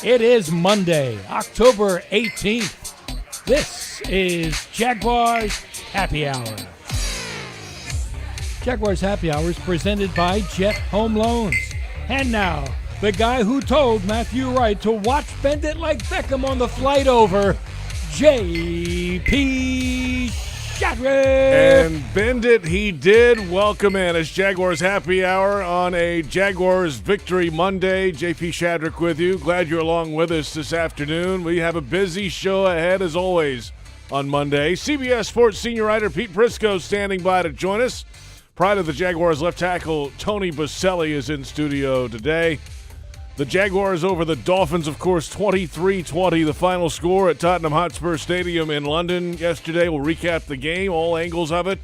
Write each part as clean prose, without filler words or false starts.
It is Monday, October 18th. This is Jaguars Happy Hour. Jaguars Happy Hour is presented by Jet Home Loans. And now, the guy who told Matthew Wright to watch Bend It Like Beckham on the flight over, J.P. Shadrick. And bend it he did. Welcome in. It's Jaguars Happy Hour on a Jaguars Victory Monday. J.P. Shadrick with you. Glad you're along with us this afternoon. We have a busy show ahead as always on Monday. CBS Sports senior writer Pete Prisco standing by to join us. Pride of the Jaguars left tackle Tony Boselli is in studio today. The Jaguars over the Dolphins, of course, 23-20, the final score at Tottenham Hotspur Stadium in London yesterday. We'll recap the game, all angles of it,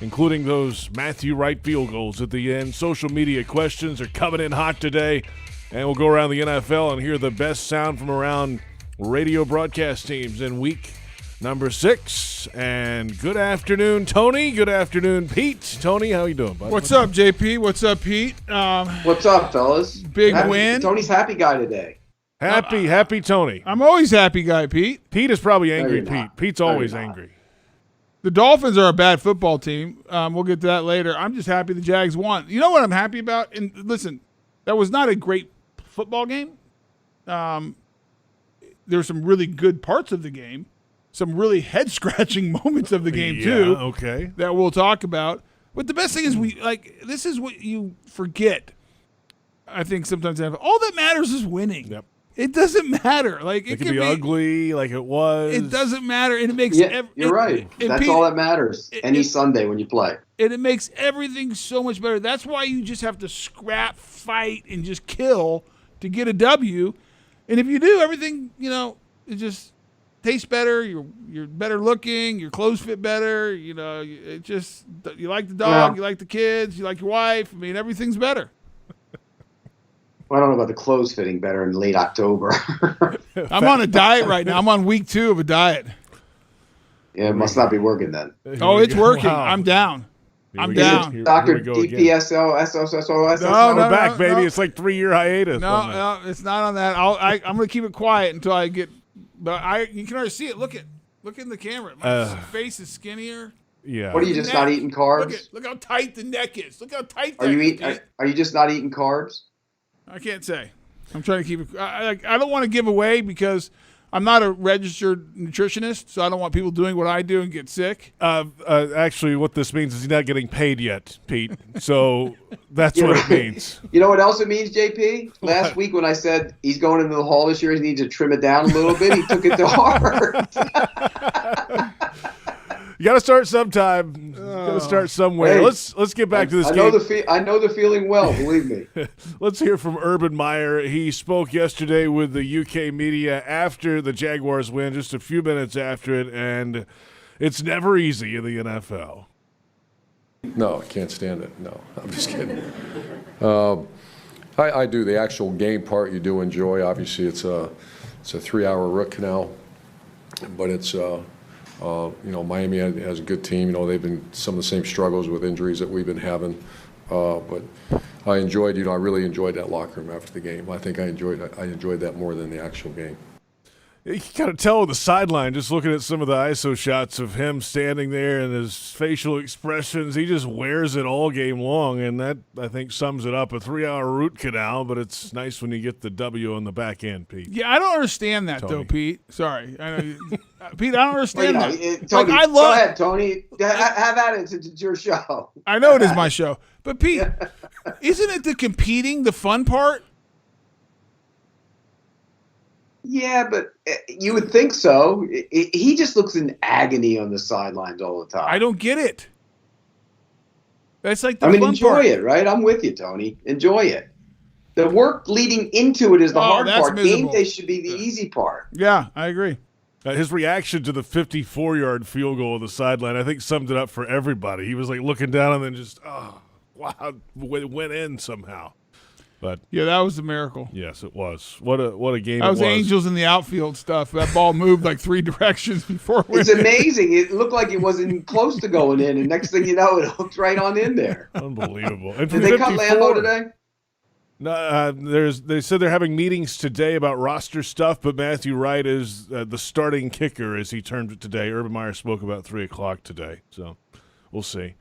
including those Matthew Wright field goals at the end. Social media questions are coming in hot today, and we'll go around the NFL and hear the best sound from around radio broadcast teams in week number 6. And good afternoon, Tony. Good afternoon, Pete. Tony, how you doing, bud? What's up, JP? What's up, Pete? What's up, fellas? Big win. Tony's happy guy today. Happy Tony. I'm always happy guy, Pete. Pete is probably angry, No, Pete. Pete's always angry. The Dolphins are a bad football team. We'll get to that later. I'm just happy the Jags won. You know what I'm happy about? And listen, that was not a great football game. There were some really good parts of the game. Some really head-scratching moments of the game, too. Okay. That we'll talk about. But the best thing is this is what you forget, I think, sometimes. All that matters is winning. Yep. It doesn't matter. It can be ugly like it was. It doesn't matter. And it makes you're right. That's all that matters. Any Sunday when you play. And it makes everything so much better. That's why you just have to scrap, fight, and just kill to get a W. And if you do, everything, it just tastes better. You're better looking. Your clothes fit better. You like the dog. You like the kids. You like your wife. I mean, everything's better. Well, I don't know about the clothes fitting better in late October. I'm on a diet right now. I'm on week 2 of a diet. Yeah, it must not be working then. Oh, it's working. Wow. I'm down. I'm down. Dr. DPSO, SOSOS. No, We're back, baby. no. It's like 3-year hiatus. No, it's not on that. I'm going to keep it quiet until I get. But you can already see it. Look in the camera. My face is skinnier. Yeah. What are you just not eating carbs? Look how tight the neck is. Look how tight. Are you just not eating carbs? I can't say. I'm trying to keep it. I don't want to give away because I'm not a registered nutritionist, so I don't want people doing what I do and get sick. Actually, what this means is he's not getting paid yet, Pete. So that's what it means. You know what else it means, JP? Last week when I said he's going into the hall this year, he needs to trim it down a little bit, he took it to heart. You got to start sometime. Got to start somewhere. Hey, let's get back to this game. I know the feeling well, believe me. Let's hear from Urban Meyer. He spoke yesterday with the UK media after the Jaguars win, just a few minutes after it, and it's never easy in the NFL. No, I can't stand it. No, I'm just kidding. I do. The actual game part you do enjoy. Obviously, it's a 3-hour root canal, but it's Miami has a good team. They've been some of the same struggles with injuries that we've been having. But I really enjoyed that locker room after the game. I think I enjoyed that more than the actual game. You can kind of tell on the sideline, just looking at some of the ISO shots of him standing there and his facial expressions. He just wears it all game long, and that, I think, sums it up. A 3-hour root canal, but it's nice when you get the W on the back end, Pete. Yeah, I don't understand that, though, Pete. Sorry. I know Pete, I don't understand that. Tony, I love, go ahead, Tony. Have at it. It's your show. I know it is my show. But, Pete, isn't it the fun part? Yeah, but you would think so. He just looks in agony on the sidelines all the time. I don't get it. That's like the fun enjoy part. it, right? I'm with you, Tony. Enjoy it. The work leading into it is the hard part. Miserable. Game day should be the easy part. Yeah, I agree. His reaction to the 54-yard field goal on the sideline, I think, summed it up for everybody. He was like looking down and then just, wow, it went in somehow. But yeah, that was a miracle. Yes, it was. What a game that it was. Angels in the outfield stuff. That ball moved like 3 directions before it went. It's amazing. It looked like it wasn't close to going in, and next thing you know, it hooked right on in there. Unbelievable. And Did they cut Lambeau today? No, they said they're having meetings today about roster stuff, but Matthew Wright is the starting kicker, as he termed it today. Urban Meyer spoke about 3 o'clock today, so we'll see.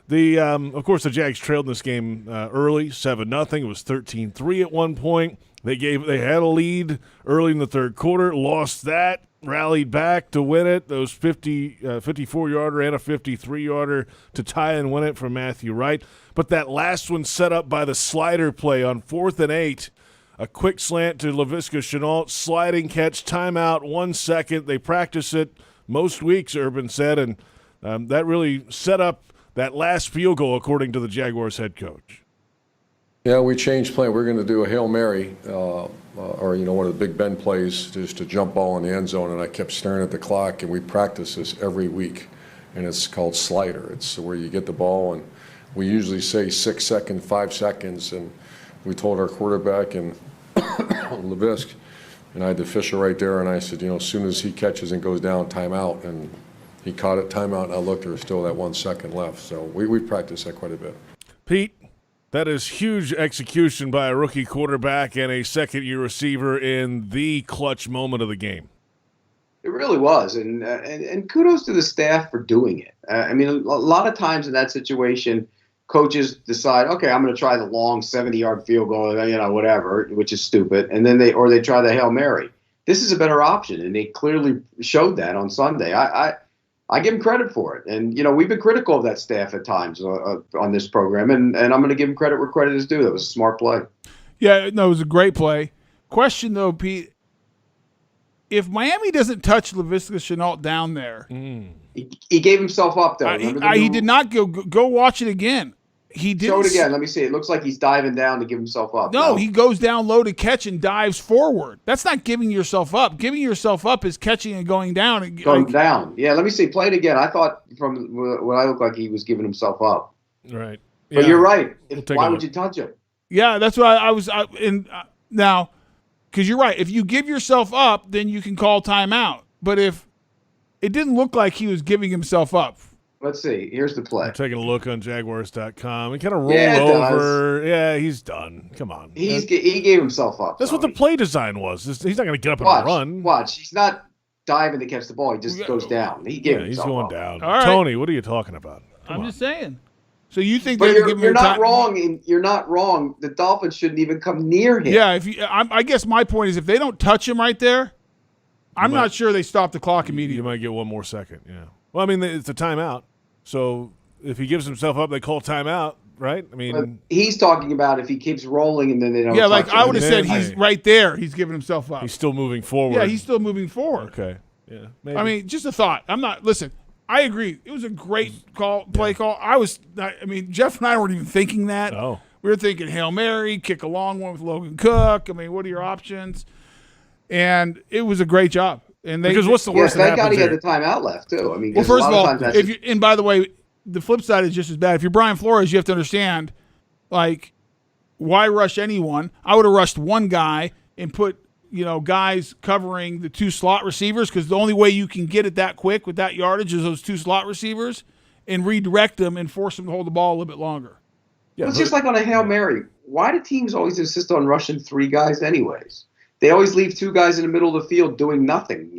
Of course, the Jags trailed in this game early, 7-0. It was 13-3 at one point. They had a lead early in the third quarter, lost that, rallied back to win it. Those 54-yarder and a 53-yarder to tie and win it from Matthew Wright. But that last one set up by the slider play on 4th and 8, a quick slant to Laviska Shenault, sliding catch, timeout, 1 second. They practice it most weeks, Urban said, and that really set up that last field goal, according to the Jaguars head coach. Yeah, we changed plan. We're going to do a Hail Mary or one of the Big Ben plays, just a jump ball in the end zone, and I kept staring at the clock, and we practice this every week, and it's called slider. It's where you get the ball, and we usually say 6 seconds, 5 seconds, and we told our quarterback and Lavisk, and I had the official right there, and I said, as soon as he catches and goes down, timeout, and he caught it, timeout, and I looked, there was still that 1 second left. So we practiced that quite a bit. Pete, that is huge execution by a rookie quarterback and a second-year receiver in the clutch moment of the game. It really was, and kudos to the staff for doing it. I mean, a lot of times in that situation, coaches decide, okay, I'm going to try the long 70-yard field goal, whatever, which is stupid, and then they try the Hail Mary. This is a better option, and they clearly showed that on Sunday. I give them credit for it, and we've been critical of that staff at times on this program, and I'm going to give them credit where credit is due. That was a smart play. Yeah, no, it was a great play. Question though, Pete. If Miami doesn't touch Laviska Shenault down there, he gave himself up though. He did not go watch it again. He did. Show it again. Let me see. It looks like he's diving down to give himself up. No, he goes down low to catch and dives forward. That's not giving yourself up. Giving yourself up is catching and going down. Down. Yeah, let me see. Play it again. I thought from what I looked like he was giving himself up. Right. But you're right. Why would you touch him? Yeah, that's what I was. Now, because you're right. If you give yourself up, then you can call timeout. But if it didn't look like he was giving himself up. Let's see. Here's the play. I'm taking a look on Jaguars.com. He kind of rolled over. Yeah, he's done. Come on. He gave himself up. That's what the play design was. He's not going to get up and run. Watch. He's not diving to catch the ball. He just goes down. He gave himself he's going up. down. All right. Tony, what are you talking about? I'm just saying. So you think but they're you're not wrong. You're not wrong. The Dolphins shouldn't even come near him. Yeah. I guess my point is if they don't touch him right there, I'm not sure they stop the clock immediately. You might get one more second. Yeah. Well, I mean, it's a timeout. So if he gives himself up, they call timeout, right? I mean, but he's talking about if he keeps rolling and then they don't. Yeah, like touch him. I would have said he's right there. He's giving himself up. He's still moving forward. Yeah, he's still moving forward. Okay. Yeah. Maybe. I mean, just a thought. Listen, I agree. It was a great play call. Jeff and I weren't even thinking that. Oh. We were thinking Hail Mary, kick a long one with Logan Cook. I mean, what are your options? And it was a great job. Because what's the worst that happens? Thank God he had the timeout left too. I mean, well, first of all, and by the way, the flip side is just as bad. If you're Brian Flores, you have to understand, like, why rush anyone? I would have rushed one guy and put, guys covering the 2 slot receivers because the only way you can get it that quick with that yardage is those 2 slot receivers and redirect them and force them to hold the ball a little bit longer. Yeah, it's just like on a Hail Mary. Why do teams always insist on rushing 3 guys anyways? They always leave 2 guys in the middle of the field doing nothing.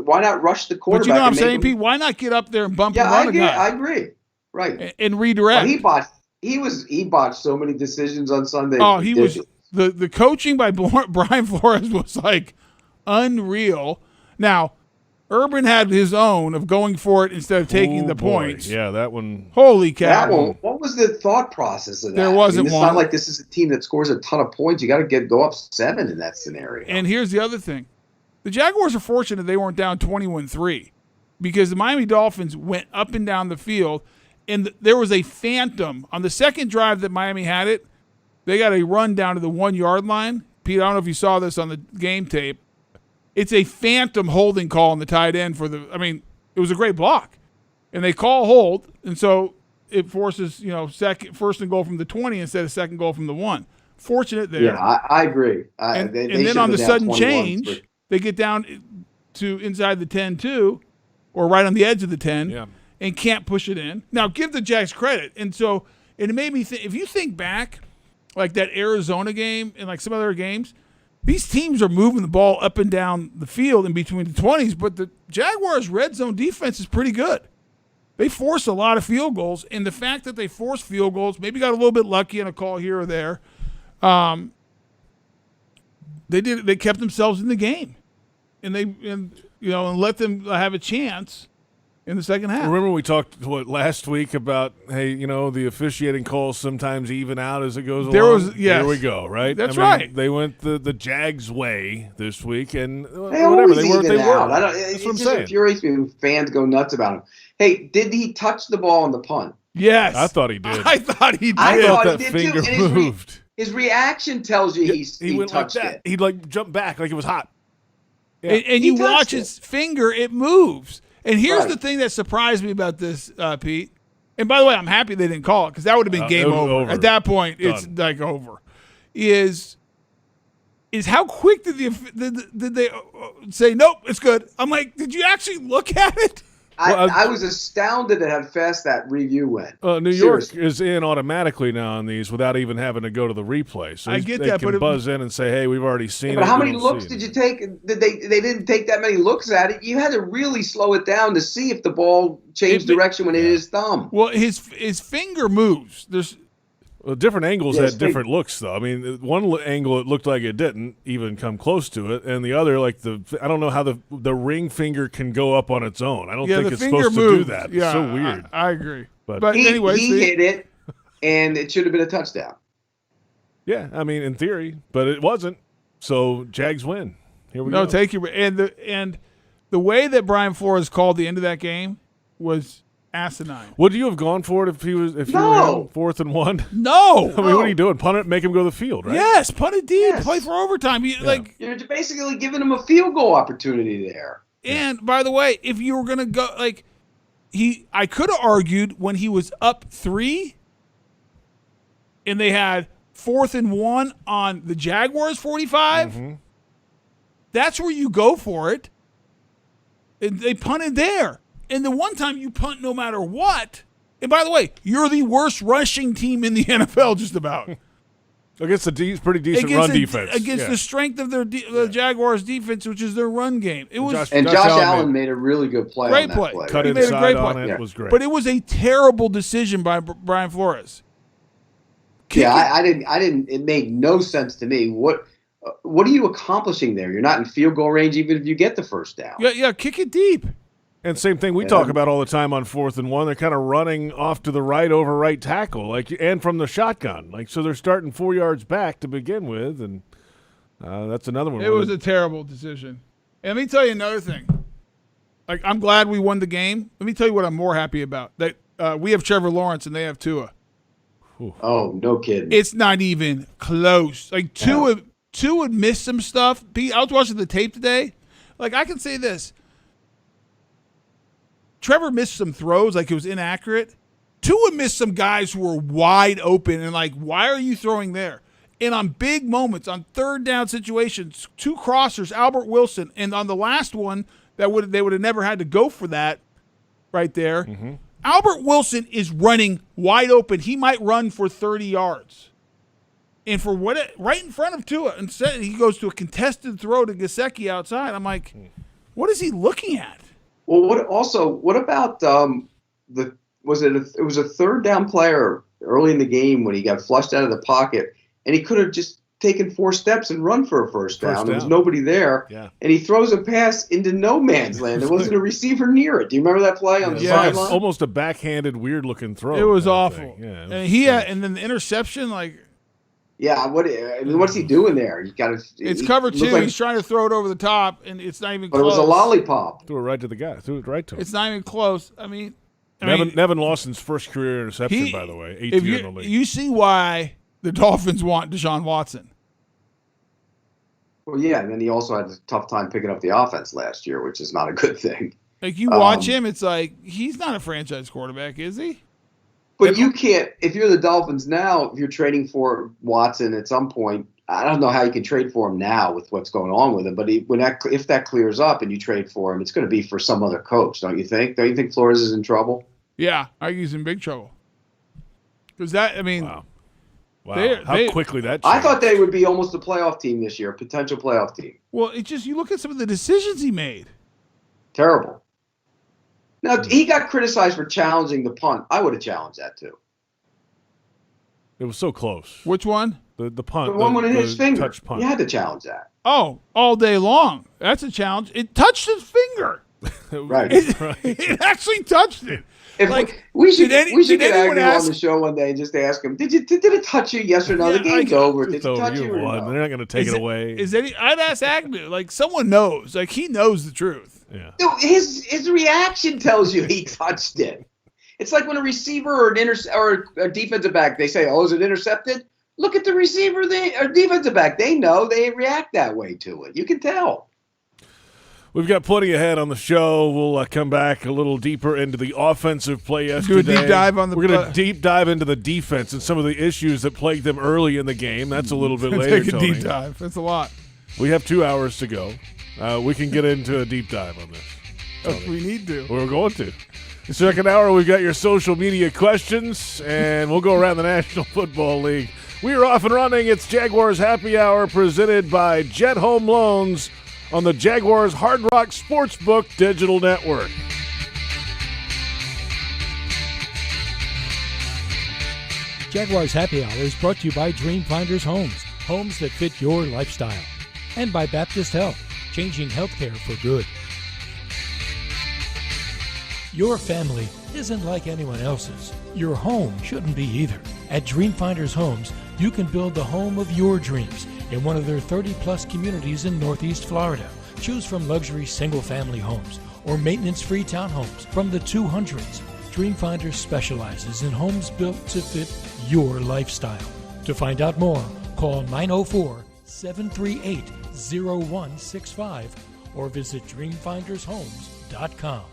Why not rush the quarterback? But you know what I'm saying, Pete? Why not get up there and bump and run a guy? I agree. Right. And redirect. Well, he botched so many decisions on Sunday. Oh, he was the coaching by Brian Flores was like unreal. Now, Urban had his own of going for it instead of taking the points. Yeah, that one. Holy cow. That one. What was the thought process of that? There wasn't it's one. not like this is a team that scores a ton of points. You got to go up 7 in that scenario. And here's the other thing. The Jaguars are fortunate they weren't down 21-3 because the Miami Dolphins went up and down the field, and there was a phantom. On the second drive that Miami had it, they got a run down to the 1-yard line. Pete, I don't know if you saw this on the game tape. It's a phantom holding call on the tight end it was a great block. And they call hold, and so it forces, first and goal from the 20 instead of second goal from the 1. Fortunate there. Yeah, I agree. And then on the sudden change, they get down to inside the 10-2 or right on the edge of the 10 and can't push it in. Now, give the Jags credit. And so it made me think, if you think back, like that Arizona game and like some other games, these teams are moving the ball up and down the field in between the 20s, but the Jaguars' red zone defense is pretty good. They force a lot of field goals, and the fact that they force field goals, maybe got a little bit lucky on a call here or there, they kept themselves in the game, and let them have a chance in the second half. Remember we talked last week about, hey, the officiating calls sometimes even out as it goes along? There we go, right? That's right. They went the Jags way this week, and They whatever, they were. That's what I'm saying. It infuriates me when fans go nuts about him. Hey, did he touch the ball on the punt? Yes. I thought he did. I thought he did. I thought that he did finger too. moved. His reaction tells you he went touched like that. it. He'd like jump back like it was hot. Yeah. And you watch his finger, it moves. And here's the thing that surprised me about this, Pete. And by the way, I'm happy they didn't call it because that would have been game over. At that point, it's like over. Is how quick did they say, nope, it's good? I'm like, did you actually look at it? I was astounded at how fast that review went. New York is in automatically now on these without even having to go to the replay. So I get they that, can but buzz in and say, hey, we've already seen it. But how many looks did you take? They didn't take that many looks at it. You had to really slow it down to see if the ball changed direction when it hit his thumb. Well, his finger moves. There's different angles had different looks, though. I mean, one angle it looked like it didn't even come close to it, and the other, like I don't know how the ring finger can go up on its own. I don't think it's supposed to do that. Yeah, it's so weird. I agree. But anyway, he hit it, and it should have been a touchdown. Yeah, I mean, in theory, but it wasn't. So Jags win. Here we go. No, take you. And the way that Brian Flores called the end of that game was asinine. Would you have gone for it if you were in 4th and 1? No. I mean, what are you doing? Punt it, make him go to the field, right? Yes, punt it deep, play for overtime. You're basically giving him a field goal opportunity there. And by the way, if you were gonna go I could have argued when he was up 3, and they had 4th and 1 on the Jaguars 45. Mm-hmm. That's where you go for it. And they punted there. And the one time you punt no matter what, and by the way, you're the worst rushing team in the NFL just about. Against a pretty decent run defense. Against the strength of the Jaguars' defense, which is their run game. Josh Allen made a really good play on that play. Cut inside on it. It was great. But it was a terrible decision by Brian Flores. I didn't. It made no sense to me. What are you accomplishing there? You're not in field goal range even if you get the first down. Yeah, kick it deep. And same thing we talk about all the time on 4th and 1. They're kind of running off to the right over right tackle, and from the shotgun. So they're starting 4 yards back to begin with, and that's another one. It was a terrible decision. And let me tell you another thing. I'm glad we won the game. Let me tell you what I'm more happy about. That we have Trevor Lawrence and they have Tua. Oh, no kidding. It's not even close. Tua would miss some stuff. I was watching the tape today. I can say this. Trevor missed some throws, it was inaccurate. Tua missed some guys who were wide open and why are you throwing there? And on big moments, on 3rd down situations, 2 crossers, Albert Wilson, and on the last one they would have never had to go for that right there. Mm-hmm. Albert Wilson is running wide open. He might run for 30 yards. And for right in front of Tua, instead he goes to a contested throw to Gesicki outside. I'm like, what is he looking at? Well, what about it was a 3rd down player early in the game when he got flushed out of the pocket, and he could have just taken 4 steps and run for a first down. There was nobody there, and he throws a pass into no man's land. There wasn't a receiver near it. Do you remember that play on the sideline? Almost a backhanded, weird-looking throw. It was awful. Yeah, and then the interception, Yeah, what's he doing there? It's cover 2. He's trying to throw it over the top, and it's not even close. But it was a lollipop. Threw it right to the guy. Threw it right to him. It's not even close. Nevin Lawson's first career interception, by the way, 8th year in the league. You see why the Dolphins want Deshaun Watson. Well, yeah, and then he also had a tough time picking up the offense last year, which is not a good thing. You watch him, it's he's not a franchise quarterback, is he? But you can't, if you're the Dolphins now, if you're trading for Watson at some point, I don't know how you can trade for him now with what's going on with him. But if that clears up and you trade for him, it's going to be for some other coach, don't you think? Don't you think Flores is in trouble? Yeah, I think he's in big trouble. Because wow. Wow, how quickly that changed. I thought they would be almost a playoff team this year, potential playoff team. Well, it's just you look at some of the decisions he made. Terrible. Now, he got criticized for challenging the punt. I would have challenged that too. It was so close. Which one? The punt. The one when it hit his finger. Touch punt. You had to challenge that. Oh, all day long. That's a challenge. It touched his finger. Right. It actually touched it. We should get anyone Agnew ask- on the show one day and just ask him, did it touch you? Yes or no? The game's over. Did it touch you or no? They're not going to take it away. I'd ask Agnew. Like, someone knows. Like, he knows the truth. Yeah. Dude, his reaction tells you he touched it. It's like when a receiver or a defensive back, they say, "Oh, is it intercepted?" Look at the receiver or defensive back. They know. They react that way to it. You can tell. We've got plenty ahead on the show. We'll come back a little deeper into the offensive play yesterday. Do a deep dive on the. We're going to deep dive into the defense and some of the issues that plagued them early in the game. That's a little bit later, Take a Tony. deep dive. That's a lot. We have 2 hours to go. We can get into a deep dive on this. If we need to. We're going to. The second hour, we've got your social media questions, and we'll go around the National Football League. We are off and running. It's Jaguars Happy Hour presented by Jet Home Loans on the Jaguars Hard Rock Sportsbook Digital Network. Jaguars Happy Hour is brought to you by Dreamfinders Homes, homes that fit your lifestyle. And by Baptist Health, changing healthcare for good. Your family isn't like anyone else's. Your home shouldn't be either. At Dreamfinders Homes, you can build the home of your dreams in one of their 30-plus communities in Northeast Florida. Choose from luxury single-family homes or maintenance-free townhomes from the 200s. Dreamfinders specializes in homes built to fit your lifestyle. To find out more, call 904-738-0165 or visit dreamfindershomes.com.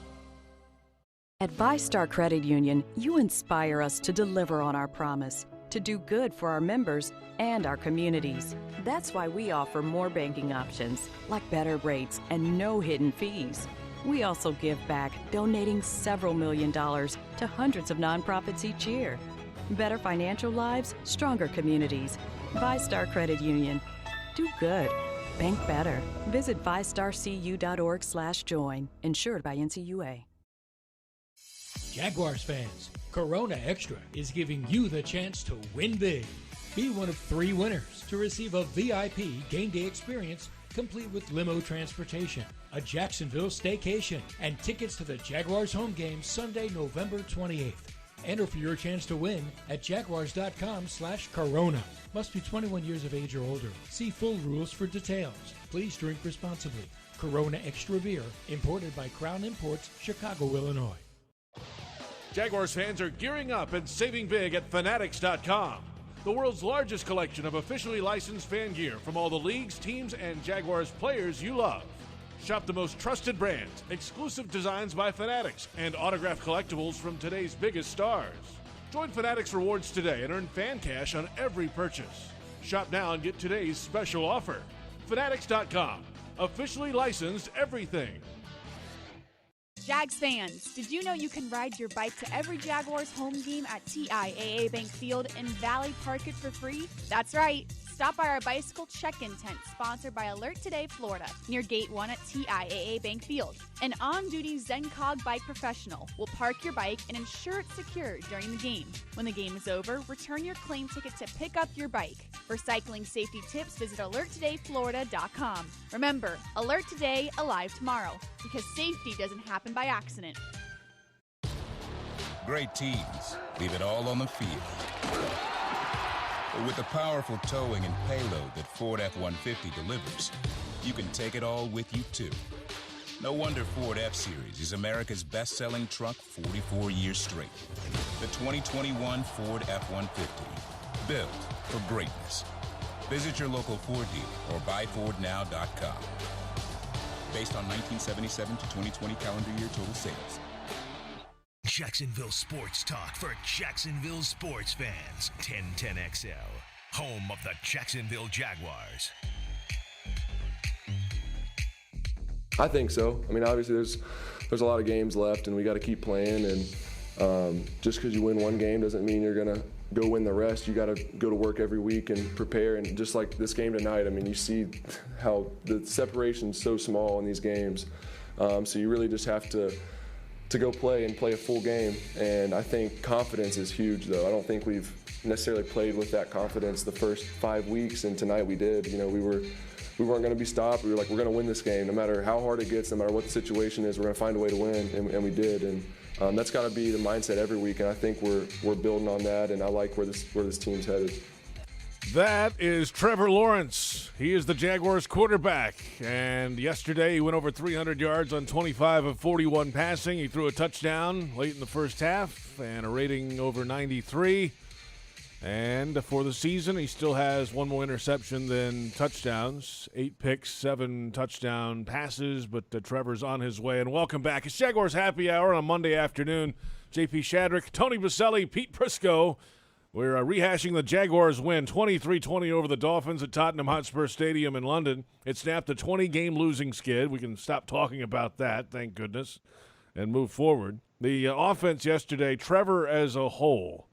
At VyStar Credit Union, you inspire us to deliver on our promise, to do good for our members and our communities. That's why we offer more banking options, like better rates and no hidden fees. We also give back, donating several $1 million to hundreds of nonprofits each year. Better financial lives, stronger communities. VyStar Credit Union. Do good. Bank better. Visit vystarcu.org/join. Insured by NCUA. Jaguars fans, Corona Extra is giving you the chance to win big. Be one of 3 winners to receive a VIP game day experience complete with limo transportation, a Jacksonville staycation, and tickets to the Jaguars home game Sunday, November 28th. Enter for your chance to win at jaguars.com/corona. Must be 21 years of age or older. See full rules for details. Please drink responsibly. Corona Extra Beer, imported by Crown Imports, Chicago, Illinois. Jaguars fans are gearing up and saving big at Fanatics.com, the world's largest collection of officially licensed fan gear from all the leagues, teams, and Jaguars players you love. Shop the most trusted brands, exclusive designs by Fanatics, and autographed collectibles from today's biggest stars. Join Fanatics Rewards today and earn fan cash on every purchase. Shop now and get today's special offer. Fanatics.com, officially licensed everything. Jags fans, did you know you can ride your bike to every Jaguars home game at TIAA Bank Field and Valley Park it for free? That's right. Stop by our bicycle check-in tent sponsored by Alert Today Florida near Gate 1 at TIAA Bank Field. An on-duty ZenCog bike professional will park your bike and ensure it's secure during the game. When the game is over, return your claim ticket to pick up your bike. For cycling safety tips, visit alerttodayflorida.com. Remember, Alert Today, alive tomorrow, because safety doesn't happen by accident. Great teams leave it all on the field. But with the powerful towing and payload that Ford F-150 delivers, you can take it all with you, too. No wonder Ford F-Series is America's best-selling truck 44 years straight. The 2021 Ford F-150, built for greatness. Visit your local Ford dealer or buyfordnow.com. Based on 1977 to 2020 calendar year total sales. Jacksonville Sports Talk for Jacksonville sports fans. 1010XL, home of the Jacksonville Jaguars. I think so. I mean, obviously there's a lot of games left, and we got to keep playing. And just because you win one game doesn't mean you're gonna go win the rest. You got to go to work every week and prepare. And just like this game tonight, I mean, you see how the separation's so small in these games. So you really just have to go play and play a full game. And I think confidence is huge, though. I don't think we've necessarily played with that confidence the first 5 weeks, and tonight we did. You know, we weren't going to be stopped. We were like, we're going to win this game. No matter how hard it gets, no matter what the situation is, we're going to find a way to win, and we did. And that's got to be the mindset every week, and I think we're building on that, and I like where this team's headed. That is Trevor Lawrence. He is the Jaguars quarterback, and yesterday he went over 300 yards on 25 of 41 passing. He threw a touchdown late in the first half and a rating over 93. And for the season, he still has one more interception than touchdowns. 8 picks, 7 touchdown passes, but Trevor's on his way. And welcome back. It's Jaguars Happy Hour on Monday afternoon. JP Shadrick, Tony Boselli, Pete Prisco. We're rehashing the Jaguars win 23-20 over the Dolphins at Tottenham Hotspur Stadium in London. It snapped a 20-game losing skid. We can stop talking about that, thank goodness, and move forward. The offense yesterday, Trevor as a whole,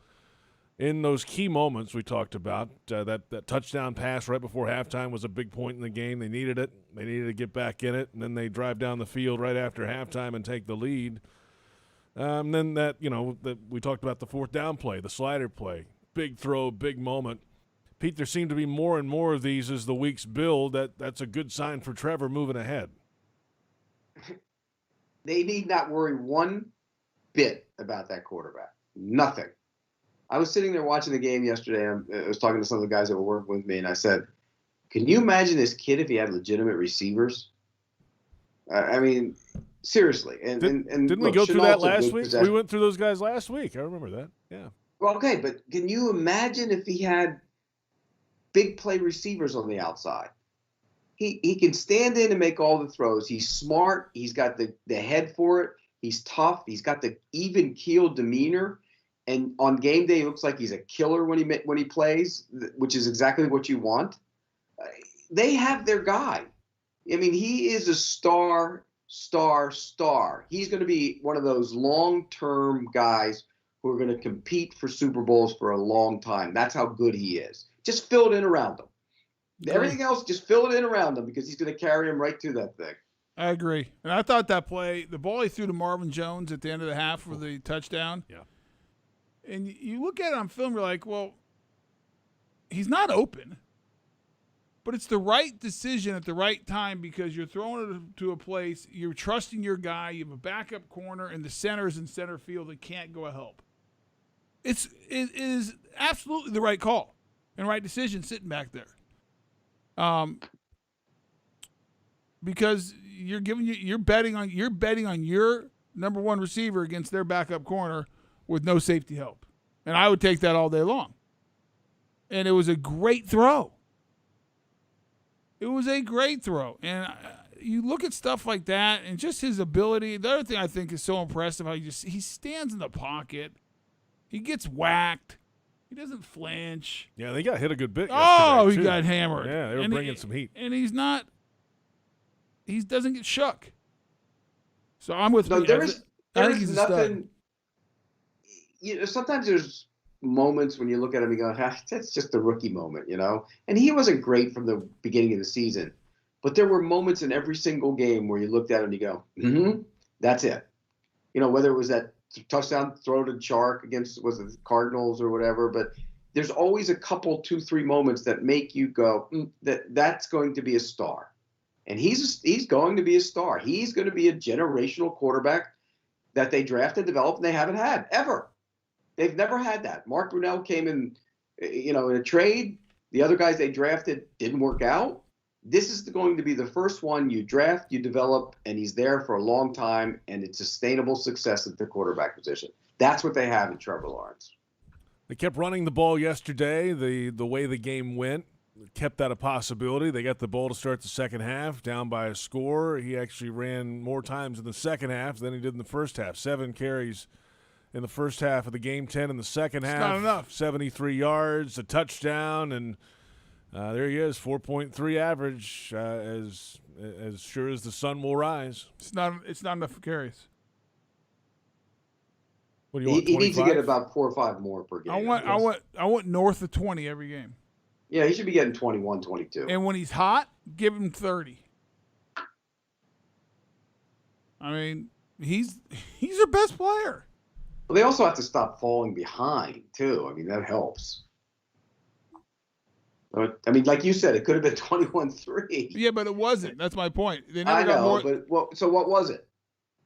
in those key moments we talked about, that touchdown pass right before halftime was a big point in the game. They needed it. They needed to get back in it, and then they drive down the field right after halftime and take the lead. Then we talked about the fourth down play, the slider play, big throw, big moment. Pete, there seem to be more and more of these as the weeks build. That's a good sign for Trevor moving ahead. They need not worry one bit about that quarterback. Nothing. I was sitting there watching the game yesterday. I was talking to some of the guys that were working with me, and I said, can you imagine this kid if he had legitimate receivers? I mean, seriously. And didn't we go through that last week? We went through those guys last week. I remember that. Yeah. Well, okay, but can you imagine if he had big play receivers on the outside? He can stand in and make all the throws. He's smart. He's got the head for it. He's tough. He's got the even keel demeanor. And on game day, he looks like he's a killer when he plays, which is exactly what you want. They have their guy. I mean, he is a star. He's going to be one of those long-term guys who are going to compete for Super Bowls for a long time. That's how good he is. Just fill it in around him. Everything else, just fill it in around him because he's going to carry him right to that thing. I agree. And I thought that play, the ball he threw to Marvin Jones at the end of the half for the touchdown. Yeah. And you look at it on film, you're like, well, he's not open. But it's the right decision at the right time because you're throwing it to a place, you're trusting your guy, you have a backup corner, and the center's in center field that can't go help. It is absolutely the right call and right decision sitting back there. Because you're betting on your number one receiver against their backup corner with no safety help. And I would take that all day long. And it was a great throw. It was a great throw. And you look at stuff like that and just his ability. The other thing I think is so impressive, how he stands in the pocket. He gets whacked. He doesn't flinch. Yeah, they got hit a good bit yesterday, he got hammered. Yeah, they were bringing some heat. And he doesn't get shook. So I'm with you. I think he's nothing. Sometimes there's moments when you look at him and go, that's just a rookie moment, And he wasn't great from the beginning of the season. But there were moments in every single game where you looked at him and you go, that's it. Whether it was that touchdown throw to Chark against, was it the Cardinals or whatever, but there's always a couple, 2-3 moments that make you go, that's going to be a star. And he's going to be a star. He's going to be a generational quarterback that they drafted, developed, and they haven't had ever. They've never had that. Mark Brunell came in, in a trade. The other guys they drafted didn't work out. This is going to be the first one you draft, you develop, and he's there for a long time, and it's sustainable success at the quarterback position. That's what they have in Trevor Lawrence. They kept running the ball yesterday. The way the game went kept that a possibility. They got the ball to start the second half, down by a score. He actually ran more times in the second half than he did in the first half. 7 carries in the first half of the game, 10 in the second half. Not enough. 73 yards, a touchdown, and there he is, 4.3 average, as sure as the sun will rise. It's not enough for carries. What do you want? He needs to 25? get about 4 or 5 more per game. I want north of 20 every game. Yeah, he should be getting 21, 22. And when he's hot, give him 30. I mean, he's their best player. Well, they also have to stop falling behind too. I mean, that helps. I mean, like you said, it could have been 21-3. Yeah, but it wasn't. That's my point. They never I got know, more. so what was it?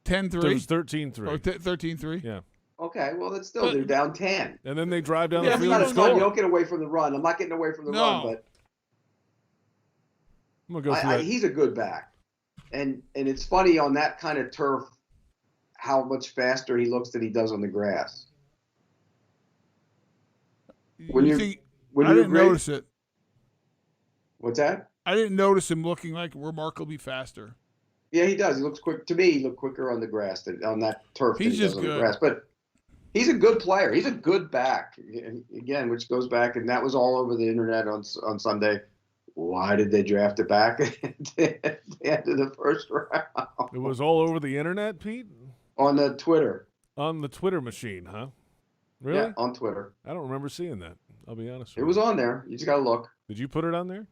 10-3. It was 13-3. Or 13-3. Yeah. Okay, well, that's still they're down 10. And then they drive down Yeah, the field and it's not a fun. You score. don't get away from the run. I'm not getting away from the run, but I'm gonna go through that. he's a good back, and it's funny on that kind of turf how much faster he looks than he does on the grass. I didn't notice it. What's that? I didn't notice him looking like remarkably faster. Yeah, he does. He looks quick. To me, he looked quicker on the grass than on that turf than He's he does just on the good. grass. But he's a good player. He's a good back. Again, which goes back, and that was all over the internet on Sunday. Why did they draft it back at the end of the first round? It was all over the internet, Pete? On the Twitter. On the Twitter machine, huh? Really? Yeah, on Twitter. I don't remember seeing that. I'll be honest with It you. was on there. You just got to look. Did you put it on there?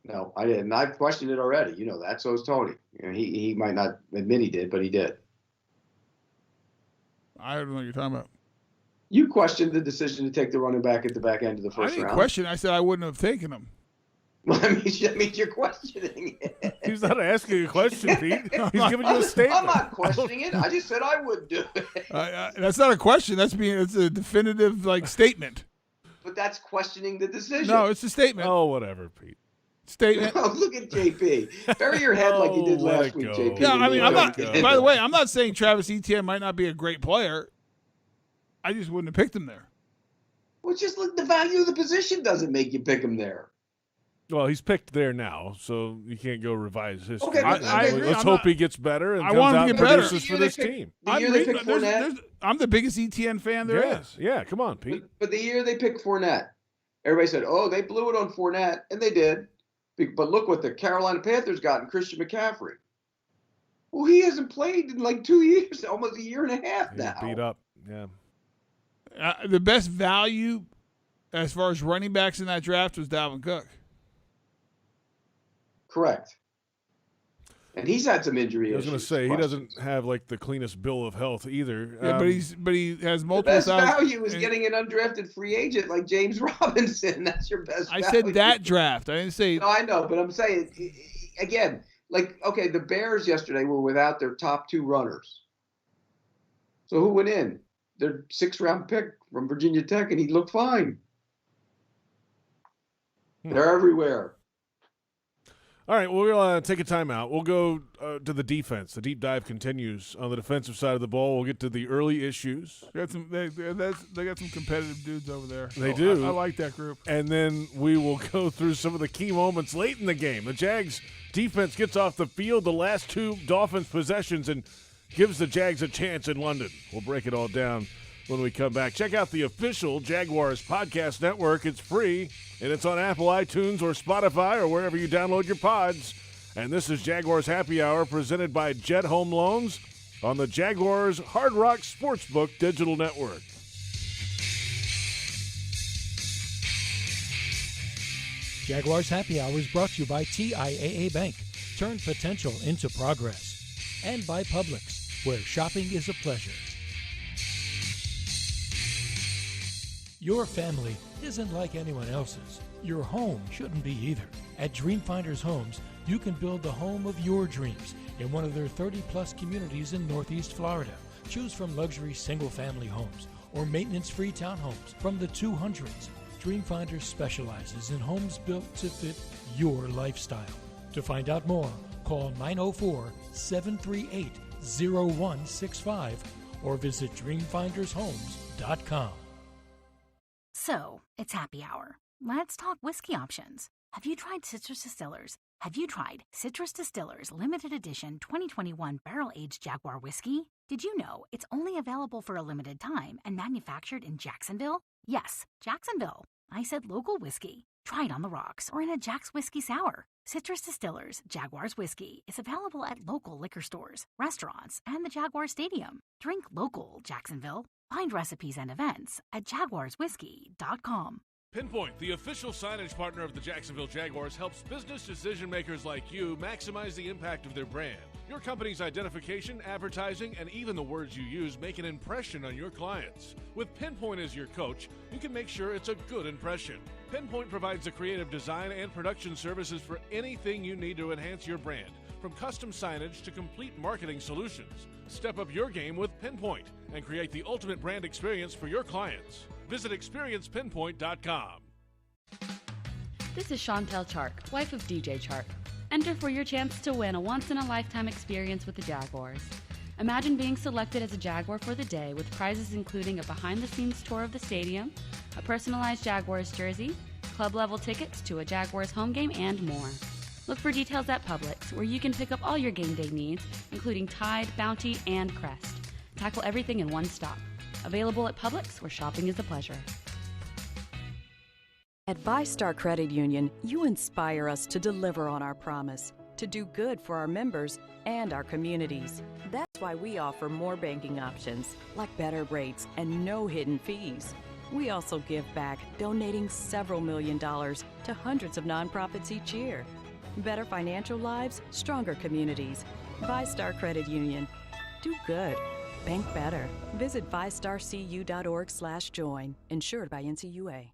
No, I didn't. I've questioned it already. You know that. So is Tony. You know, he might not admit he did, but he did. I don't know what you're talking about. You questioned the decision to take the running back at the back end of the I first didn't round. question. I said I wouldn't have taken him. Well, that means you're questioning it. He's not asking a question, Pete. He's giving you a statement. I'm not questioning it. I just said I would do it. That's not a question. It's a definitive statement. But that's questioning the decision. No, it's a statement. Oh, whatever, Pete. Statement. Oh, look at JP. Bury your head like you did let last it week, go. JP. No, I mean, I'm not. Go. By the way, I'm not saying Travis Etienne might not be a great player. I just wouldn't have picked him there. Well, just look, the value of the position doesn't make you pick him there. Well, he's picked there now, so you can't go revise history. Okay, but I agree. Let's I'm hope not- he gets better and I comes want him to out get and better. produces for this team. The year they picked Fournette. I'm the biggest Etienne fan there is. Yeah, come on, Pete. But the year they picked Fournette, everybody said, oh, they blew it on Fournette, and they did. But look what the Carolina Panthers got in Christian McCaffrey. Well, he hasn't played in like 2 years, almost a year and a half He's now. beat up. Yeah. The best value as far as running backs in that draft was Dalvin Cook. Correct. And he's had some injury I was issues. going to say, he questions. doesn't have like the cleanest bill of health either. Yeah, but he has The multiple best thousands. value is getting an undrafted free agent like James Robinson. That's your best I value. said that draft. I didn't say. No, I know, but I'm saying, again, okay, the Bears yesterday were without their top 2 runners. So who went in? Their 6th-round pick from Virginia Tech, and he looked fine. They're everywhere. All right, we'll take a timeout. We'll go to the defense. The deep dive continues on the defensive side of the ball. We'll get to the early issues. They got some competitive dudes over there. They do. I like that group. And then we will go through some of the key moments late in the game. The Jags defense gets off the field the last 2 Dolphins possessions and gives the Jags a chance in London. We'll break it all down when we come back. Check out the official Jaguars podcast network. It's free, and it's on Apple, iTunes, or Spotify, or wherever you download your pods. And this is Jaguars Happy Hour presented by Jet Home Loans on the Jaguars Hard Rock Sportsbook digital network. Jaguars Happy Hour is brought to you by TIAA Bank. Turn potential into progress. And by Publix, where shopping is a pleasure. Your family isn't like anyone else's. Your home shouldn't be either. At Dreamfinders Homes, you can build the home of your dreams in one of their 30-plus communities in Northeast Florida. Choose from luxury single-family homes or maintenance-free townhomes from the 200s. Dreamfinders specializes in homes built to fit your lifestyle. To find out more, call 904-738-0165 or visit dreamfindershomes.com. So, it's happy hour. Let's talk whiskey options. Have you tried Citrus Distillers? Have you tried Citrus Distillers Limited Edition 2021 Barrel-Aged Jaguar Whiskey? Did you know it's only available for a limited time and manufactured in Jacksonville? Yes, Jacksonville. I said local whiskey. Try it on the rocks or in a Jack's Whiskey Sour. Citrus Distillers Jaguars Whiskey is available at local liquor stores, restaurants, and the Jaguar Stadium. Drink local, Jacksonville. Find recipes and events at jaguarswhiskey.com. Pinpoint, the official signage partner of the Jacksonville Jaguars, helps business decision makers like you maximize the impact of their brand. Your company's identification, advertising, and even the words you use make an impression on your clients. With Pinpoint as your coach, you can make sure it's a good impression. Pinpoint provides the creative design and production services for anything you need to enhance your brand, from custom signage to complete marketing solutions. Step up your game with Pinpoint and create the ultimate brand experience for your clients. Visit experiencepinpoint.com. This is Chantel Chark, wife of DJ Chark. Enter for your chance to win a once-in-a-lifetime experience with the Jaguars. Imagine being selected as a Jaguar for the day with prizes including a behind-the-scenes tour of the stadium, a personalized Jaguars jersey, club-level tickets to a Jaguars home game, and more. Look for details at Publix, where you can pick up all your game day needs, including Tide, Bounty, and Crest. Tackle everything in one stop. Available at Publix, where shopping is a pleasure. At VyStar Credit Union, you inspire us to deliver on our promise, to do good for our members and our communities. That's why we offer more banking options, like better rates and no hidden fees. We also give back, donating several $1 million to hundreds of nonprofits each year. Better financial lives, stronger communities. VyStar Credit Union. Do good. Bank better. Visit vystarcu.org/join. Insured by NCUA.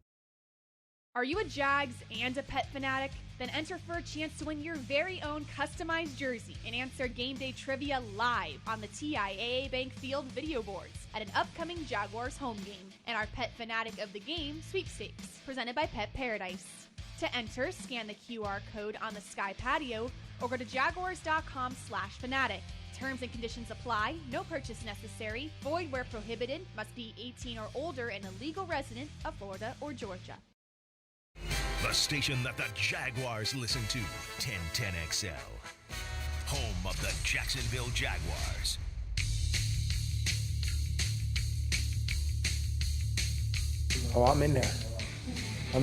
Are you a Jags and a Pet fanatic? Then enter for a chance to win your very own customized jersey and answer game day trivia live on the TIAA Bank Field video boards at an upcoming Jaguars home game and our Pet Fanatic of the Game sweepstakes presented by Pet Paradise. To enter, scan the QR code on the Sky Patio or go to jaguars.com/fanatic. Terms and conditions apply. No purchase necessary. Void where prohibited. Must be 18 or older and a legal resident of Florida or Georgia. The station that the Jaguars listen to, 1010XL. Home of the Jacksonville Jaguars. Oh, I'm in there. I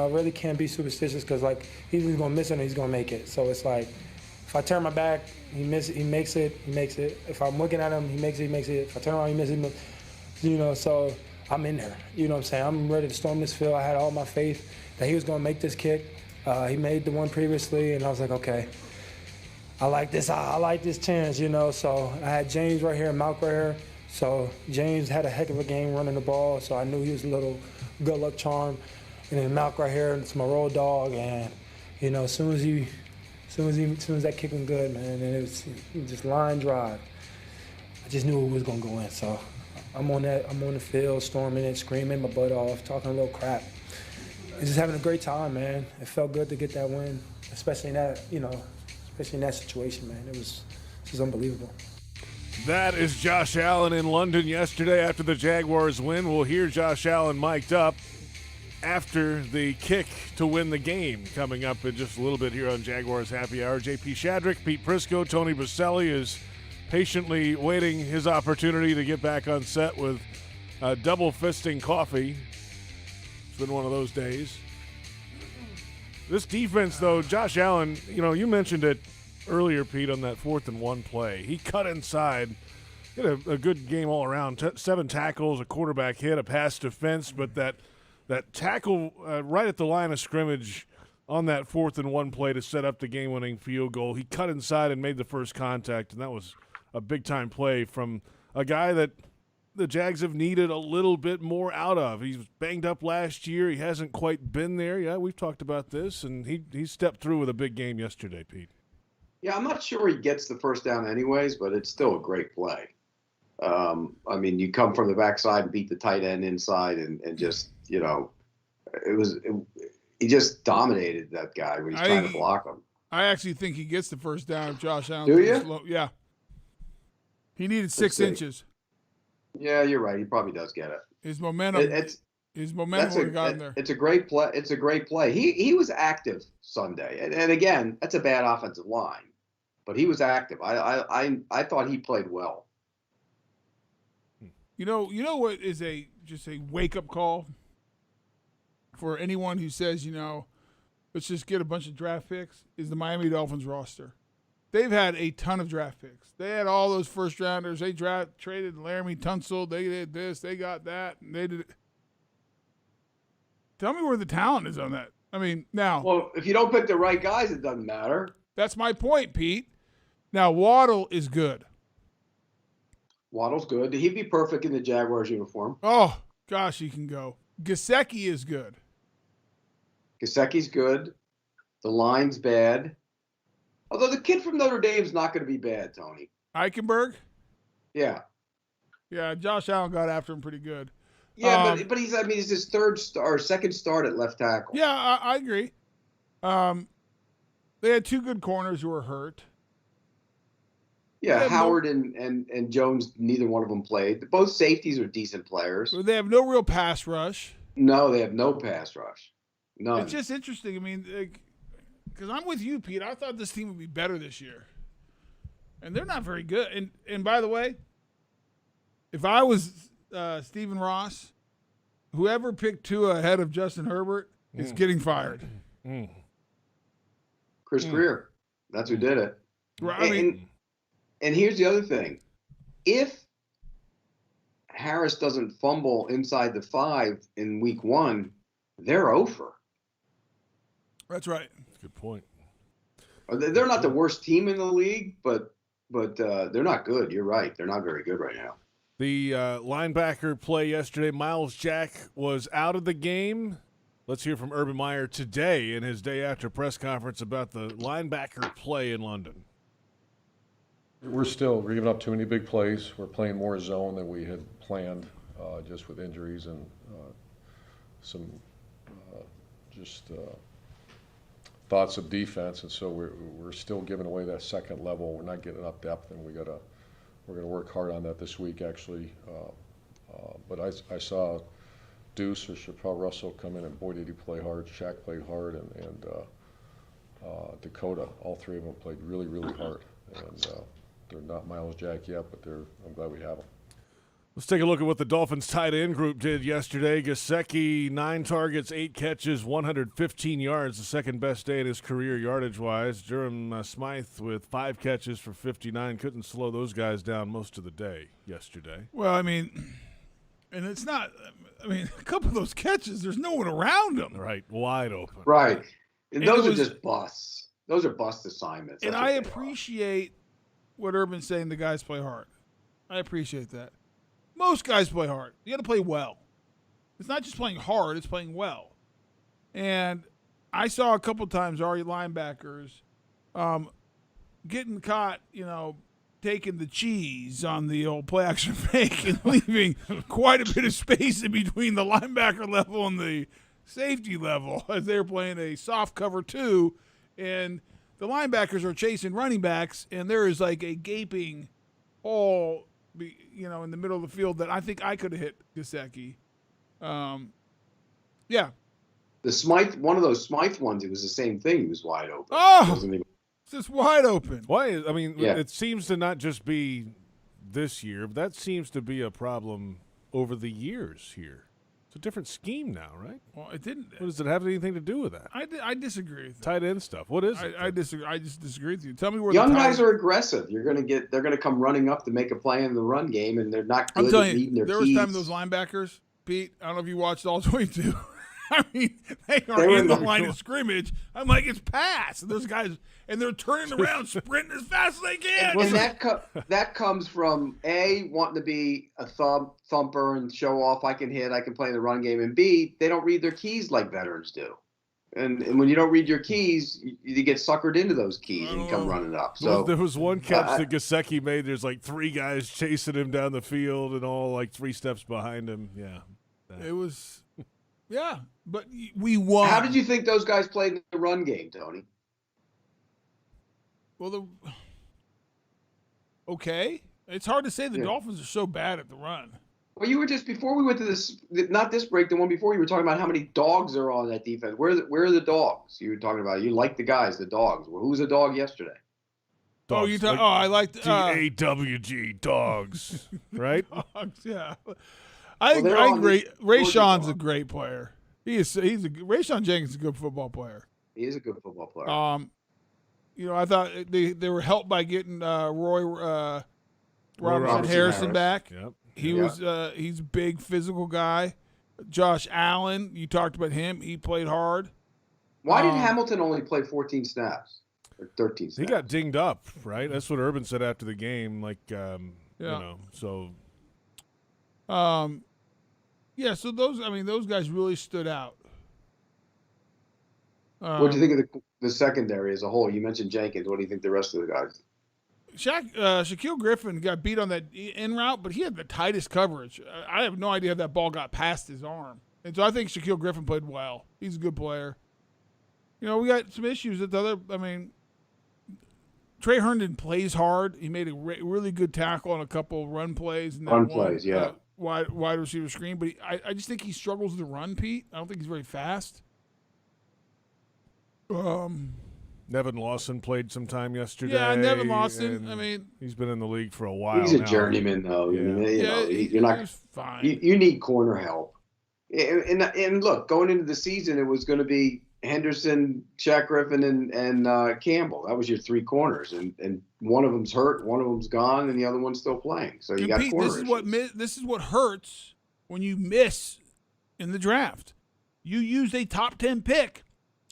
really can't be superstitious because, like, he's going to miss it and he's going to make it. So it's like, if I turn my back, he makes it. If I'm looking at him, he makes it. If I turn around, he misses it. So I'm in there. You know what I'm saying? I'm ready to storm this field. I had all my faith that he was going to make this kick. He made the one previously, and I was like, okay, I like this. I like this chance, So I had James right here and Malk right here. So James had a heck of a game running the ball, so I knew he was a little good luck charm. And then Malk right here, it's my road dog, and as soon as that kick went good, man, and it was just line drive. I just knew it was gonna go in. So I'm on the field, storming it, screaming my butt off, talking a little crap. And just having a great time, man. It felt good to get that win, especially in that situation, man. It was unbelievable. That is Josh Allen in London yesterday after the Jaguars win. We'll hear Josh Allen mic'd up after the kick to win the game coming up in just a little bit here on Jaguars Happy Hour. JP Shadrick, Pete Prisco, Tony Boselli is patiently waiting his opportunity to get back on set with double fisting coffee. It's been one of those days. This defense, though, Josh Allen, you mentioned it earlier, Pete, on that 4th and 1 play. He cut inside. He had a good game all around. 7 tackles, a quarterback hit, a pass defense, but that tackle right at the line of scrimmage on that 4th and 1 play to set up the game-winning field goal, he cut inside and made the first contact, and that was a big-time play from a guy that the Jags have needed a little bit more out of. He was banged up last year. He hasn't quite been there. Yeah, we've talked about this, and he stepped through with a big game yesterday, Pete. Yeah, I'm not sure he gets the first down anyways, but it's still a great play. You come from the backside and beat the tight end inside and just, he just dominated that guy when he's trying to block him. I actually think he gets the first down if Josh Allen. Do you? Yeah. He needed 6 inches. Yeah, you're right. He probably does get it. His momentum. His momentum would have gotten there. It's a great play. It's a great play. He was active Sunday, and again, that's a bad offensive line, but he was active. I thought he played well. You know what is just a wake up call for anyone who says, let's just get a bunch of draft picks, is the Miami Dolphins roster. they've had a ton of draft picks. They had all those first rounders. They traded Laramie Tunsil. They did this. They got that. And they did it. Tell me where the talent is on that. I mean, now. Well, if you don't pick the right guys, it doesn't matter. That's my point, Pete. Now, Waddle is good. Waddle's good. He'd be perfect in the Jaguars uniform. Oh, gosh, he can go. Gesicki is good. Gesicki's good. The line's bad. Although the kid from Notre Dame's not going to be bad, Tony. Eichenberg? Yeah. Yeah, Josh Allen got after him pretty good. Yeah, but he's his second start at left tackle. Yeah, I agree. They had two good corners who were hurt. Yeah, Howard and Jones, neither one of them played. Both safeties are decent players. They have no real pass rush. No, they have no pass rush. None. It's just interesting. I mean, because I'm with you, Pete. I thought this team would be better this year. And they're not very good. And by the way, if I was Stephen Ross, whoever picked Tua ahead of Justin Herbert is getting fired. Chris Greer. That's who did it. Right. And here's the other thing. If Harris doesn't fumble inside the 5 in week 1, they're over. That's right. That's a good point. They're not the worst team in the league, but they're not good. You're right. They're not very good right now. The linebacker play yesterday, Miles Jack was out of the game. Let's hear from Urban Meyer today in his day after press conference about the linebacker play in London. We're giving up too many big plays. We're playing more zone than we had planned, just with injuries and some thoughts of defense. And so we're still giving away that second level. We're not getting up depth, and we're gonna work hard on that this week, actually. But I saw Deuce or Chappelle Russell come in, and boy, did he play hard. Shaq played hard, and Dakota, all three of them played really, really hard. And they're not Miles Jack yet, but I'm glad we have them. Let's take a look at what the Dolphins tight end group did yesterday. Gesicki, 9 targets, 8 catches, 115 yards, the second best day in his career yardage-wise. Durham Smythe with 5 catches for 59. Couldn't slow those guys down most of the day yesterday. Well, I mean, and it's not – a couple of those catches, there's no one around them. Right, wide open. Right. And those are just busts. Those are bust assignments. And I appreciate what Urban's saying, the guys play hard. I appreciate that. Most guys play hard. You got to play well. It's not just playing hard, it's playing well. And I saw a couple times our linebackers getting caught, taking the cheese on the old play action fake and leaving quite a bit of space in between the linebacker level and the safety level as they're playing a soft cover 2. And the linebackers are chasing running backs, and there is like a gaping hole in the middle of the field that I think I could have hit Gesicki. Yeah. The Smythe, one of those Smythe ones, it was the same thing. He was wide open. Oh, it's just wide open. Why? I mean, It seems to not just be this year, but that seems to be a problem over the years here. It's a different scheme now, right? Well, it didn't. What does it have anything to do with that? I disagree with that. Tight end stuff. What is it? I disagree. I just disagree with you. Tell me where young guys are aggressive. They're going to come running up to make a play in the run game, and they're not good at reading their keys. There was time those linebackers, Pete. I don't know if you watched all 22. I mean, they are in the line of scrimmage. I'm like, it's pass. And those guys, and they're turning around, sprinting as fast as they can. And that comes from A, wanting to be a thumper and show off. I can hit. I can play in the run game. And B, they don't read their keys like veterans do. And when you don't read your keys, you get suckered into those keys and you come running up. So there was one catch that Gesicki made. There's like 3 guys chasing him down the field and all like 3 steps behind him. Yeah, it was. Yeah, but we won. How did you think those guys played in the run game, Tony? Well, okay. It's hard to say the Dolphins are so bad at the run. Well, you were just before we went to this, not this break, the one before, you were talking about how many dogs are on that defense. Where are the dogs? You were talking about. You like the guys, the dogs. Well, who was a dog yesterday? Dogs, oh, you talking? I like DAWG dogs, right? Dogs, yeah. I agree. Ray Sean's a great player. Ray Sean Jenkins is a good football player. He is a good football player. I thought they were helped by getting Roy Robertson Harrison back. Yep. He's a big physical guy. Josh Allen, you talked about him. He played hard. Why did Hamilton only play 14 snaps or 13 snaps? He got dinged up, right? That's what Urban said after the game. So. So those guys really stood out. What do you think of the secondary as a whole? You mentioned Jenkins. What do you think the rest of the guys? Shaquille Griffin got beat on that in route, but he had the tightest coverage. I have no idea how that ball got past his arm. And so I think Shaquille Griffin played well. He's a good player. We got some issues at the other. Trey Herndon plays hard. He made a really good tackle on a couple of run plays. Wide receiver screen. But I just think he struggles to run, Pete. I don't think he's very fast. Nevin Lawson played some time yesterday. Yeah, Nevin Lawson. He's been in the league for a while. He's a journeyman, though. Yeah. You're not fine. You need corner help. And look, going into the season, it was going to be Henderson, Shaq Griffin, and Campbell. That was your three corners, and one of them's hurt, one of them's gone, and the other one's still playing. So you got Pete, corner this is what hurts when you miss in the draft. You used a top 10 pick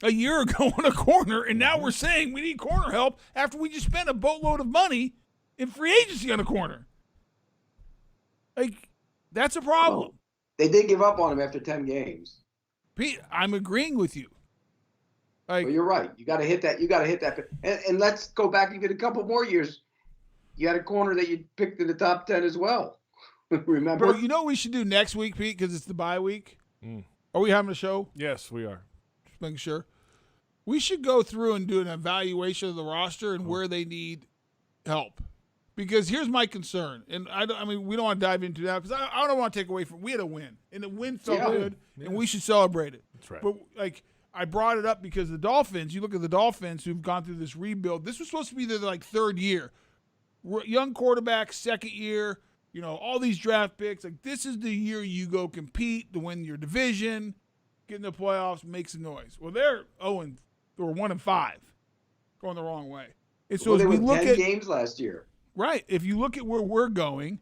a year ago on a corner, and now we're saying we need corner help after we just spent a boatload of money in free agency on a corner. That's a problem. Well, they did give up on him after 10 games. Pete, I'm agreeing with you. Well, you're right. You got to hit that. And let's go back even a couple more years. You had a corner that you picked in the top 10 as well. Remember? Well, you know what we should do next week, Pete, because it's the bye week? Are we having a show? Yes, we are. Just making sure. We should go through and do an evaluation of the roster and where they need help. Because here's my concern, and we don't want to dive into that because I don't want to take away from. We had a win, and the win felt good, and we should celebrate it. That's right. But I brought it up because the Dolphins. You look at the Dolphins who've gone through this rebuild. This was supposed to be their third year, young quarterback, second year. All these draft picks. This is the year you go compete to win your division, get in the playoffs, make some noise. Well, they're 1-5, going the wrong way. And so they as we won look 10 at games last year. Right. If you look at where we're going,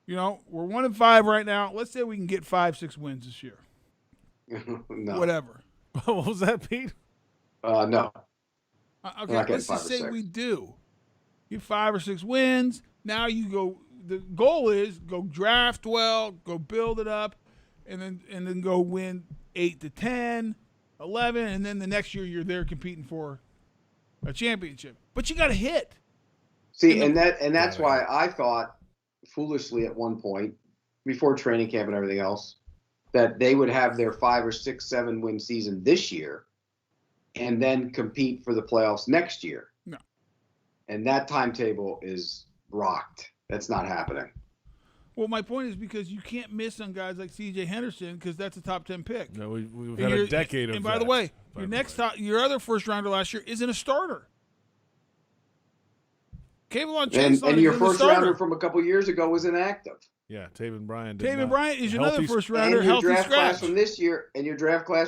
we're 1-5 right now. Let's say we can get 5-6 wins this year. No. Whatever. What was that, Pete? No. Okay, let's just say we do. Get 5 or 6 wins. Now you go. The goal is go draft well, go build it up, and then go win 8 to 10, 11, and then the next year you're there competing for a championship. But you got to hit. See, and that's why I thought foolishly at one point, before training camp and everything else, that they would have their 5 or 6, 7 win season this year and then compete for the playoffs next year. No. And that timetable is rocked. That's not happening. Well, my point is because you can't miss on guys like C.J. Henderson because that's a top 10 pick. No, we've had a decade of that. And by the way, your other first rounder last year isn't a starter. Kayvon Chase and your first rounder from a couple years ago was inactive. Yeah, Taven Bryan. Taven Bryan is another first rounder. And your healthy draft scratch. class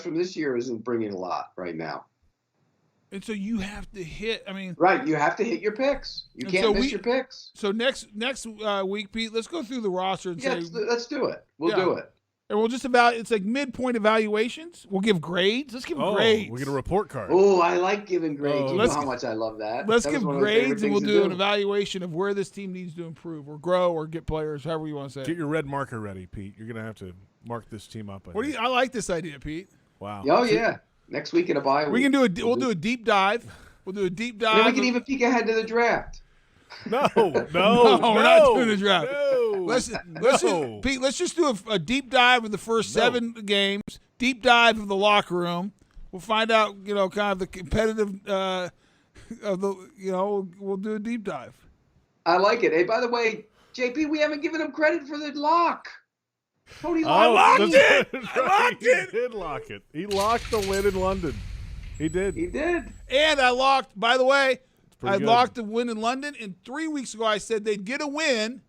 from this year, isn't bringing a lot right now. And so you have to hit. Right, you have to hit your picks. You can't miss your picks. So next week, Pete, let's go through the roster and say let's do it. We'll do it. And we'll just it's like midpoint evaluations. We'll give grades. Let's give grades. We get a report card. Oh, I like giving grades. You know how much I love that. Let's give grades, and we'll do an evaluation of where this team needs to improve or grow or get players, however you want to say it. Get your red marker ready, Pete. You're going to have to mark this team up. I like this idea, Pete. Wow. Oh, yeah. Next week in a bye week. We can we'll do a deep dive. We'll do a deep dive. And we can even peek ahead to the draft. No, we're not doing the draft. Pete, let's just do a deep dive of the first 7 games. Deep dive of the locker room. We'll find out, kind of the competitive we'll do a deep dive. I like it. Hey, by the way, JP, we haven't given him credit for the lock. Tony locked it. He did lock it. He locked the win in London. He did. And I locked, by the way, locked the win in London. And 3 weeks ago, I said they'd get a win.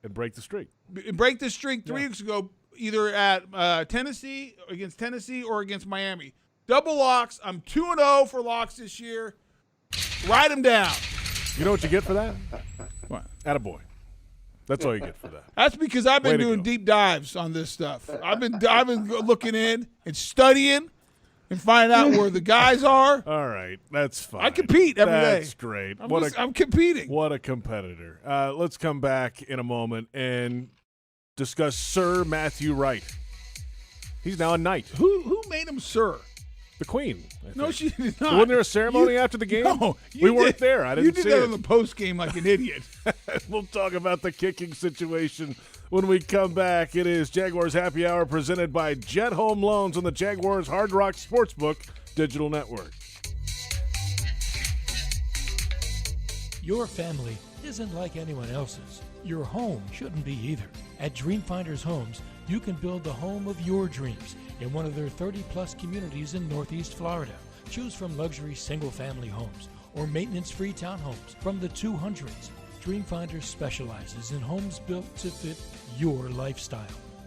And break the streak. 3 weeks ago, either at Tennessee or against Miami. Double locks. I'm 2-0 for locks this year. Write them down. You know what you get for that? What? Attaboy. That's all you get for that. That's because I've been Way to doing go. deep dives on this stuff. I've been looking in and studying and finding out where the guys are. All right, that's fine. I compete every day. That's great. I'm competing. What a competitor. Let's come back in a moment and discuss Sir Matthew Wright. He's now a knight. Who made him Sir? The Queen. No, she did not. Wasn't there a ceremony after the game? No, we weren't there. I didn't see You did that it. on the post game like an idiot. We'll talk about the kicking situation when we come back. It is Jaguars Happy Hour presented by Jet Home Loans on the Jaguars Hard Rock Sportsbook Digital Network. Your family isn't like anyone else's. Your home shouldn't be either. At Dreamfinders Homes, you can build the home of your dreams in one of their 30-plus communities in Northeast Florida. Choose from luxury single-family homes or maintenance-free townhomes from the 200s. Dreamfinders specializes in homes built to fit your lifestyle.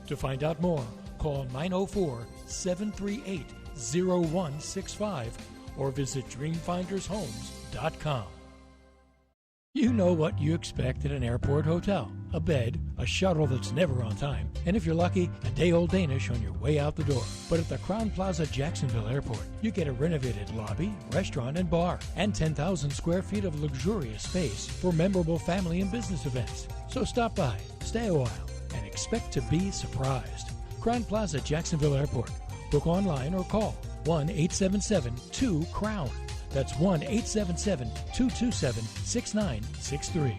To find out more, call 904-738-0165 or visit dreamfindershomes.com. You know what you expect at an airport hotel. A bed, a shuttle that's never on time, and if you're lucky, a day-old Danish on your way out the door. But at the Crowne Plaza Jacksonville Airport, you get a renovated lobby, restaurant, and bar, and 10,000 square feet of luxurious space for memorable family and business events. So stop by, stay a while, and expect to be surprised. Crowne Plaza Jacksonville Airport. Book online or call 1-877-2-CROWN. That's 1-877-227-6963.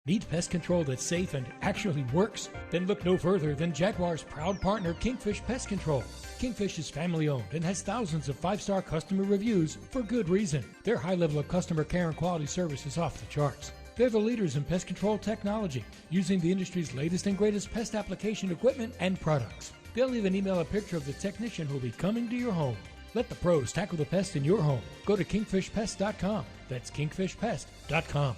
Need pest control that's safe and actually works? Then look no further than Jaguar's proud partner, Kingfish Pest Control. Kingfish is family-owned and has thousands of 5-star customer reviews for good reason. Their high level of customer care and quality service is off the charts. They're the leaders in pest control technology, using the industry's latest and greatest pest application equipment and products. They'll even email a picture of the technician who'll be coming to your home. Let the pros tackle the pest in your home. Go to kingfishpest.com. That's kingfishpest.com.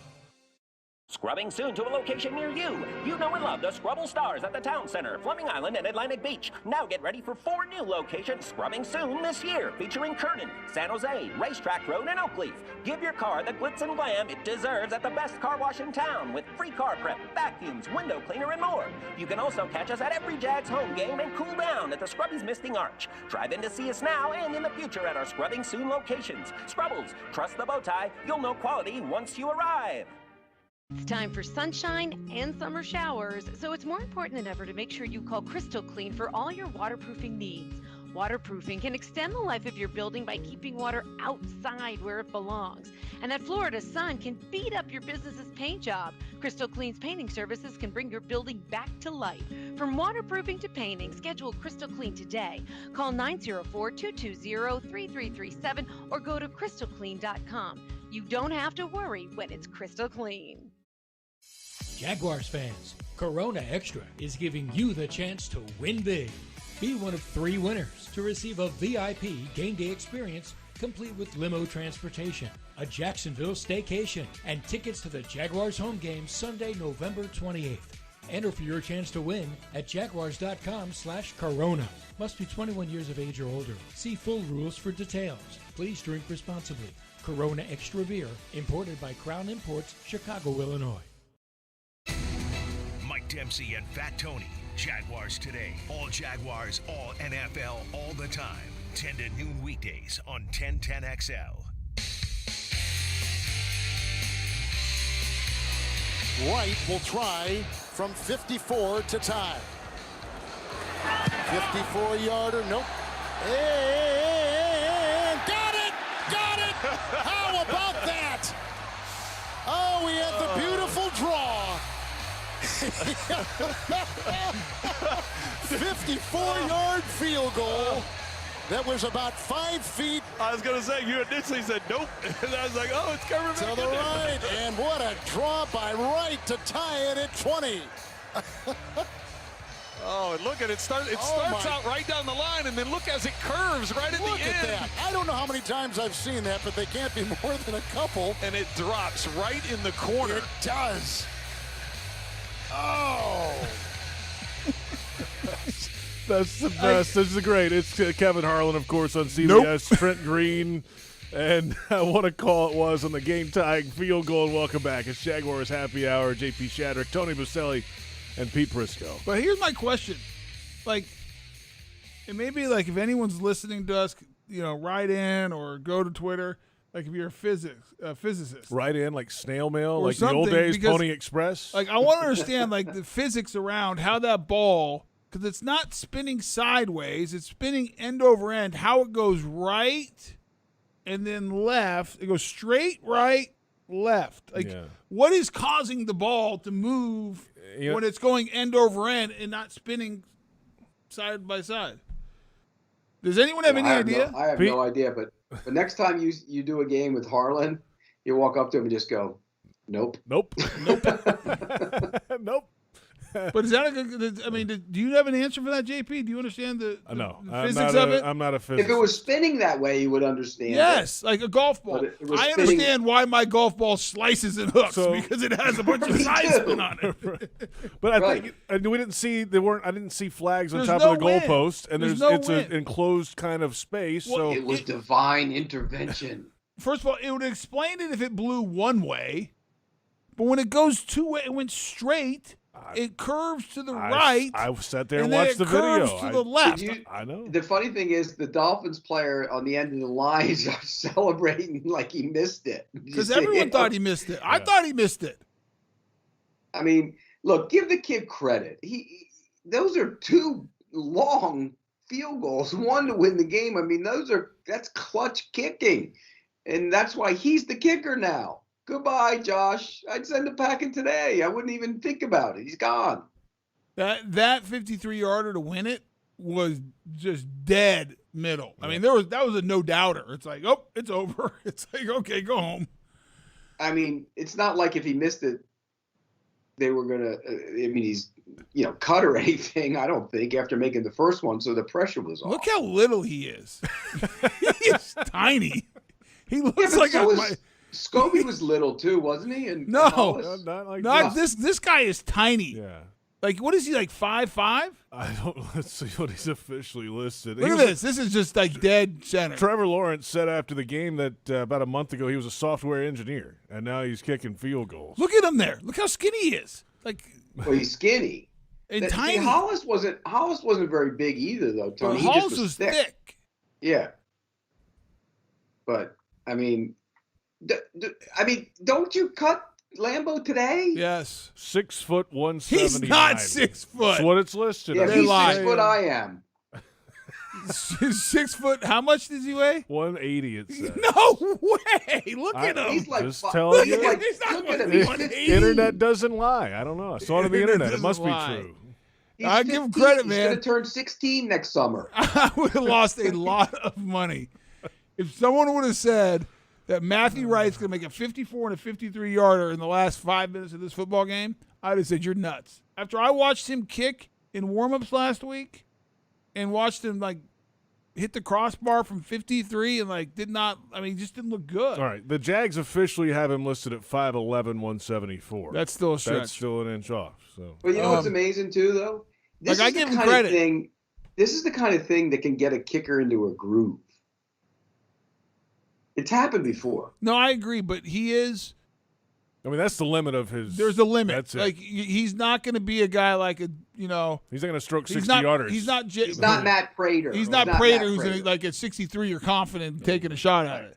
Scrubbing soon to a location near you. You know and love the Scrubble Stars at the Town Center, Fleming Island, and Atlantic Beach. Now get ready for 4 new locations scrubbing soon this year, featuring Kernan, San Jose, Racetrack Road, and Oakleaf. Give your car the glitz and glam it deserves at the best car wash in town with free car prep, vacuums, window cleaner, and more. You can also catch us at every Jags home game and cool down at the Scrubby's Misting Arch. Drive in to see us now and in the future at our Scrubbing Soon locations. Scrubbles, trust the bow tie. You'll know quality once you arrive. It's time for sunshine and summer showers, so it's more important than ever to make sure you call Crystal Clean for all your waterproofing needs. Waterproofing can extend the life of your building by keeping water outside where it belongs. And that Florida sun can beat up your business's paint job. Crystal Clean's painting services can bring your building back to life. From waterproofing to painting, schedule Crystal Clean today. Call 904-220-3337 or go to crystalclean.com. You don't have to worry when it's Crystal Clean. Jaguars fans, Corona Extra is giving you the chance to win big. Be one of 3 winners to receive a VIP game day experience complete with limo transportation, a Jacksonville staycation, and tickets to the Jaguars home game Sunday, November 28th. Enter for your chance to win at jaguars.com/Corona. Must be 21 years of age or older. See full rules for details. Please drink responsibly. Corona Extra Beer, imported by Crown Imports, Chicago, Illinois. Mike Dempsey and Fat Tony. Jaguars Today. All Jaguars, all NFL, all the time. 10 to noon weekdays on 1010XL. Wright will try from 54 to tie. 54-yarder, nope. And got it! Got it! How about that? Oh, we had the beautiful draw. 54-yard field goal. That was about 5 feet. I was going to say, you initially said nope. And I was like, oh, it's coming back. To the right. And what a draw by Wright to tie it at 20. Oh, and look at it. Starts out right down the line, and then look as it curves right at the end. Look at that. I don't know how many times I've seen that, but they can't be more than a couple. And it drops right in the corner. It does. Oh. That's the best. This is great. It's Kevin Harlan, of course, on CBS. Trent Green And what a call it was on the game-tying field goal. And welcome back. It's Jaguars Happy Hour. JP Shadrick, Tony Boselli, and Pete Prisco. But here's my question. Like, it may be like if anyone's listening to us, write in or go to Twitter. Like if you're a physicist. Write in like snail mail, or like the old days, because, Pony Express. Like I want to understand like the physics around how that ball, because it's not spinning sideways, it's spinning end over end, how it goes right and then left. It goes straight, right, left. Like what is causing the ball to move when it's going end over end and not spinning side by side? Does anyone have any idea? I have no idea, but next time you do a game with Harlan, you walk up to him and just go, nope. Nope. But is that a good? I mean, do you have an answer for that, JP? Do you understand the physics of it? I'm not a physicist. If it was spinning that way, you would understand. Yes, like a golf ball. I understand why my golf ball slices and hooks because it has a bunch of side spin on it. But I think we didn't see I didn't see flags on top of the goalpost, and it's an enclosed kind of space. Well, it was divine intervention. First of all, it would explain it if it blew one way, but when it goes two way, it went straight. It curves to the right. I sat there and watched the video. Curves to the left. I know. The funny thing is, the Dolphins player on the end of the line is celebrating like he missed it. Because everyone thought he missed it. I thought he missed it. I mean, look, give the kid credit. Those are two long field goals, one to win the game. I mean, that's clutch kicking, and that's why he's the kicker now. Goodbye, Josh. I'd send him packing today. I wouldn't even think about it. He's gone. That 53-yarder to win it was just dead middle. I mean, that was a no-doubter. It's like, oh, it's over. It's like, okay, go home. I mean, it's not like if he missed it, they were going to he's, cut or anything, I don't think, after making the first one, so the pressure was off. Look how little he is. He is tiny. He looks like Scobie was little too, wasn't he? And not like this guy is tiny. Yeah. Like, what is he, like 5'5"? Let's see what he's officially listed. Look at this. This is just like dead center. Trevor Lawrence said after the game that about a month ago he was a software engineer, and now he's kicking field goals. Look at him there. Look how skinny he is. Like, well, he's skinny and tiny. Hollis wasn't very big either, though. Tony, Hollis was thick. Yeah, but I mean, don't you cut Lambeau today? Yes. 6 foot 179. He's not 6 foot. That's what it's listed. Yeah, he's 6 foot. I am. 6 foot. How much does he weigh? 180. It says. No way. Look at him. He's like, just telling you. He's not 180. Internet doesn't lie. I don't know. I saw it on the internet. It must be true. I give him credit, man. He's going to turn 16 next summer. I would have lost a lot of money if someone would have said that Matthew Wright's going to make a 54 and a 53-yarder in the last 5 minutes of this football game. I'd have said, you're nuts. After I watched him kick in warm-ups last week and watched him, like, hit the crossbar from 53 and, he just didn't look good. All right. The Jags officially have him listed at 5'11", 174. That's still a stretch. That's still an inch off. So. But you know what's amazing, too, though? I give him credit. This is the kind of thing that can get a kicker into a groove. It's happened before. No, I agree, but he is. I mean, that's the limit of his. There's a limit. That's it. Like, he's not going to be a guy like a, He's not going to stroke 60 yarders. He's not Matt Prater. He's not Prater, who's like at 63, you're confident in taking a shot at it.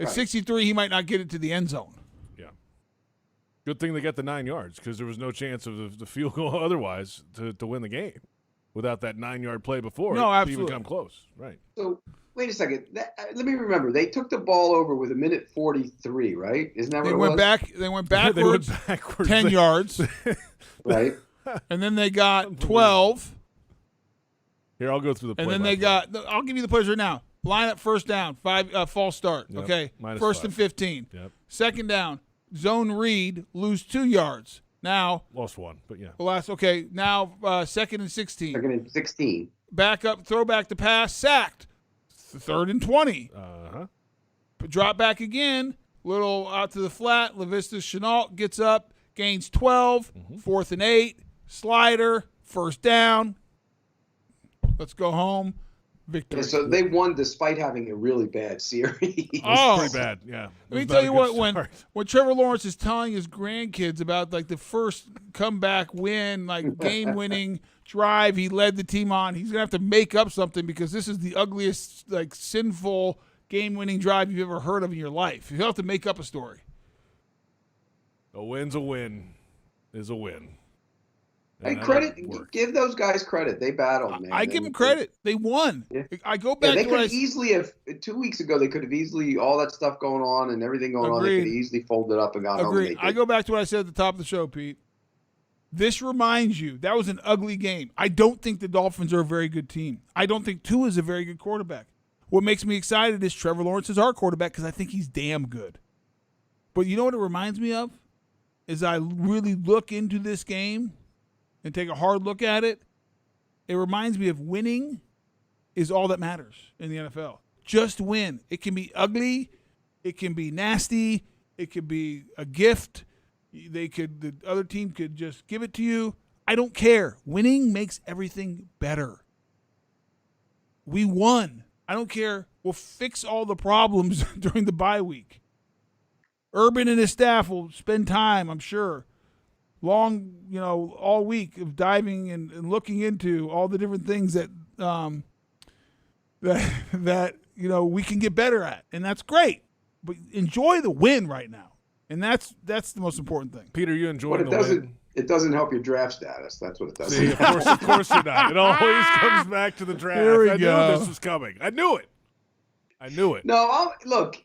At 63, he might not get it to the end zone. Yeah. Good thing they got the 9 yards because there was no chance of the field goal otherwise to win the game without that 9-yard play before. No, absolutely. To even come close. Right. So. Wait a second. Let me remember. They took the ball over with 1:43, right? Isn't that what it was? They went backwards 10 yards. Right. And then they got 12. Here, I'll go through the play. And then they got – I'll give you the plays right now. Line up first down, false start. Yep. Okay. First and 15. Yep. Second down, zone read, lose 2 yards. Now – lost 1, but yeah. Now second and 16. Second and 16. Back up, throw back to pass, sacked. Third and 20. Uh-huh. Drop back again. Little out to the flat. LaVista Chenault gets up, gains 12. Mm-hmm. 4th and 8. Slider. First down. Let's go home. victory. Yeah, so they won despite having a really bad series. Oh, pretty bad. Yeah. Let me tell you what, when Trevor Lawrence is telling his grandkids about like the first comeback win, like game-winning drive he led the team on, he's gonna have to make up something because this is the ugliest, like sinful game-winning drive you've ever heard of in your life. He'll have to make up a story. A win's a win is a win. Hey, give those guys credit. They battled, man. I give them credit. They won. Yeah. I go back they to could easily have 2 weeks ago. They could have easily all that stuff going on and everything going on. They could have easily folded up and gone home. Agreed. I go back to what I said at the top of the show, Pete. This reminds you that was an ugly game. I don't think the Dolphins are a very good team. I don't think Tua is a very good quarterback. What makes me excited is Trevor Lawrence is our quarterback because I think he's damn good. But you know what it reminds me of? Is I really look into this game and take a hard look at it, it reminds me of winning is all that matters in the NFL. Just win. It can be ugly. It can be nasty. It could be a gift. The other team could just give it to you. I don't care. Winning makes everything better. We won. I don't care. We'll fix all the problems during the bye week. Urban and his staff will spend time, I'm sure, all week of diving and looking into all the different things that we can get better at, and that's great. But enjoy the win right now, and that's the most important thing. Peter, you enjoy the win. It doesn't help your draft status. That's what it does. See, of course you're not. It always comes back to the draft. I knew this was coming. I knew it. No, look.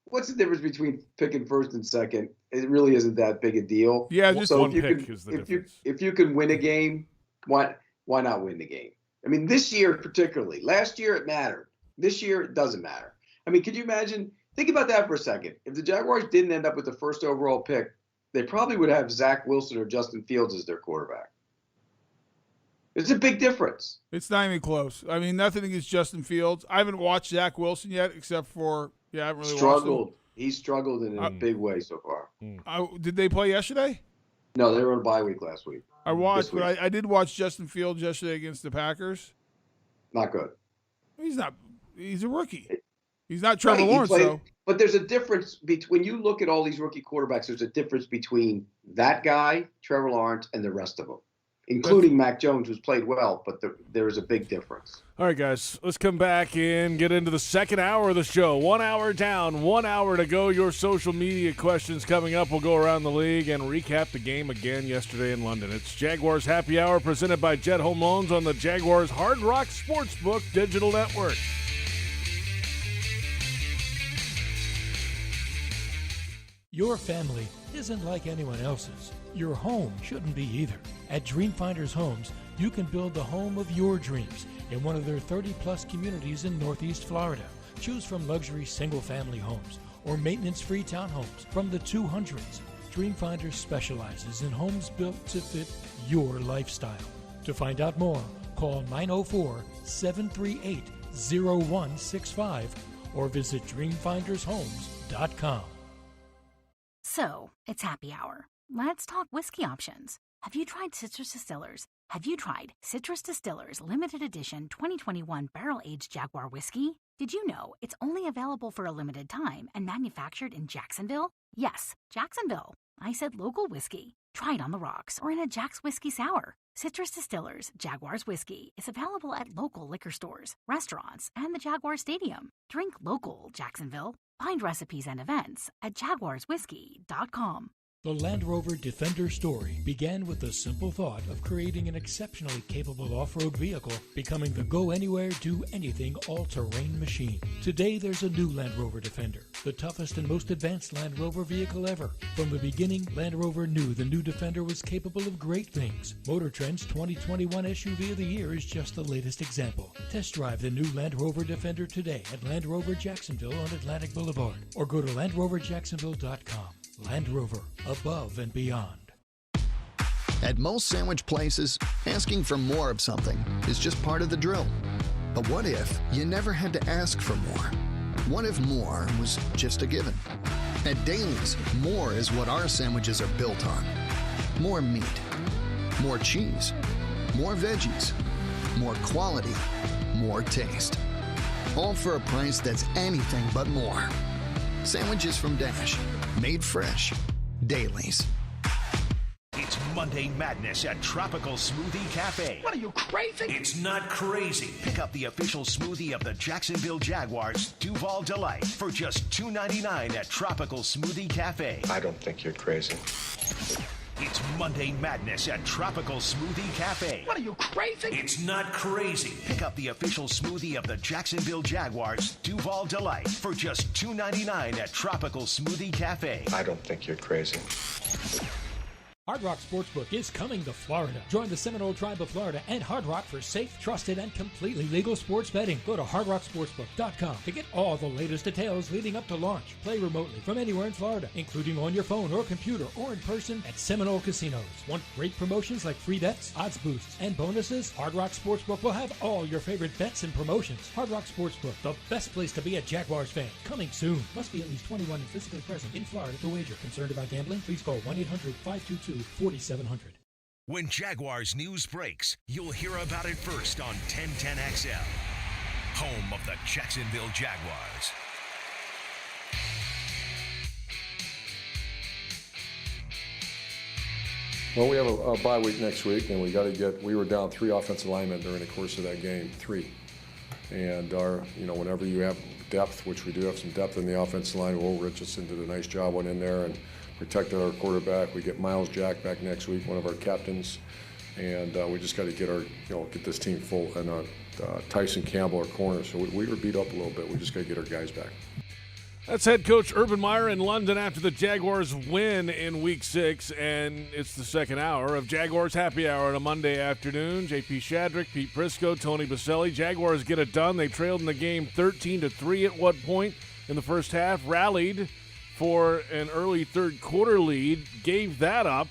What's the difference between picking first and second? It really isn't that big a deal. Yeah, just one pick is the difference. If you can win a game, why not win the game? I mean, this year particularly. Last year it mattered. This year it doesn't matter. I mean, could you imagine? Think about that for a second. If the Jaguars didn't end up with the first overall pick, they probably would have Zach Wilson or Justin Fields as their quarterback. It's a big difference. It's not even close. I mean, nothing against Justin Fields. I haven't watched Zach Wilson yet, except for I haven't really struggled. watched him. He struggled in a big way so far. Did they play yesterday? No, they were on a bye week last week. I watched, but I did watch Justin Fields yesterday against the Packers. Not good. He's not. He's a rookie. He's not Trevor Lawrence, though. But there's a difference between when you look at all these rookie quarterbacks. There's a difference between that guy, Trevor Lawrence, and the rest of them, including Mac Jones, who's played well. But there's a big difference. All right, guys, let's come back and get into the second hour of the show. 1 hour down, 1 hour to go. Your social media questions coming up. We'll go around the league and recap the game again yesterday in London. It's Jaguars Happy Hour presented by Jet Home Loans on the Jaguars Hard Rock Sportsbook Digital Network. Your family isn't like anyone else's. Your home shouldn't be either. At Dreamfinders Homes, you can build the home of your dreams in one of their 30-plus communities in Northeast Florida. Choose from luxury single-family homes or maintenance-free townhomes from the 200s. Dreamfinders specializes in homes built to fit your lifestyle. To find out more, call 904-738-0165 or visit dreamfindershomes.com. So, it's happy hour. Let's talk whiskey options. Have you tried Citrus Distillers? Have you tried Citrus Distillers Limited Edition 2021 Barrel-Aged Jaguar Whiskey? Did you know it's only available for a limited time and manufactured in Jacksonville? Yes, Jacksonville. I said local whiskey. Try it on the rocks or in a Jack's Whiskey Sour. Citrus Distillers Jaguars Whiskey is available at local liquor stores, restaurants, and the Jaguar Stadium. Drink local, Jacksonville. Find recipes and events at jaguarswhiskey.com. The Land Rover Defender story began with the simple thought of creating an exceptionally capable off-road vehicle, becoming the go-anywhere, do-anything all-terrain machine. Today, there's a new Land Rover Defender, the toughest and most advanced Land Rover vehicle ever. From the beginning, Land Rover knew the new Defender was capable of great things. Motor Trend's 2021 SUV of the Year is just the latest example. Test drive the new Land Rover Defender today at Land Rover Jacksonville on Atlantic Boulevard, or go to LandRoverJacksonville.com. Land Rover, above and beyond. At most sandwich places, asking for more of something is just part of the drill. But what if you never had to ask for more? What if more was just a given? At Daly's, more is what our sandwiches are built on. More meat, more cheese, more veggies, more quality, more taste. all for a price that's anything but more. Sandwiches from Dash, made fresh. Dailies. It's Monday Madness at Tropical Smoothie Cafe. What are you, crazy? It's not crazy. Pick up the official smoothie of the Jacksonville Jaguars, Duval Delight, for just $2.99 at Tropical Smoothie Cafe. I don't think you're crazy. It's Monday Madness at Tropical Smoothie Cafe. What are you, crazy? It's not crazy. Pick up the official smoothie of the Jacksonville Jaguars, Duval Delight, for just $2.99 at Tropical Smoothie Cafe. I don't think you're crazy. Hard Rock Sportsbook is coming to Florida. Join the Seminole Tribe of Florida and Hard Rock for safe, trusted, and completely legal sports betting. Go to hardrocksportsbook.com to get all the latest details leading up to launch. Play remotely from anywhere in Florida, including on your phone or computer or in person at Seminole Casinos. Want great promotions like free bets, odds boosts, and bonuses? Hard Rock Sportsbook will have all your favorite bets and promotions. Hard Rock Sportsbook, the best place to be a Jaguars fan. Coming soon. Must be at least 21 and physically present in Florida to wager. Concerned about gambling? Please call 1-800-522-4700. When Jaguars news breaks, you'll hear about it first on 1010XL, home of the Jacksonville Jaguars. Well, we have a bye week next week, and we were down 3 offensive linemen during the course of that game, 3. And whenever you have depth, which we do have some depth in the offensive line, Will Richardson did a nice job on in there and protected our quarterback. We get Miles Jack back next week, one of our captains, and we just got to get this team full. And Tyson Campbell, our corner. So we were beat up a little bit. We just got to get our guys back. That's head coach Urban Meyer in London after the Jaguars win in Week 6, and it's the second hour of Jaguars Happy Hour on a Monday afternoon. J.P. Shadrick, Pete Prisco, Tony Boselli. Jaguars get it done. They trailed in the game 13-3 at one point in the first half, rallied for an early third quarter lead, gave that up,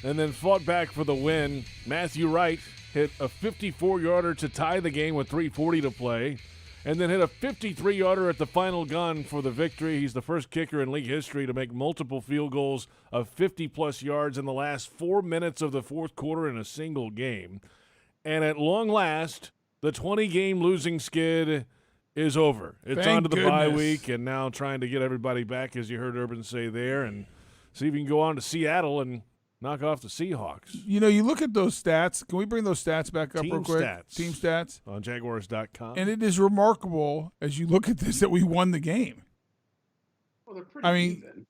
and then fought back for the win. Matthew Wright hit a 54-yarder to tie the game with 3:40 to play, and then hit a 53-yarder at the final gun for the victory. He's the first kicker in league history to make multiple field goals of 50-plus yards in the last 4 minutes of the fourth quarter in a single game. And at long last, the 20-game losing skid is over. It's on to the bye week, and now trying to get everybody back, as you heard Urban say there, and see if you can go on to Seattle and knock off the Seahawks. You look at those stats. Can we bring those stats back up real quick? Team stats. On Jaguars.com. And it is remarkable, as you look at this, that we won the game. Well, they're pretty even.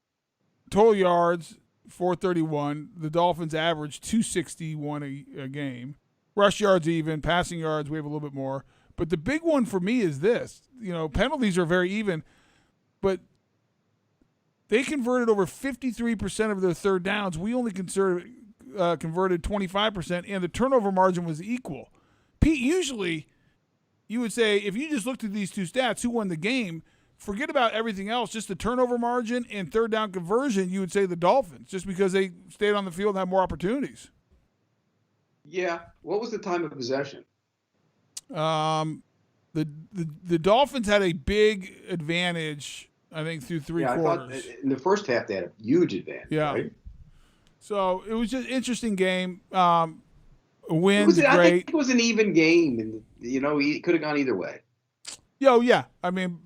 Total yards, 431. The Dolphins average 261 a game. Rush yards even. Passing yards, we have a little bit more. But the big one for me is this. Penalties are very even, but they converted over 53% of their third downs. We only converted 25%, and the turnover margin was equal. Pete, usually you would say, if you just looked at these two stats, who won the game, forget about everything else, just the turnover margin and third down conversion, you would say the Dolphins, just because they stayed on the field and had more opportunities. Yeah. What was the time of possession? The Dolphins had a big advantage, I think, through three quarters. I thought in the first half they had a huge advantage. Yeah. Right? So it was just an interesting game. Wins great. I think it was an even game, and it could have gone either way. Yeah. I mean,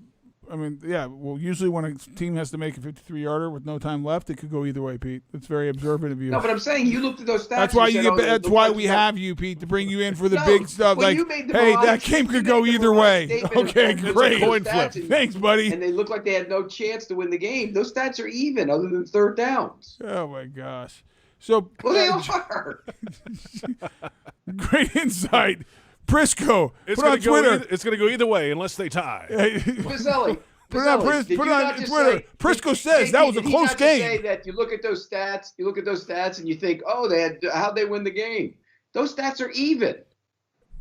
yeah. Well, usually when a team has to make a 53-yarder with no time left, it could go either way, Pete. It's very observant of you. No, but I'm saying you looked at those stats. That's why that's why we have you, Pete, to bring you in for the big stuff. Well, hey, that game could go either way. Okay, great. Coin flip. Thanks, buddy. And they looked like they had no chance to win the game. Those stats are even, other than third downs. Oh my gosh. So well, they are. Great insight. Prisco, it's put on Twitter. It's going to go either way unless they tie. Boselli, put on Twitter. Prisco says that was a close game. Say that you look at those stats, and you think, how'd they win the game? Those stats are even.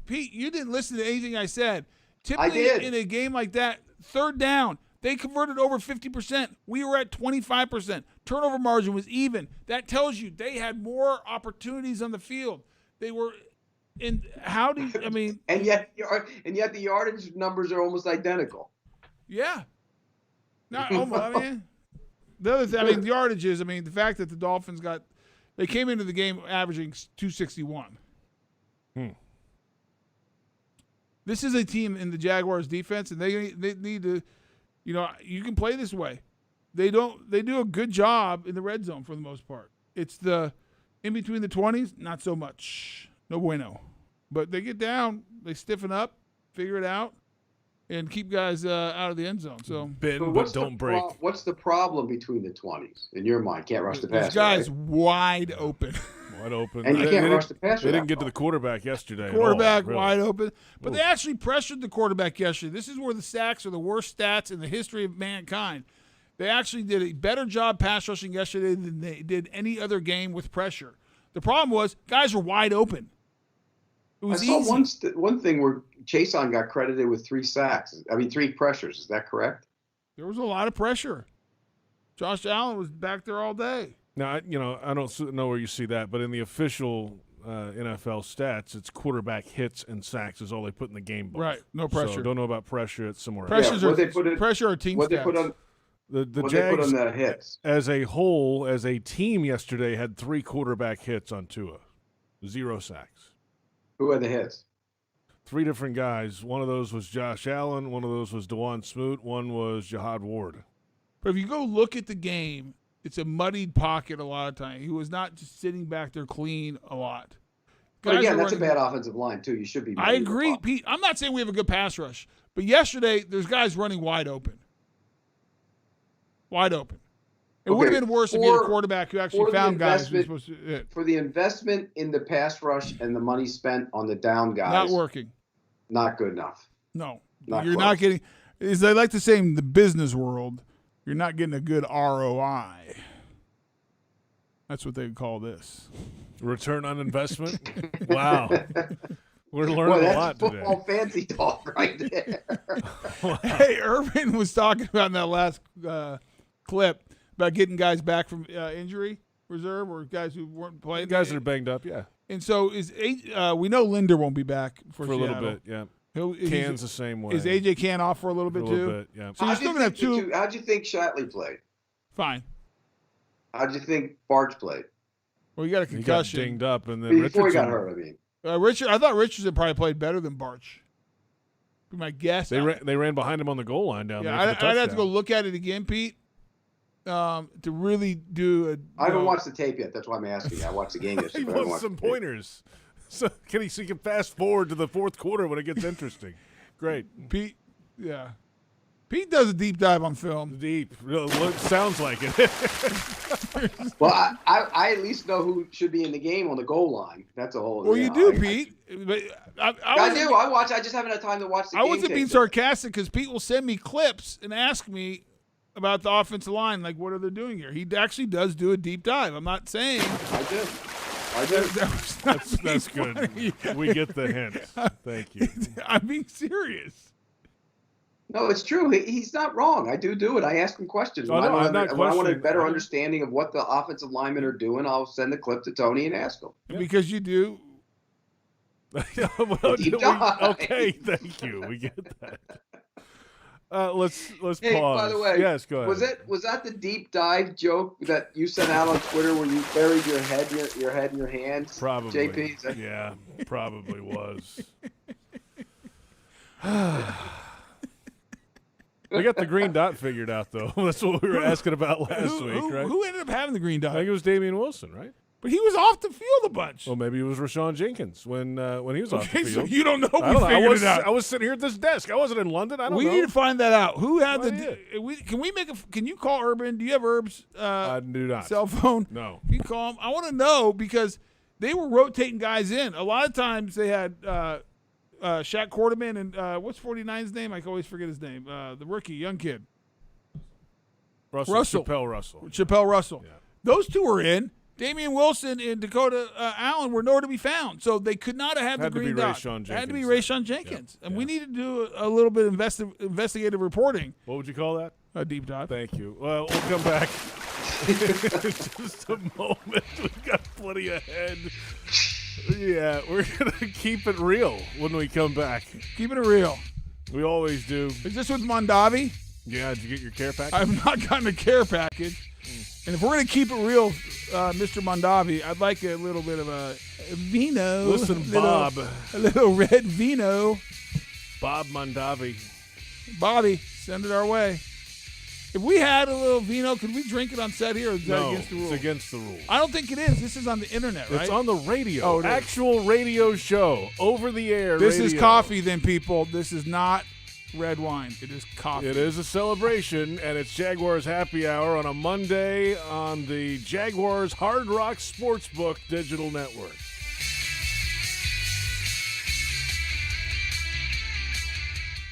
Pete, you didn't listen to anything I said. Typically, I did. In a game like that, third down, they converted over 50%. We were at 25%. Turnover margin was even. That tells you they had more opportunities on the field. They were. And how do you, and yet the yardage numbers are almost identical. Yeah. Not almost. The other thing, the yardages. The fact that the Dolphins they came into the game averaging 261. This is a team in the Jaguars defense, and they need to, you can play this way. They do a good job in the red zone for the most part. It's the in between the 20s, not so much. No bueno. But they get down, they stiffen up, figure it out, and keep guys out of the end zone. So bend but don't break. What's the problem between the 20s in your mind? Can't rush the passer. This guy's right? wide open. Wide open. And you can't rush the passer. They didn't get to the quarterback yesterday. Quarterback really. wide open. But they actually pressured the quarterback yesterday. This is where the sacks are the worst stats in the history of mankind. They actually did a better job pass rushing yesterday than they did any other game with pressure. The problem was guys were wide open. It was I saw easy. one thing where Chason got credited with 3 pressures. Is that correct? There was a lot of pressure. Josh Allen was back there all day. Now, I don't know where you see that, but in the official NFL stats, it's quarterback hits and sacks is all they put in the game book. Right, no pressure. So don't know about pressure. It's somewhere Pressures else. Pressure or team what stats. They put on, the what Jags, they put on the hits. as a whole, as a team yesterday, had 3 quarterback hits on Tua. 0 sacks. Who had the hits? 3 different guys. One of those was Josh Allen. One of those was DeJuan Smoot. One was Jihad Ward. But if you go look at the game, it's a muddied pocket a lot of times. He was not just sitting back there clean a lot. But again, that's a bad offensive line, too. You should be. I agree, Pete. I'm not saying we have a good pass rush. But yesterday, there's guys running wide open. Wide open. It would have been worse if you had a quarterback who actually found guys who were supposed to hit. For the investment in the pass rush and the money spent on the down guys. Not working. Not good enough. No. Not You're close. not getting, as they like to say in the business world, you're not getting a good ROI. That's what they would call this. Return on investment? Wow. We're learning a lot today. That's football fancy talk right there. Hey, Urban was talking about in that last clip about getting guys back from injury reserve or guys who weren't playing. Guys that are banged up, yeah. And so we know Linder won't be back for a little Seattle. bit, yeah. Can's the same way. Is AJ Can off for a little bit For a little too? bit, yeah. So you're still gonna have 2. How'd you think Shatley played? Fine. How'd you think Barch played? Well, you got a concussion. He got dinged up, and then Before he got Richardson- hurt, I mean. I thought Richardson probably played better than Barch. Be my guess. They ran behind him on the goal line down there. Yeah, I'd have to go look at it again, Pete, to really do a. I haven't watched the tape yet. That's why I'm asking. I watched the game yesterday. He but I haven't wants watched some the tape. pointers. So he can fast forward to the fourth quarter when it gets interesting. Great. Pete, yeah. Pete does a deep dive on film. Deep. Sounds like it. Well, I at least know who should be in the game on the goal line. That's a whole. Well, you do, Pete. But I do. I watch. I just haven't had time to watch the game. I wasn't being sarcastic because Pete will send me clips and ask me about the offensive line, like what are they doing here? He actually does do a deep dive. I'm not saying. I do. That's good. We get the hint. Thank you. I'm being serious. No, it's true. He's not wrong. I do it. I ask him questions. When I want a better understanding of what the offensive linemen are doing, I'll send the clip to Tony and ask him. Because you do. Okay, thank you. We get that. Let's Hey, pause. by the way, yes, go ahead. Was that the deep dive joke that you sent out on Twitter where you buried your head in your hands? Probably. JP? Yeah, probably was. We got the green dot figured out, though. That's what we were asking about last week, right? Who ended up having the green dot? I think it was Damian Wilson, right? But he was off the field a bunch. Well, maybe it was Rashawn Jenkins when he was off the So field. you don't know. I don't know. Figured it out. I was sitting here at this desk. I wasn't in London. I don't know. We need to find that out. Who had No Can you call Urban? Do you have Herb's I do not. cell phone? No. You call him. I want to know because they were rotating guys in. A lot of times they had Shaq Quarterman and what's 49's name? I can always forget his name. The rookie, young kid. Russell. Chappelle Russell. Yeah. Those two were in. Damian Wilson and Dakota Allen were nowhere to be found. So they could not have had the green dot. Rayshawn It had to be Jenkins. Rayshawn Jenkins. And we need to do a little bit of investigative reporting. What would you call that? A deep dive. Thank you. Well, we'll come back in just a moment. We've got plenty ahead. Yeah, we're going to keep it real when we come back. Keep it real. We always do. Is this with Mondavi? Yeah, did you get your care package? I've not gotten a care package. And if we're going to keep it real, Mr. Mondavi, I'd like a little bit of a vino. Listen, Bob. A little red vino. Bob Mondavi. Bobby, send it our way. If we had a little vino, could we drink it on set here, or is that No, against the rules? it's against the rules. I don't think it is. This is on the internet, right? It's on the radio. Oh, it is. Actual radio show. Over the air This radio. is coffee, then, people. This is not red wine. It is coffee. It is a celebration, and it's Jaguars Happy Hour on a Monday on the Jaguars Hard Rock Sportsbook digital network.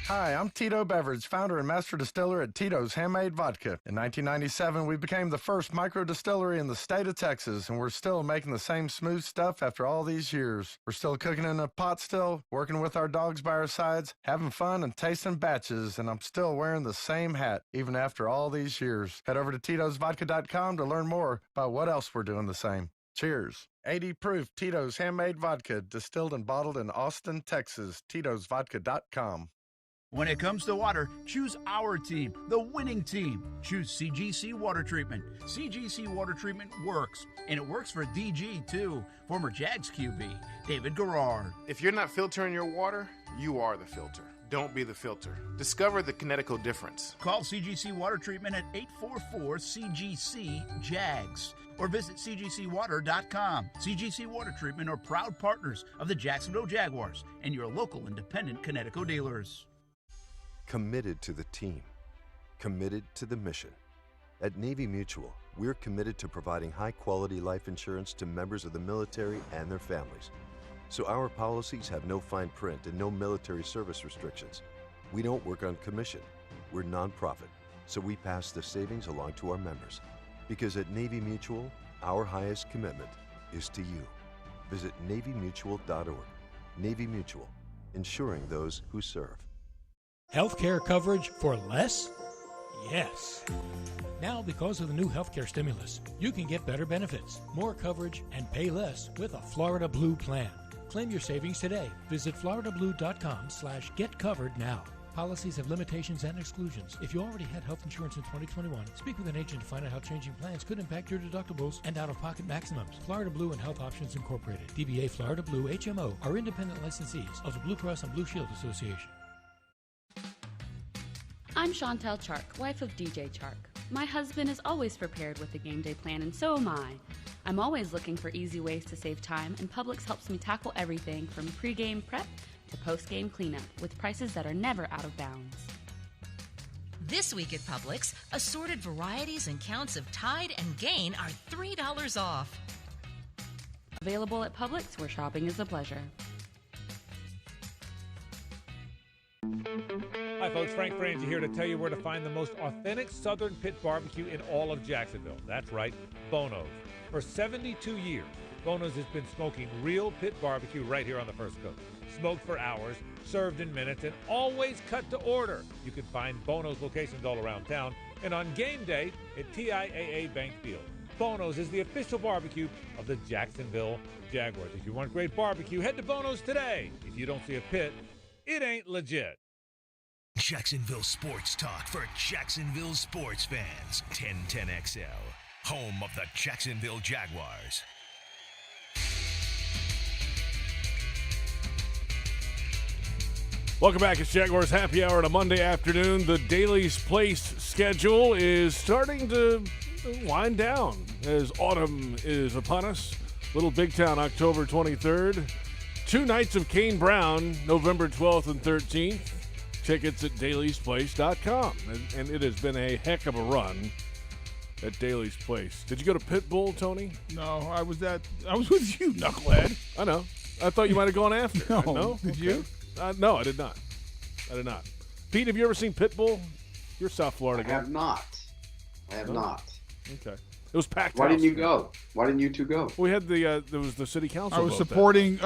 Hi, I'm Tito Beverage, founder and master distiller at Tito's Handmade Vodka. In 1997, we became the first micro distillery in the state of Texas, and we're still making the same smooth stuff after all these years. We're still cooking in a pot still, working with our dogs by our sides, having fun and tasting batches, and I'm still wearing the same hat, even after all these years. Head over to Tito'sVodka.com to learn more about what else we're doing the same. Cheers. 80 proof Tito's Handmade Vodka, distilled and bottled in Austin, Texas. Tito'sVodka.com. When it comes to water, choose our team, the winning team. Choose CGC Water Treatment. CGC Water Treatment works, and it works for DG too, former Jags QB, David Garrard. If you're not filtering your water, you are the filter. Don't be the filter. Discover the Kinetico difference. Call CGC Water Treatment at 844-CGC-JAGS or visit cgcwater.com. CGC Water Treatment are proud partners of the Jacksonville Jaguars and your local independent Kinetico dealers. Committed to the team, committed to the mission. At Navy Mutual, we're committed to providing high-quality life insurance to members of the military and their families. So our policies have no fine print and no military service restrictions. We don't work on commission. We're nonprofit, so we pass the savings along to our members. Because at Navy Mutual, our highest commitment is to you. Visit NavyMutual.org. Navy Mutual, insuring those who serve. Healthcare coverage for less? Yes. Now, because of the new healthcare stimulus, you can get better benefits, more coverage, and pay less with a Florida Blue plan. Claim your savings today. Visit floridablue.com/getcovered now. Policies have limitations and exclusions. If you already had health insurance in 2021, speak with an agent to find out how changing plans could impact your deductibles and out-of-pocket maximums. Florida Blue and Health Options Incorporated, DBA Florida Blue HMO, are independent licensees of the Blue Cross and Blue Shield Association. I'm Chantel Chark, wife of DJ Chark. My husband is always prepared with a game day plan, and so am I. I'm always looking for easy ways to save time, and Publix helps me tackle everything from pre-game prep to post-game cleanup with prices that are never out of bounds. This week at Publix, assorted varieties and counts of Tide and Gain are $3 off. Available at Publix, where shopping is a pleasure. Hi folks, Frank Frangie here to tell you where to find the most authentic Southern Pit barbecue in all of Jacksonville. That's right, Bono's. For 72 years, Bono's has been smoking real pit barbecue right here on the First Coast. Smoked for hours, served in minutes, and always cut to order. You can find Bono's locations all around town and on game day at TIAA Bank Field. Bono's is the official barbecue of the Jacksonville Jaguars. If you want great barbecue, head to Bono's today. If you don't see a pit, it ain't legit. Jacksonville Sports Talk for Jacksonville sports fans. 1010XL, home of the Jacksonville Jaguars. Welcome back. It's Jaguars Happy Hour on a Monday afternoon. The Daily's Place schedule is starting to wind down as autumn is upon us. Little Big Town, October 23rd. 2 nights of Kane Brown, November 12th and 13th. Tickets at dailysplace.com. And it has been a heck of a run at Daily's Place. Did you go to Pitbull, Tony? No, I was with you, knucklehead. I know. I thought you might have gone after. No. Did you? No, I did not. Pete, have you ever seen Pitbull? You're South Florida guy. I have not. Okay. It was packed. Why didn't you go? Why didn't you two go? We had there was the city council. I was supporting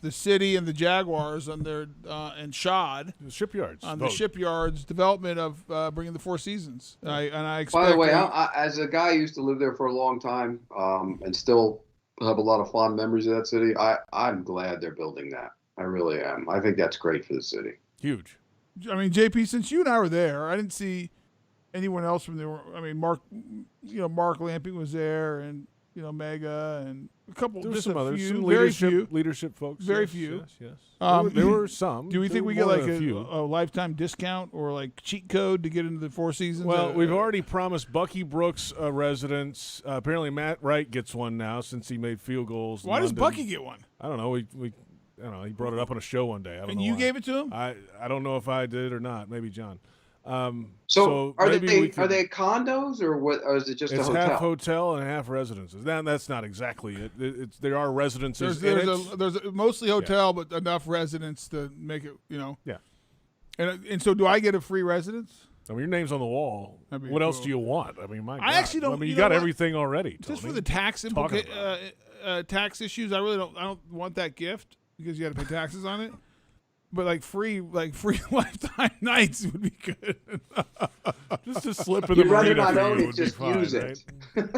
the city and the Jaguars on their and Shad the shipyards on the shipyards development of bringing the Four Seasons. And I expect. By the way, I, as a guy who used to live there for a long time and still have a lot of fond memories of that city, I'm glad they're building that. I really am. I think that's great for the city. Huge. I mean, JP, since you and I were there, I didn't see anyone else from there. I mean, Mark Lamping was there, and Mega and a couple. There were just some a others, few, some very few. leadership folks. Very yes, few. Yes. There were some. Do we think we get more like than a few. a lifetime discount or like cheat code to get into the Four Seasons? Well, we've already promised Bucky Brooks a residence. Apparently, Matt Wright gets one now since he made field goals. Why does Bucky get one? I don't know. I don't know. He brought it up on a show one day. I don't And know you why. gave it to him? I don't know if I did or not. Maybe John. So are maybe they condos or what? Or is it just a it's hotel? half hotel and half residences. That's not exactly it. There are residences. There's mostly hotel, but enough residents to make it. Yeah. And so, do I get a free residence? I mean, your name's on the wall. That'd be What else cool. do you want? I mean, my God. I actually don't. I mean, you know got what? everything already. Just for Tony. the tax Talking about tax issues, I don't want that gift because you got to pay taxes on it. But like free lifetime nights would be good. Just a slip in the You'd rather marina not for own you it, would be just fine, use right? it.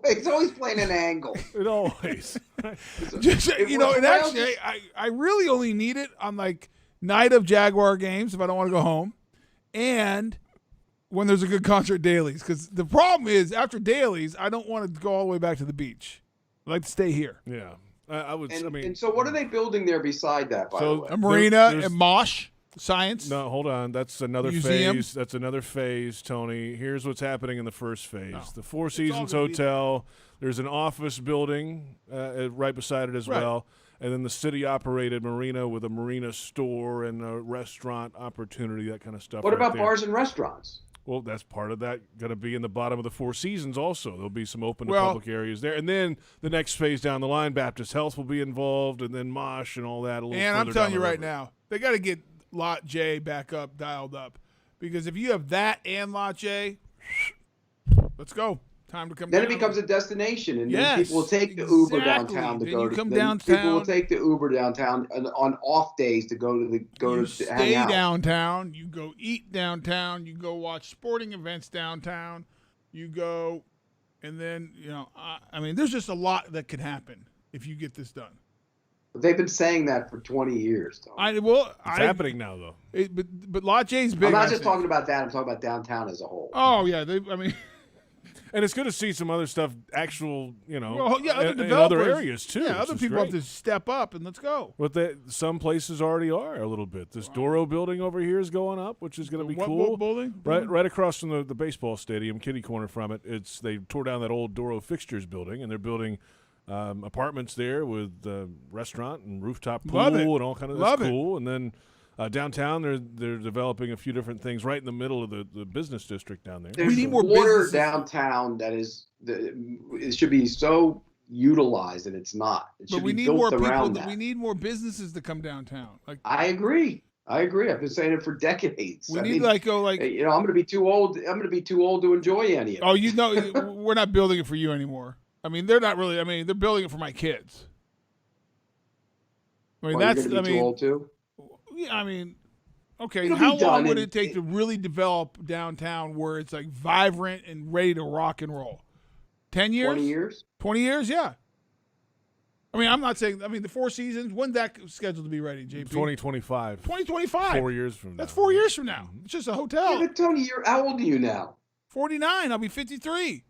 It's always playing an angle. It always. Just, and actually, I really only need it on like night of Jaguar games if I don't want to go home, and when there's a good concert at Dailies. Because the problem is after Dailies, I don't want to go all the way back to the beach. I like to stay here. Yeah. I would. And, I mean, and so what are they building there beside that? By the way, A marina and Mosh Science. No, hold on. That's another Museum? phase. That's another phase, Tony. Here's what's happening in the first phase. Oh. The Four Seasons gonna be Hotel. There's an office building right beside it as Right. well. And then the city-operated marina with a marina store and a restaurant opportunity, that kind of stuff. what right about there. bars and restaurants? Well, that's part of that. Going to be in the bottom of the Four Seasons also. There'll be some open to Well- public areas there. And then the next phase down the line, Baptist Health will be involved, and then Mosh and all that. A little And I'm further telling down you the right river. now, they got to get Lot J back up, dialed up. Because if you have that and Lot J, let's go. Time to come Then down. it becomes a destination, and Yes, then people will take the Uber exactly. downtown to Then go you to. come then downtown. People will take the Uber downtown on off days to go to You hang stay out. downtown. You go eat downtown. You go watch sporting events downtown. You go, and then I mean, there's just a lot that could happen if you get this done. They've been saying that for 20 years. Tony. It's happening now, though. But Lot J's big. I'm not I just think. talking about that. I'm talking about downtown as a whole. Oh yeah, I mean. And it's good to see some other stuff, other Other in other developers. areas too. Yeah, which other is people great. have to step up and let's go. But some places already are a little bit. This Doro building over here is going up, which is going to be What cool. building? Right across from the baseball stadium, kitty corner from it. They tore down that old Doro fixtures building, and they're building apartments there with restaurant and rooftop pool Love it. and all kind of. Love That's it. cool. And then downtown, they're developing a few different things right in the middle of the business district down there. There's water downtown that is. It should be so utilized, and it's not. It should But we be need built more people. around that. We need more businesses to come downtown. Like I agree. I've been saying it for decades. we I need mean, like I'm going to be too old. I'm going to be too old to enjoy any of it. Oh, we're not building it for you anymore. I mean, they're not really. I mean, they're building it for my kids. I mean, Well, that's. you're gonna be too old too. Yeah, I mean, okay. It'll be How long done would in- it take to really develop downtown where it's like vibrant and ready to rock and roll? 10 years? 20 years? 20 years, yeah. I mean, I'm not saying. I mean, the Four Seasons. When's that scheduled to be ready, JP? 2025. 2025. 4 years from now. That's 4 years from now. It's just a hotel. Yeah, but Tony, how old are you now? 49. I'll be 53.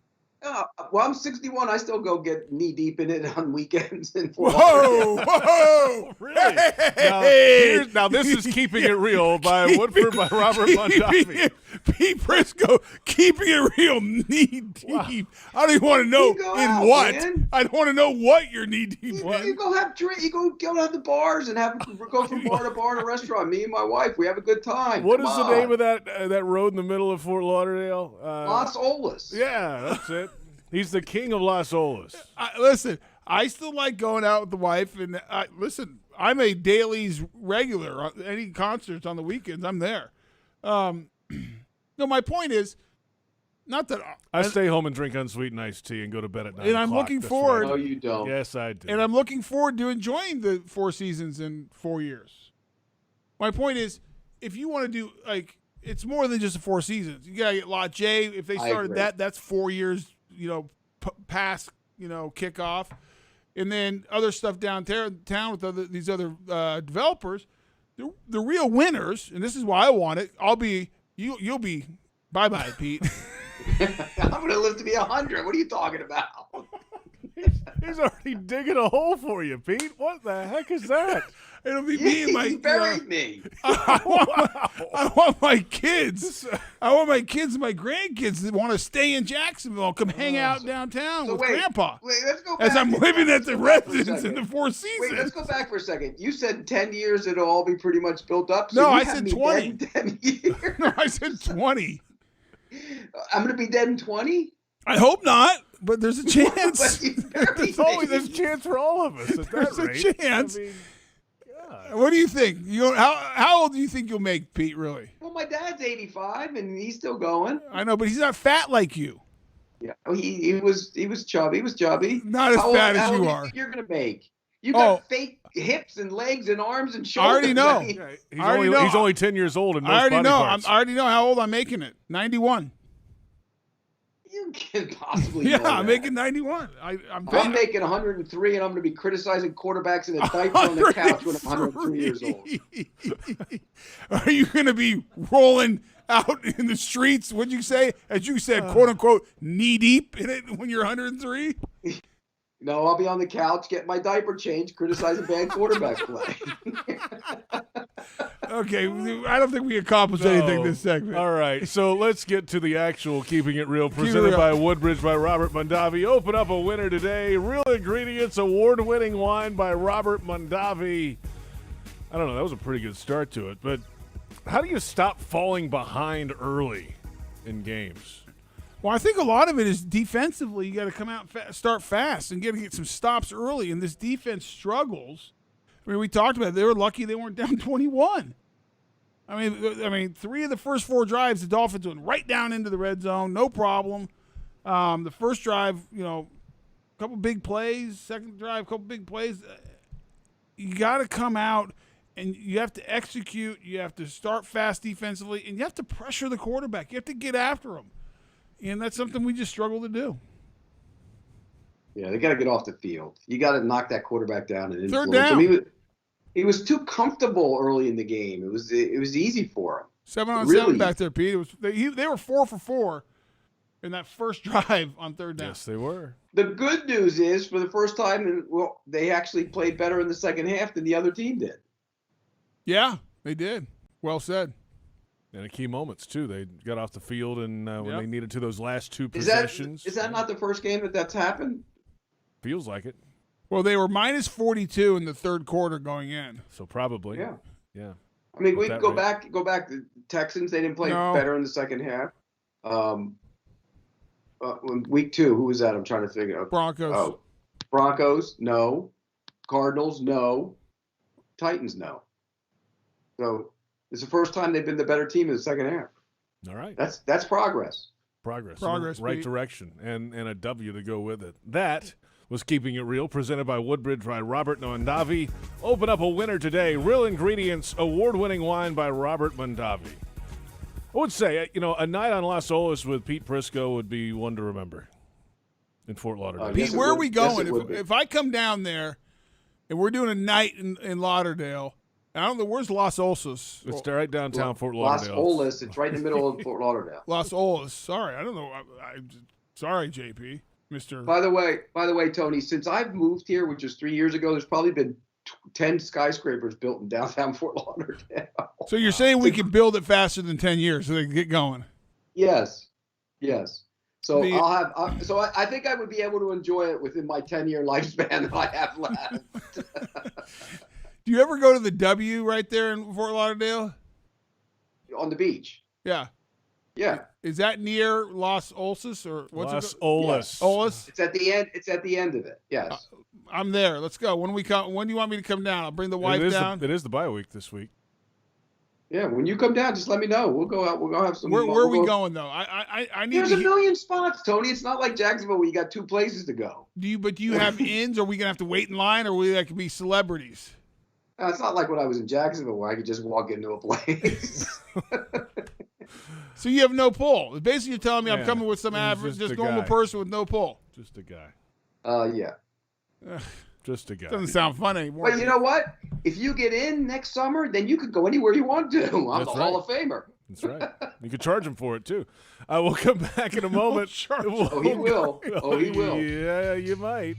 Well, I'm 61. I still go get knee deep in it on weekends. And Whoa! Really? Now this is Keeping It Real by Woodford by Robert Mondavi. Pete Prisco, keeping it real, knee deep. Wow. I don't even want to know in what. Man. I don't want to know what you're knee deep in. You go have drink. You go to the bars and go from bar to bar to restaurant. Me and my wife, we have a good time. What Come is the on. name of that road in the middle of Fort Lauderdale? Los Olas. Yeah, that's it. He's the king of Los Olas. Listen, I still like going out with the wife, and listen, I'm a Dailies regular. Any concerts on the weekends, I'm there. No, my point is, not that I stay home and drink unsweetened iced tea and go to bed at 9 And I'm o'clock. looking That's forward. right. No, you don't. Yes, I do. And I'm looking forward to enjoying the Four Seasons in 4 years. My point is, if you want to do it's more than just the Four Seasons. You gotta get Lot J. If they started that, that's 4 years. Past kickoff, and then other stuff downtown with these other developers. The real winners, and this is why I want it. You'll be bye, Pete. I'm going to live to be 100. What are you talking about? He's already digging a hole for you, Pete. What the heck is that? It'll be me and my. He buried me. I want my kids. I want my kids and my grandkids that want to stay in Jacksonville and come hang out downtown with Grandpa. Wait, let's go back. As I'm living at the residence in the Four Seasons. Wait, let's go back for a second. You said 10 years it'll all be pretty much built up. No, you I have said me 20. dead in 10 years. No, I said 20. I'm going to be dead in 20? I hope not, but there's a chance. There's always a chance for all of us at that There's rate. a chance. I mean, What do you think? How old do you think you'll make, Pete, really? Well, my dad's 85, and he's still going. I know, but he's not fat like you. Yeah, he was chubby. He was chubby. Not as fat as you how are. You're going to make. You got fake hips and legs and arms and shoulders. I already know. He's only 10 years old in most I already body know. parts. I already know how old I'm making it. 91. You can't possibly Yeah, know that. I'm making 91. I'm making 103, and I'm going to be criticizing quarterbacks in a diaper on the couch when I'm 103 years old. Are you going to be rolling out in the streets, what'd you say? As you said, quote unquote, knee deep in it when you're 103? No, I'll be on the couch, getting my diaper changed, criticizing bad quarterback play. Okay, I don't think we accomplished anything this segment. All right, so let's get to the actual Keeping It Real, presented by Woodbridge by Robert Mondavi. Open up a winner today. Real Ingredients, award-winning wine by Robert Mondavi. I don't know, that was a pretty good start to it, but how do you stop falling behind early in games? Well, I think a lot of it is defensively. You got to come out and start fast and get some stops early, and this defense struggles. I mean, we talked about it. They were lucky they weren't down 21. I mean, 3 of the first 4 drives, the Dolphins went right down into the red zone, no problem. The first drive, a couple big plays. Second drive, a couple big plays. You got to come out and you have to execute. You have to start fast defensively, and you have to pressure the quarterback. You have to get after him, and that's something we just struggle to do. Yeah, they got to get off the field. You got to knock that quarterback down and influence. Third down. I mean, he was too comfortable early in the game. It was easy for him. 7-on-7 back there, Pete. They were 4 for 4 in that first drive on third down. Yes, they were. The good news is, for the first time, they actually played better in the second half than the other team did. Yeah, they did. Well said. And at key moments, too. They got off the field and when they needed to, those last 2 Is possessions. that not the first game that's happened? Feels like it. Well, they were minus 42 in the third quarter going in. So probably. Yeah. Yeah. I mean, we can go back. The Texans, they didn't play better in the second half. Week 2, who was that? I'm trying to figure out. Broncos. Oh, Broncos, no. Cardinals, no. Titans, no. So it's the first time they've been the better team in the second half. All right. That's progress. Progress, right Pete. direction, and a W to go with it. That was Keeping It Real, presented by Woodbridge by Robert Mondavi. Open up a winner today. Real Ingredients, award-winning wine by Robert Mondavi. I would say, a night on Las Olas with Pete Prisco would be one to remember in Fort Lauderdale. Pete, where are we going? If I come down there and we're doing a night in Lauderdale, I don't know, where's Las Olas? It's right downtown Fort Lauderdale. Las Olas, it's right in the middle of Fort Lauderdale. Las Olas, sorry, I don't know. Sorry, JP, Mr. By the way, Tony, since I've moved here, which was 3 years ago, there's probably been 10 skyscrapers built in downtown Fort Lauderdale. So you're saying we can build it faster than 10 years so they can get going? Yes. So I think I would be able to enjoy it within my 10-year lifespan that I have left. Do you ever go to the W right there in Fort Lauderdale? On the beach. Yeah. Yeah. Is that near Las Olas or what's Las it? Olas. Yeah. Olas. It's at the end. It's at the end of it. Yes. I'm there. Let's go. When do you want me to come down? I'll bring the wife down. It is the bye week this week. Yeah. When you come down, just let me know. We'll go out. We'll go have some. Where are we going though? I need. There's a million spots, Tony. It's not like Jacksonville where you got 2 places to go. Do you have inns? Or are we gonna have to wait in line, or we could be celebrities? It's not like when I was in Jacksonville where I could just walk into a place. So you have no pull. Basically, you're telling me I'm coming with some average, just normal person with no pull. Just a guy. Yeah. Just a guy. Doesn't sound fun anymore. But you know what? If you get in next summer, then you could go anywhere you want to. I'm the Hall of Famer. That's right. You could charge him for it, too. We'll come back in a moment. Oh, he will. Oh, he will. Yeah, you might.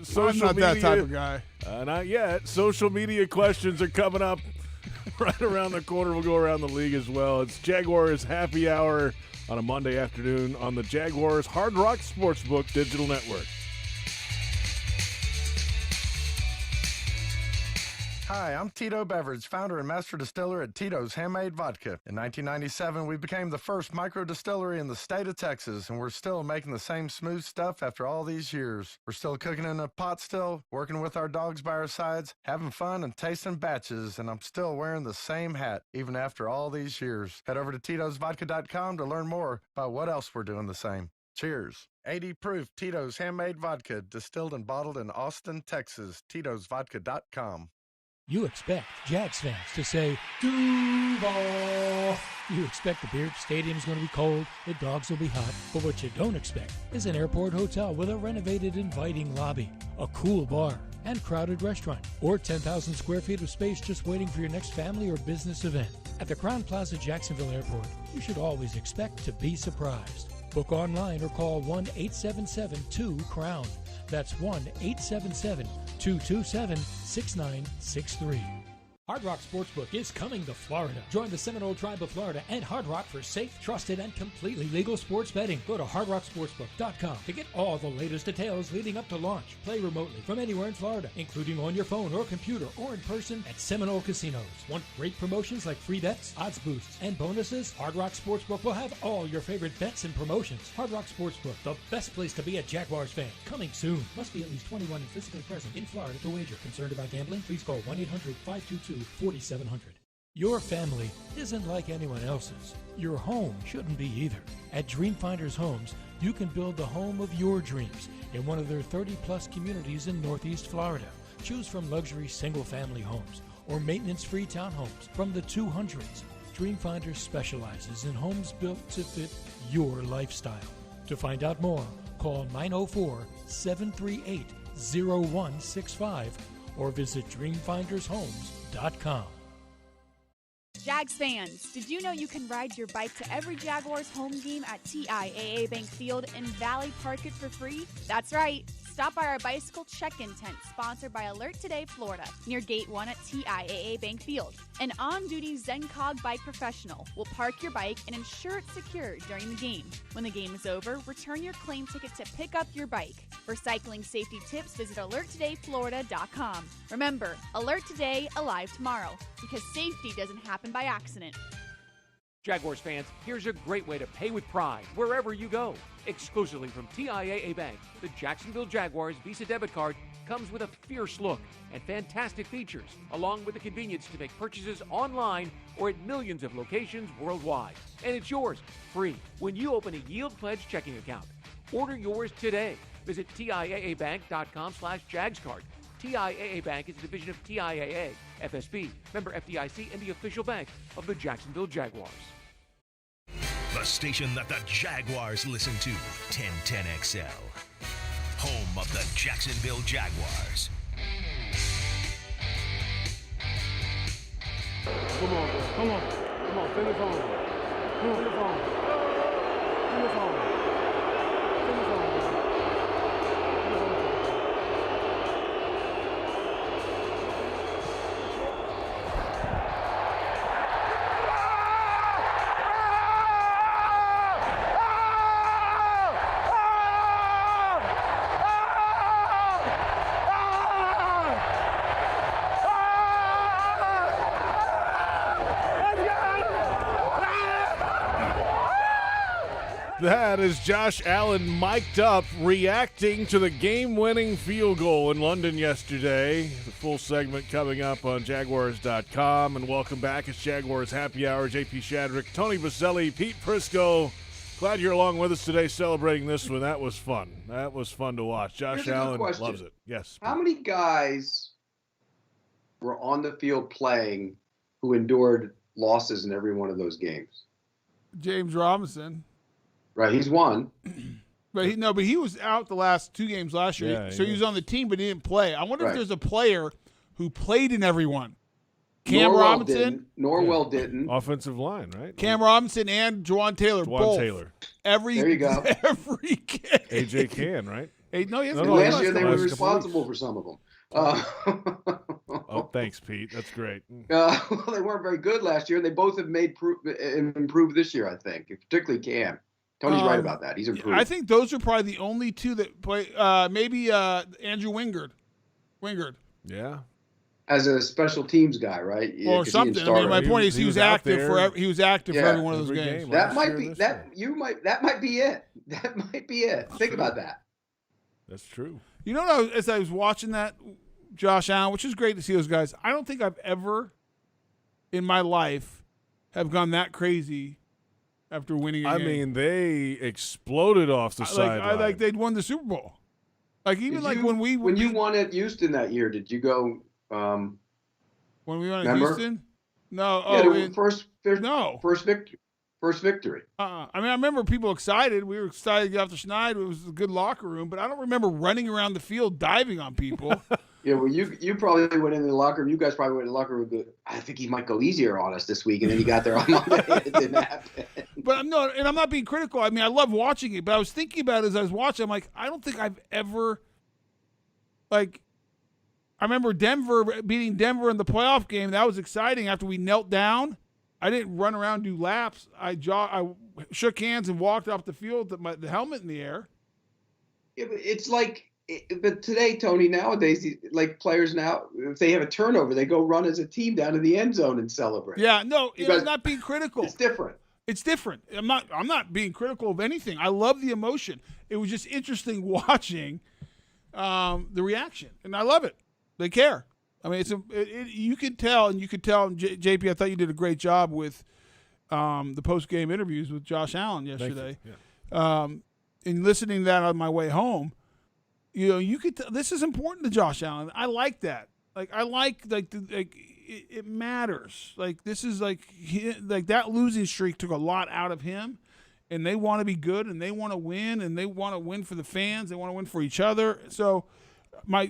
Social I'm not media, that type of guy. Not yet. Social media questions are coming up right around the corner. We'll go around the league as well. It's Jaguars Happy Hour on a Monday afternoon on the Jaguars Hard Rock Sportsbook Digital Network. Hi, I'm Tito Beveridge, founder and master distiller at Tito's Handmade Vodka. In 1997, we became the first micro distillery in the state of Texas, and we're still making the same smooth stuff after all these years. We're still cooking in a pot still, working with our dogs by our sides, having fun and tasting batches, and I'm still wearing the same hat, even after all these years. Head over to Tito'sVodka.com to learn more about what else we're doing the same. Cheers. 80 proof Tito's Handmade Vodka, distilled and bottled in Austin, Texas. Tito'sVodka.com. You expect Jags fans to say, Duval. You expect the Beard Stadium's going to be cold, the dogs will be hot, but what you don't expect is an airport hotel with a renovated, inviting lobby, a cool bar, and crowded restaurant, or 10,000 square feet of space just waiting for your next family or business event. At the Crowne Plaza Jacksonville Airport, you should always expect to be surprised. Book online or call 1-877-2-CROWN. That's 1-877-227-6963. Hard Rock Sportsbook is coming to Florida. Join the Seminole Tribe of Florida and Hard Rock for safe, trusted, and completely legal sports betting. Go to hardrocksportsbook.com to get all the latest details leading up to launch. Play remotely from anywhere in Florida, including on your phone or computer or in person at Seminole Casinos. Want great promotions like free bets, odds boosts, and bonuses? Hard Rock Sportsbook will have all your favorite bets and promotions. Hard Rock Sportsbook, the best place to be a Jaguars fan. Coming soon. Must be at least 21 and physically present in Florida to wager. Concerned about gambling? Please call 1-800-522-4700. Your family isn't like anyone else's. Your home shouldn't be either. At Dreamfinders Homes, you can build the home of your dreams in one of their 30-plus communities in Northeast Florida. Choose from luxury single-family homes or maintenance-free townhomes from the 200s. Dreamfinders specializes in homes built to fit your lifestyle. To find out more, call 904-738-0165 or visit dreamfindershomes.com. Jags fans, did you know you can ride your bike to every Jaguars home game at TIAA Bank Field in Valley Park for free? That's right. Stop by our bicycle check-in tent sponsored by Alert Today Florida near Gate 1 at TIAA Bank Field. An on-duty ZenCog bike professional will park your bike and ensure it's secure during the game. When the game is over, return your claim ticket to pick up your bike. For cycling safety tips, visit alerttodayflorida.com. Remember, Alert Today, alive tomorrow, because safety doesn't happen by accident. Jaguars fans, here's a great way to pay with pride wherever you go. Exclusively from TIAA Bank, the Jacksonville Jaguars Visa debit card comes with a fierce look and fantastic features, along with the convenience to make purchases online or at millions of locations worldwide. And it's yours, free, when you open a Yield Pledge checking account. Order yours today. Visit TIAABank.com/JagsCard. TIAA Bank is a division of TIAA, FSB, member FDIC, and the official bank of the Jacksonville Jaguars. The station that the Jaguars listen to, 1010XL. Home of the Jacksonville Jaguars. Come on, send us home. Send us home. Send us home. Send us home. That is Josh Allen mic'd up, reacting to the game-winning field goal in London yesterday. The full segment coming up on Jaguars.com. And welcome back. It's Jaguars Happy Hour. JP Shadrick, Tony Boselli, Pete Prisco. Glad you're along with us today celebrating this one. That was fun. That was fun to watch. Josh Allen loves it. Yes. How many guys were on the field playing who endured losses in every one of those games? James Robinson. Right, he's one. But he was out the last two games last year. Yeah, so he was on the team, but he didn't play. I wonder if there's a player who played in every one. Norwell didn't. Offensive line, right? Cam Robinson and Juan Taylor. Juan Taylor. There you go. Every game. AJ Can, right? Last year they were responsible for some of them. Oh, thanks, Pete. That's great. Well, they weren't very good last year, and they both have improved this year, I think, particularly Cam. Tony's right about that. He's improved. I think those are probably the only two that play. Maybe Andrew Wingard. Yeah. As a special teams guy, right? Or something. I mean, my point is he was active for every one of those games. That might be That might be it. That might be it. Think about that. That's true. You know, as I was watching that, Josh Allen, which is great to see those guys, I don't think I've ever in my life have gone that crazy after winning a game. I mean, they exploded off the sideline. Like they'd won the Super Bowl. Like even when you won at Houston that year, did you go? When we won at remember? Houston? No. Yeah, first victory. I mean, I remember people excited. We were excited to get off the schneid. It was a good locker room, but I don't remember running around the field diving on people. Yeah, well, you probably went in the locker room. You guys probably went in the locker room. I think he might go easier on us this week, and then you got there on Monday, and it didn't happen. But I'm not being critical. I mean, I love watching it, but I was thinking about it as I was watching. I'm like, I don't think I've ever, I remember beating Denver in the playoff game. That was exciting. After we knelt down, I didn't run around and do laps. I shook hands and walked off the field with the helmet in the air. Yeah, but it's like. But today, Tony, nowadays, like players now, if they have a turnover, they go run as a team down to the end zone and celebrate. Yeah, no, I'm not being critical. It's different. It's different. I'm not being critical of anything. I love the emotion. It was just interesting watching the reaction, and I love it. They care. I mean, you could tell, and JP, I thought you did a great job with the post-game interviews with Josh Allen yesterday. Yeah. And listening to that on my way home. You know, you could. This is important to Josh Allen. I like that. It matters. Like this is like that losing streak took a lot out of him, and they want to be good, and they want to win, and they want to win for the fans. They want to win for each other. So, my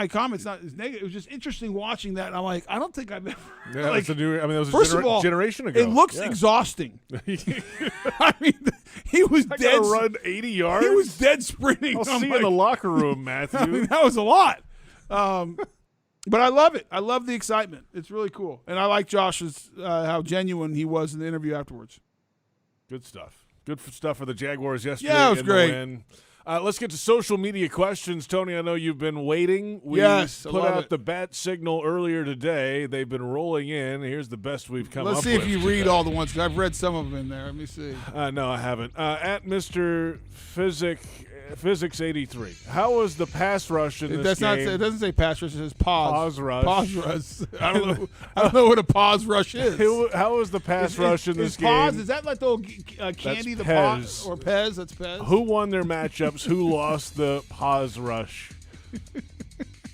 comments not as negative. It was just interesting watching that. And I'm like, I don't think I've ever. Yeah, that was first of all, generation ago. It looks exhausting. I mean, he was dead. Run 80 yards. He was dead sprinting. I'll see you in the locker room, Matthew. I mean, that was a lot. But I love it. I love the excitement. It's really cool, and I like Josh's how genuine he was in the interview afterwards. Good stuff. Good stuff for the Jaguars yesterday. Yeah, it was great. The win. Let's get to social media questions. Tony, I know you've been waiting. We yes, put out the bat signal earlier today. They've been rolling in. Here's the best we've come up with. Let's see if you read all the ones. I've read some of them in there. Let me see. No, I haven't. At Mr. Physics 83. How was the pass rush in this game? It doesn't say pass rush. It says pause. Pause rush. Pause rush. I don't know what a pause rush is. How was the pass rush in this game? Pause, is that like the old candy, the pause? Or Pez? That's Pez. Who won their matchups? Who lost the pause rush?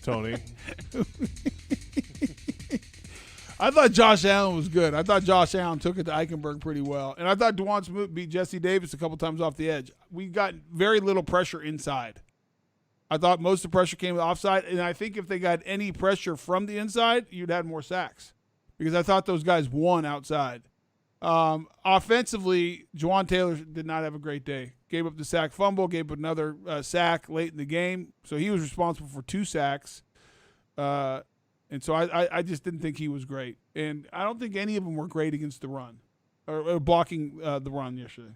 Tony. I thought Josh Allen was good. I thought Josh Allen took it to Eichenberg pretty well. And I thought Dewan Smoot beat Jesse Davis a couple times off the edge. We got very little pressure inside. I thought most of the pressure came offside. And I think if they got any pressure from the inside, you'd have more sacks. Because I thought those guys won outside. Offensively, Juan Taylor did not have a great day. Gave up the sack fumble, gave up another sack late in the game. So he was responsible for 2 sacks. And so I just didn't think he was great. And I don't think any of them were great against the run or blocking the run yesterday.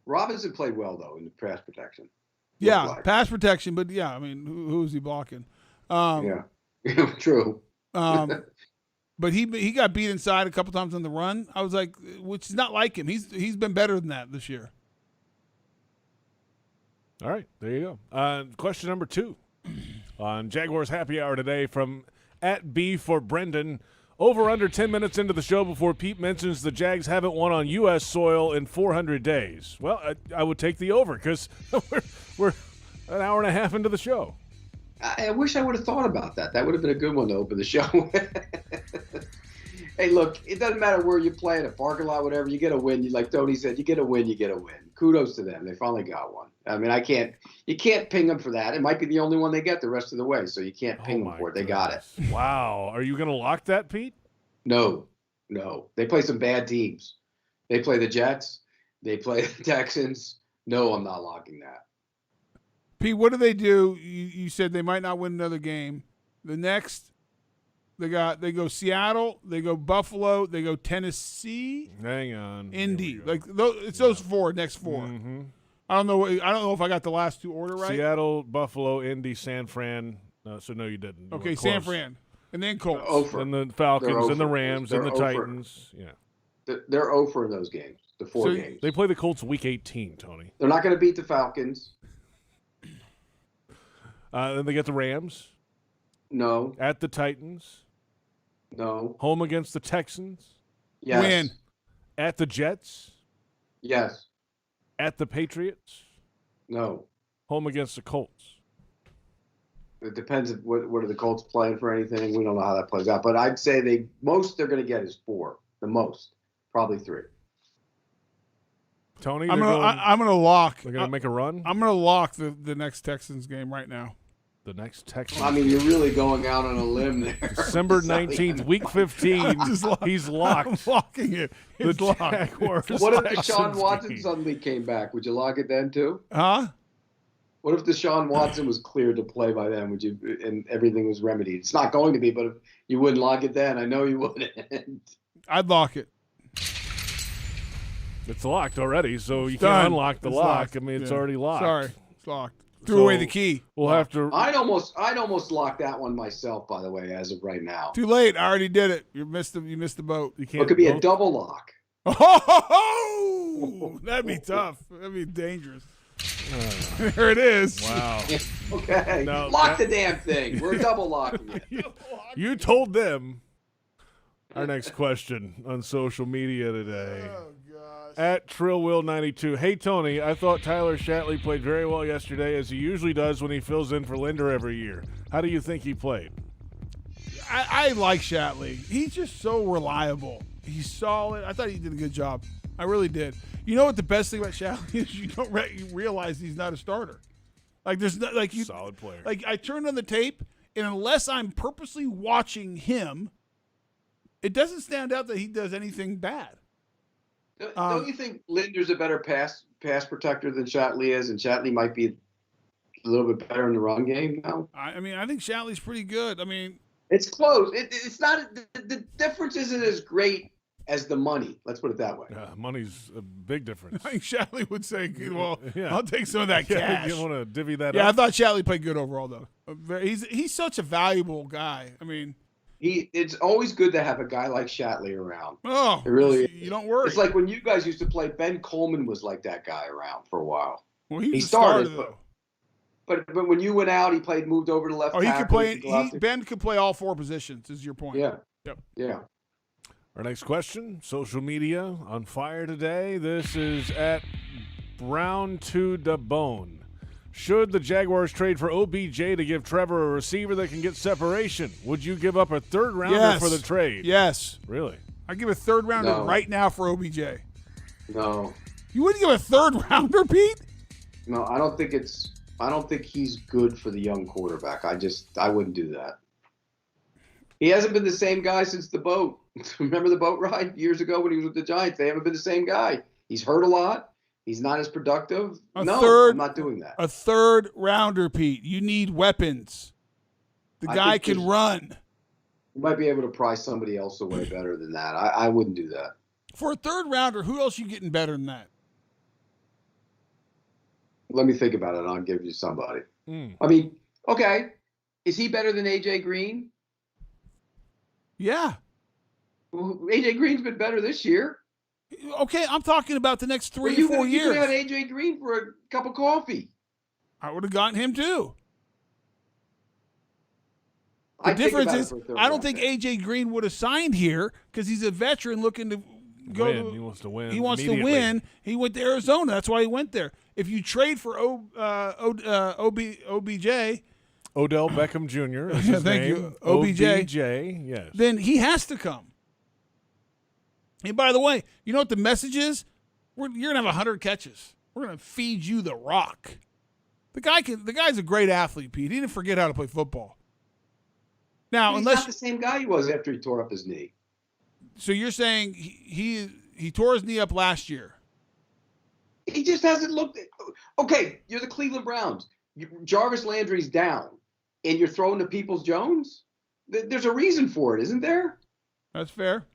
Robinson played well, though, in the pass protection. Yeah, pass protection. But, yeah, I mean, who is he blocking? Yeah, true. But he got beat inside a couple times on the run. I was like, which is not like him. He's been better than that this year. All right, there you go. Question number 2. On Jaguars Happy Hour today from @B for Brendan. Over under 10 minutes into the show before Pete mentions the Jags haven't won on U.S. soil in 400 days. Well, I would take the over because we're an hour and a half into the show. I wish I would have thought about that. That would have been a good one to open the show. Hey, look, it doesn't matter where you play in a parking lot, whatever. You get a win. Like Tony said, you get a win, you get a win. Kudos to them. They finally got one. I mean, you can't ping them for that. It might be the only one they get the rest of the way, so you can't ping them for it. They got it. Wow. Are you going to lock that, Pete? No. They play some bad teams. They play the Jets. They play the Texans. No, I'm not locking that. Pete, what do they do? You said they might not win another game. The next, they go Seattle, they go Buffalo, they go Tennessee. Hang on. Indy. Like it's those next four. Mm-hmm. I don't know if I got the last two order right. Seattle, Buffalo, Indy, San Fran. So no, you didn't. You Okay, San Fran. And then Colts. And the Falcons and the Rams and the Titans. Yeah. They're 0 in those games, the four games. They play the Colts week 18, Tony. They're not going to beat the Falcons. Then they get the Rams. No. At the Titans. No. Home against the Texans. Yes. Win. At the Jets. Yes. At the Patriots. No. Home against the Colts. It depends on what are the Colts playing for anything. We don't know how that plays out. But I'd say they're going to get is 4. The most. Probably 3. Tony, I'm gonna lock. They're going to make a run? I'm gonna lock the next Texans game right now. The next Texans. I mean, you're really going out on a limb there. December 19th, week 15. He's locked. I'm locking it. It's the locked. Jaguars. What if Texans Deshaun Watson game. suddenly came back? Would you lock it then too? Huh? What if Deshaun Watson was cleared to play by then? Would you? And everything was remedied. It's not going to be, but if you wouldn't lock it then, I know you wouldn't. I'd lock it. It's locked already, so you Done. can't unlock the It's lock. locked. I mean, it's Yeah. already locked. Sorry, it's locked. Threw away the key. We'll have to. I'd almost lock that one myself. By the way, as of right now, Too late. I already did it. You missed the boat. You it could be a double lock. Oh, that'd be tough. That'd be dangerous. There it is. Wow. Okay. No, Lock the damn thing. We're double locking it. You told them. Our next question on social media today. Oh, gosh. At TrillWill92. Hey, Tony, I thought Tyler Shatley played very well yesterday, as he usually does when he fills in for Linder every year. How do you think he played? I like Shatley. He's just so reliable. He's solid. I thought he did a good job. I really did. You know what the best thing about Shatley is? You don't you realize he's not a starter. Like there's not like you solid player. Like I turned on the tape, and unless I'm purposely watching him, it doesn't stand out that he does anything bad. Don't you think Linder's a better pass protector than Shatley is, and Shatley might be a little bit better in the run game now? I mean, I think Shatley's pretty good. I mean, it's close. It's not the difference isn't as great as the money. Let's put it that way. Money's a big difference. I think Shatley would say, "Well, Yeah. I'll take some of that cash." You want to divvy that Yeah, up? I thought Shatley played good overall, though. He's such a valuable guy. I mean, it's always good to have a guy like Shatley around. Oh, it really. You don't worry. It's like when you guys used to play. Ben Coleman was like that guy around for a while. Well, he was a started, starter, though. but when you went out, he moved over to left. Oh, he could tackle, play. Ben could play all 4 positions. Is your point? Yeah. Yep. Yeah. Our next question, social media on fire today. This is at Brown to the Bone. Should the Jaguars trade for OBJ to give Trevor a receiver that can get separation? Would you give up a third rounder for the trade? Yes. Really? I'd give a third rounder No. right now for OBJ. No. You wouldn't give a third rounder, Pete? No, I don't think he's good for the young quarterback. I wouldn't do that. He hasn't been the same guy since the boat. Remember the boat ride years ago when he was with the Giants? They haven't been the same guy. He's hurt a lot. He's not as productive. I'm not doing that. A third rounder, Pete. You need weapons. The I guy think can run. You might be able to price somebody else away better than that. I wouldn't do that. For a third rounder, who else you getting better than that? Let me think about it, and I'll give you somebody. Mm. I mean, okay. Is he better than A.J. Green? Yeah. Well, A.J. Green's been better this year. Okay, I'm talking about the next 3 or 4 You years. could have had A.J. Green for a cup of coffee. I would have gotten him too. The I'd think difference about it is, for a third I don't round think pick. A.J. Green would have signed here because he's a veteran looking to go. Win. He wants to win. He wants to immediately. win. He went to Arizona. That's why he went there. If you trade for OBJ, Odell Beckham Jr. is Yeah, his thank name. you. OBJ. yes. then he has to come. And by the way, you know what the message is? You're going to have 100 catches. We're going to feed you the rock. The guy's a great athlete, Pete. He didn't forget how to play football. Now, He's not the same guy he was after he tore up his knee. So you're saying he tore his knee up last year? He just hasn't looked. Okay, you're the Cleveland Browns. Jarvis Landry's down, and you're throwing to Peoples-Jones? There's a reason for it, isn't there? That's fair.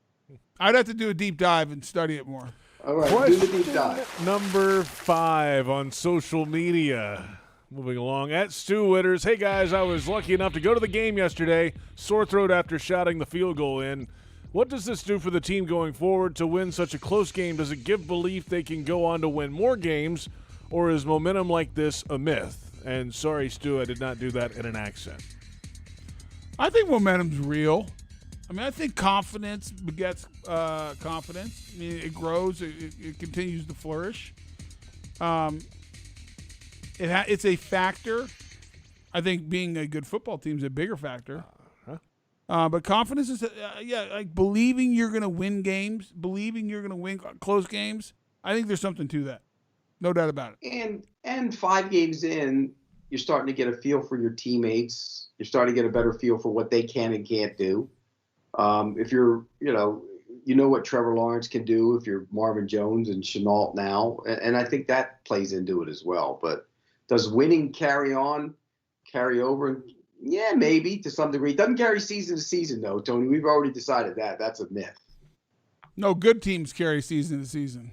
I'd have to do a deep dive and study it more. All right, do the deep dive. Number 5 on social media. Moving along, at Stu Witters. Hey, guys, I was lucky enough to go to the game yesterday. Sore throat after shouting the field goal in. What does this do for the team going forward to win such a close game? Does it give belief they can go on to win more games, or is momentum like this a myth? And sorry, Stu, I did not do that in an accent. I think momentum's real. I mean, I think confidence begets confidence. I mean, it grows. It continues to flourish. It's a factor. I think being a good football team is a bigger factor. But confidence is, like believing you're going to win games, believing you're going to win close games. I think there's something to that. No doubt about it. And 5 games in, you're starting to get a feel for your teammates. You're starting to get a better feel for what they can and can't do. If you're, you know what Trevor Lawrence can do if you're Marvin Jones and Chenault now. And I think that plays into it as well. But does winning carry over? Yeah, maybe to some degree. It doesn't carry season to season, though, Tony. We've already decided that. That's a myth. No, good teams carry season to season.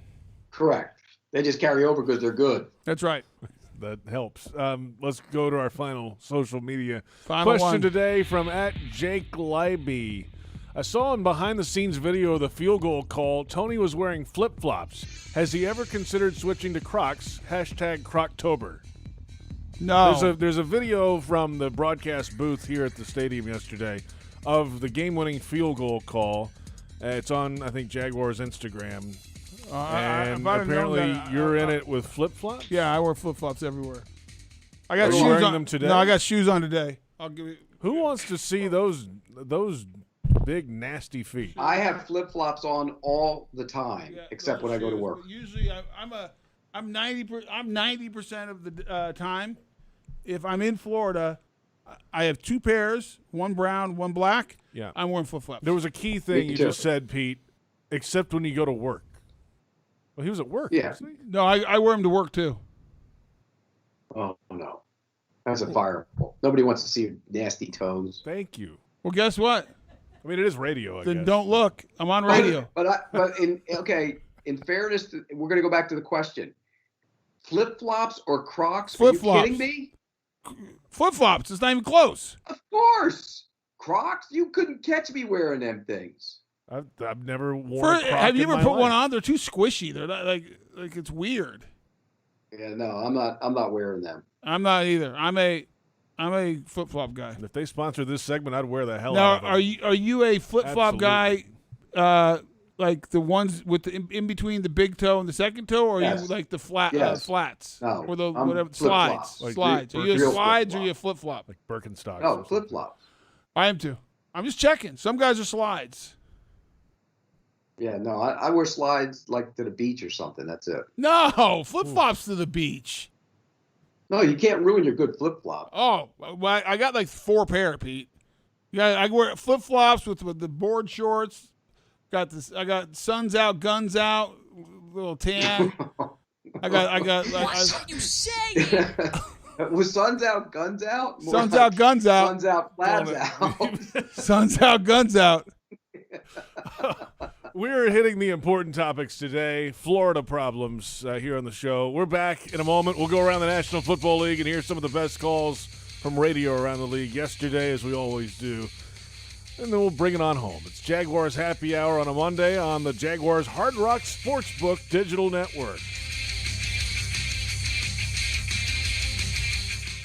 Correct. They just carry over because they're good. That's right. That helps. Let's go to our final social media Final question one. today from @Jake Leiby. I saw in behind-the-scenes video of the field goal call, Tony was wearing flip-flops. Has he ever considered switching to Crocs? #Croctober. No. There's a video from the broadcast booth here at the stadium yesterday of the game-winning field goal call. It's on, I think, Jaguars' Instagram. And apparently you're in it with flip-flops? Yeah, I wear flip-flops everywhere. I got Are you shoes wearing on them today? No, I got shoes on today. I'll give you. Who wants to see those big nasty feet? I have flip-flops on all the time, except when I go to work. Usually, I'm 90% of the time. If I'm in Florida, I have 2 pairs, one brown, one black. Yeah, I'm wearing flip-flops. There was a key thing you just said, Pete. Except when you go to work. Well, he was at work. Yeah. Wasn't he? No, I wear them to work too. Oh no, that's a fireball. Nobody wants to see your nasty toes. Thank you. Well, guess what? I mean, it is radio. I Then guess. don't look. I'm on radio. But in fairness, we're going to go back to the question: flip-flops or Crocs? Flip-flops. Are you kidding me? Flip-flops. It's not even close. Of course, Crocs. You couldn't catch me wearing them things. I've never worn. Have you ever put one on? They're too squishy. They're not like it's weird. Yeah, no, I'm not wearing them. I'm not either. I'm a flip-flop guy. If they sponsor this segment, I'd wear the hell Now, out of them. are you a flip-flop guy? Like the ones with the in between the big toe and the second toe, or are you like the flats? No, or the I'm whatever flip-flop. slides. Are you a slides or are you a flip-flop? Like Birkenstocks. No, flip-flops. I am too. I'm just checking. Some guys are slides. Yeah, no, I wear slides like to the beach or something. That's it. No, flip-flops to the beach. No, you can't ruin your good flip-flop. Oh, well, I got like 4 pair, Pete. Yeah, I wear flip-flops with the board shorts. Got this. I got suns out, guns out, little tan. I got. What are you saying? Was suns out, guns out? More Suns like out, guns out. Suns out, flags out. Suns out, guns out. We're hitting the important topics today. Florida problems here on the show. We're back in a moment. We'll go around the National Football League and hear some of the best calls from radio around the league yesterday, as we always do. And then we'll bring it on home. It's Jaguars Happy Hour on a Monday on the Jaguars Hard Rock Sportsbook Digital Network.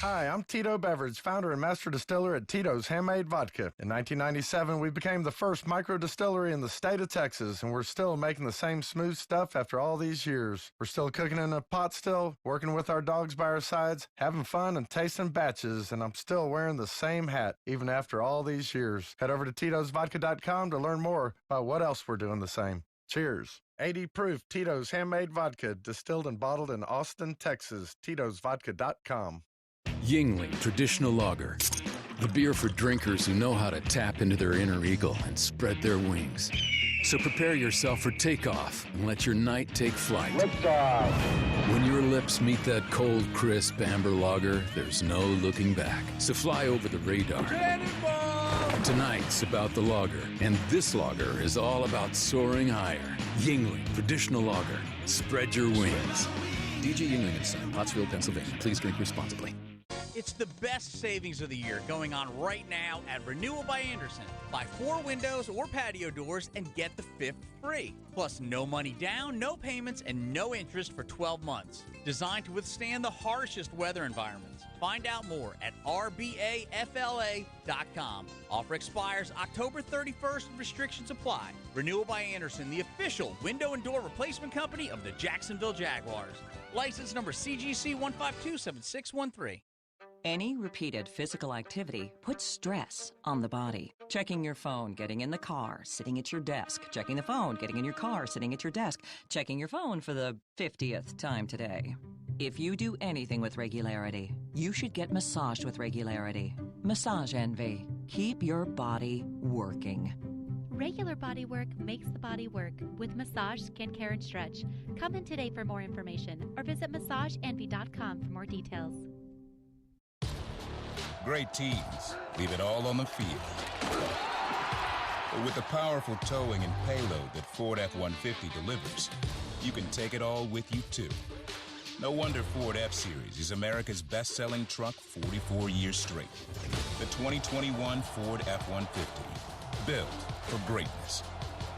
Hi, I'm Tito Beverage, founder and master distiller at Tito's Handmade Vodka. In 1997, we became the first micro distillery in the state of Texas, and we're still making the same smooth stuff after all these years. We're still cooking in a pot still, working with our dogs by our sides, having fun and tasting batches, and I'm still wearing the same hat, even after all these years. Head over to Tito'sVodka.com to learn more about what else we're doing the same. Cheers. 80 proof Tito's handmade vodka, distilled and bottled in Austin, Texas. Tito'sVodka.com. Yingling Traditional Lager. The beer for drinkers who know how to tap into their inner eagle and spread their wings. So prepare yourself for takeoff and let your night take flight. Liftoff. When your lips meet that cold, crisp amber lager, there's no looking back. So fly over the radar. Tonight's about the lager, and this lager is all about soaring higher. Yingling Traditional Lager. Spread your wings. DJ Yingling & Son, Pottsville, Pennsylvania. Please drink responsibly. It's the best savings of the year going on right now at Renewal by Anderson. Buy 4 windows or patio doors and get the 5th free. Plus no money down, no payments, and no interest for 12 months. Designed to withstand the harshest weather environments. Find out more at rbafla.com. Offer expires October 31st and restrictions apply. Renewal by Anderson, the official window and door replacement company of the Jacksonville Jaguars. License number CGC 1527613. Any repeated physical activity puts stress on the body. Checking your phone, getting in the car, sitting at your desk. Checking the phone, getting in your car, sitting at your desk. Checking your phone for the 50th time today. If you do anything with regularity, you should get massaged with regularity. Massage Envy. Keep your body working. Regular body work makes the body work with massage, skincare, and stretch. Come in today for more information or visit massageenvy.com for more details. Great teams leave it all on the field. But with the powerful towing and payload that Ford F-150 delivers, you can take it all with you, too. No wonder Ford F-Series is America's best-selling truck 44 years straight. The 2021 Ford F-150. Built for greatness.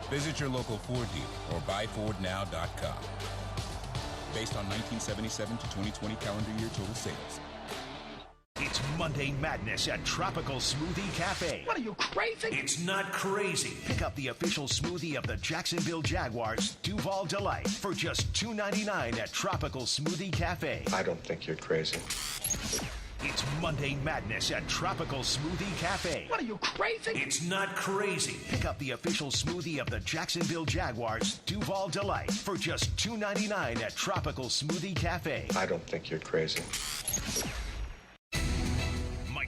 Visit your local Ford dealer or buyfordnow.com. Based on 1977 to 2020 calendar year total sales. It's Monday Madness at Tropical Smoothie Cafe. What are you, crazy? It's not crazy. Pick up the official smoothie of the Jacksonville Jaguars, Duval Delight, for just $2.99 at Tropical Smoothie Cafe. I don't think you're crazy. It's Monday Madness at Tropical Smoothie Cafe. What are you, crazy? It's not crazy. Pick up the official smoothie of the Jacksonville Jaguars, Duval Delight, for just $2.99 at Tropical Smoothie Cafe. I don't think you're crazy.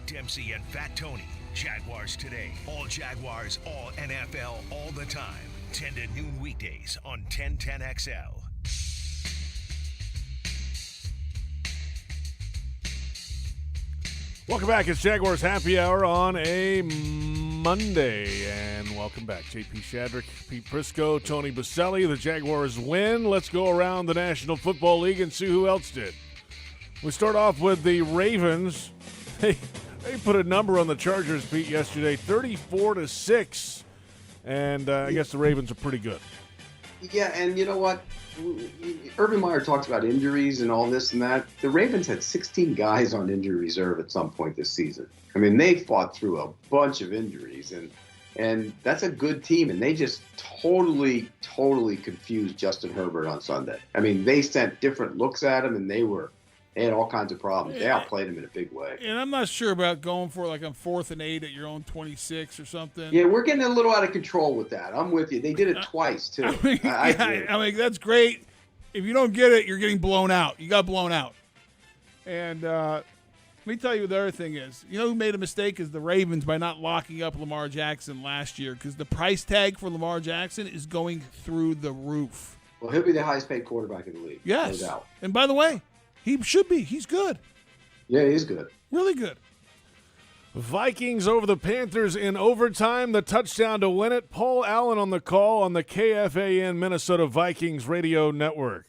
Dempsey and Fat Tony. Jaguars Today. All Jaguars, all NFL, all the time. 10 to noon weekdays on 1010XL. Welcome back. It's Jaguars Happy Hour on a Monday. And welcome back. JP Shadrick, Pete Prisco, Tony Boselli. The Jaguars win. Let's go around the National Football League and see who else did. We start off with the Ravens. They put a number on the Chargers, Pete, yesterday, 34-6. And I guess the Ravens are pretty good. Yeah, and you know what? Urban Meyer talks about injuries and all this and that. The Ravens had 16 guys on injury reserve at some point this season. I mean, they fought through a bunch of injuries, and that's a good team. And they just totally confused Justin Herbert on Sunday. I mean, they sent different looks at him, and they had all kinds of problems. They outplayed him in a big way. And I'm not sure about going for like on 4th and 8 at your own 26 or something. Yeah, we're getting a little out of control with that. I'm with you. They did it twice, too. I mean, that's great. If you don't get it, you're getting blown out. You got blown out. And let me tell you what the other thing is. You know who made a mistake is the Ravens by not locking up Lamar Jackson last year, because the price tag for Lamar Jackson is going through the roof. Well, he'll be the highest paid quarterback in the league. Yes. No doubt. And by the way, he should be. He's good. Yeah, he's good. Really good. Vikings over the Panthers in overtime. The touchdown to win it. Paul Allen on the call on the KFAN Minnesota Vikings radio network.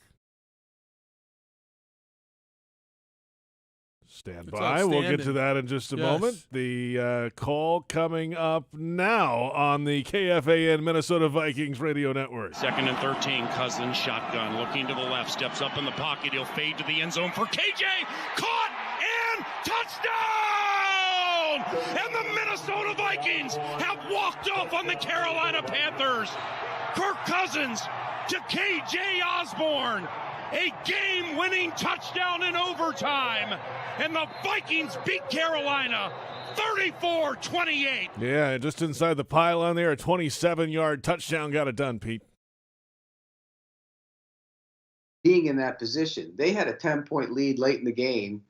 Stand by. We'll get to that in just a moment. The call coming up now on the KFAN Minnesota Vikings radio network. 2nd and 13, Cousins shotgun, looking to the left, steps up in the pocket. He'll fade to the end zone for KJ. Caught and touchdown! And the Minnesota Vikings have walked off on the Carolina Panthers. Kirk Cousins to KJ Osborne. A game-winning touchdown in overtime. And the Vikings beat Carolina 34-28. Yeah, just inside the pylon there, a 27-yard touchdown got it done, Pete. being in that position. They had a 10-point lead late in the game.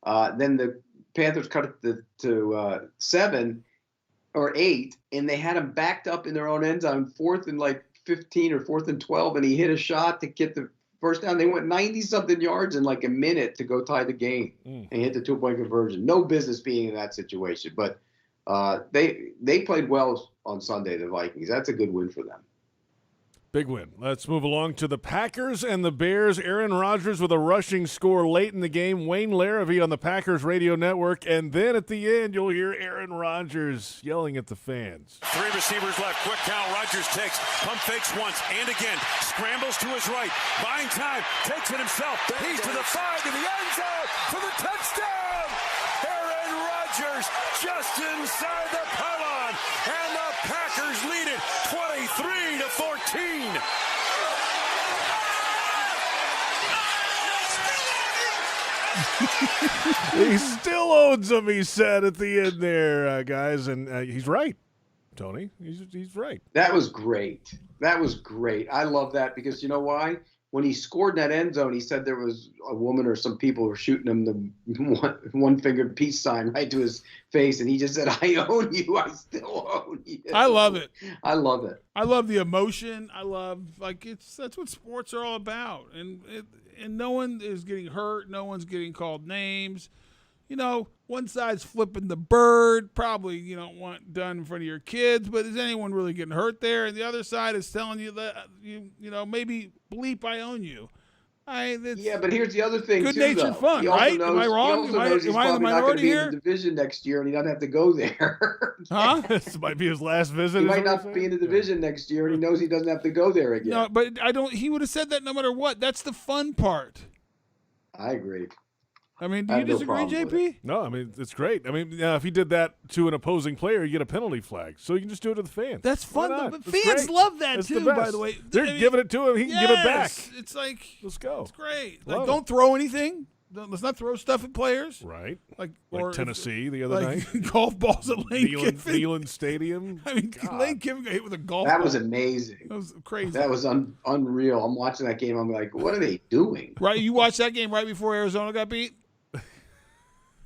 Then the Panthers cut it to 7 or 8, and they had him backed up in their own end zone, 4th and 15 or 4th and 12, and he hit a shot to get the first down. They went 90-something yards in like a minute to go tie the game and hit the 2-point conversion. No business being in that situation, but they played well on Sunday, the Vikings. That's a good win for them. Big win. Let's move along to the Packers and the Bears. Aaron Rodgers with a rushing score late in the game. Wayne Larrivee on the Packers radio network. And then at the end, you'll hear Aaron Rodgers yelling at the fans. 3 receivers left. Quick count. Rodgers takes. Pump fakes once and again. Scrambles to his right. Buying time. Takes it himself. He's to the 5 to the end zone for the touchdown. Aaron Rodgers just inside the pylon. And the Packers lead it 23-14. He still owns them, he said at the end there, guys. And he's right, Tony. He's right. That was great. That was great. I love that because you know why? When he scored in that end zone, he said there was a woman or some people were shooting him the one-fingered peace sign right to his face, and he just said, "I own you. I still own you." I love it. I love it. I love the emotion. I love that's what sports are all about, and no one is getting hurt. No one's getting called names. You know, one side's flipping the bird, probably you don't want done in front of your kids, but is anyone really getting hurt there? And the other side is telling you that you know maybe bleep I own you. Yeah, but here's the other thing. Good-natured fun, right? Am I wrong? Am I in the minority here? In the division next year, and he doesn't have to go there. Huh? This might be his last visit. He might not be in the division next year, and he knows he doesn't have to go there again. No, but I don't. He would have said that no matter what. That's the fun part. I agree. I mean, do you disagree, JP? No, I mean, it's great. I mean, if he did that to an opposing player, you get a penalty flag. So you can just do it to the fans. That's fun. The fans love that, too, by the way. They're giving it to him. He can give it back. It's like, let's go. It's great. Like, don't throw anything. Let's not throw stuff at players. Right. Like Tennessee the other night. Golf balls at Lane Kiffin. Neyland Stadium. I mean, Lane Kiffin got hit with a golf ball. That was amazing. That was crazy. That was unreal. I'm watching that game. I'm like, what are they doing? Right. You watched that game right before Arizona got beat?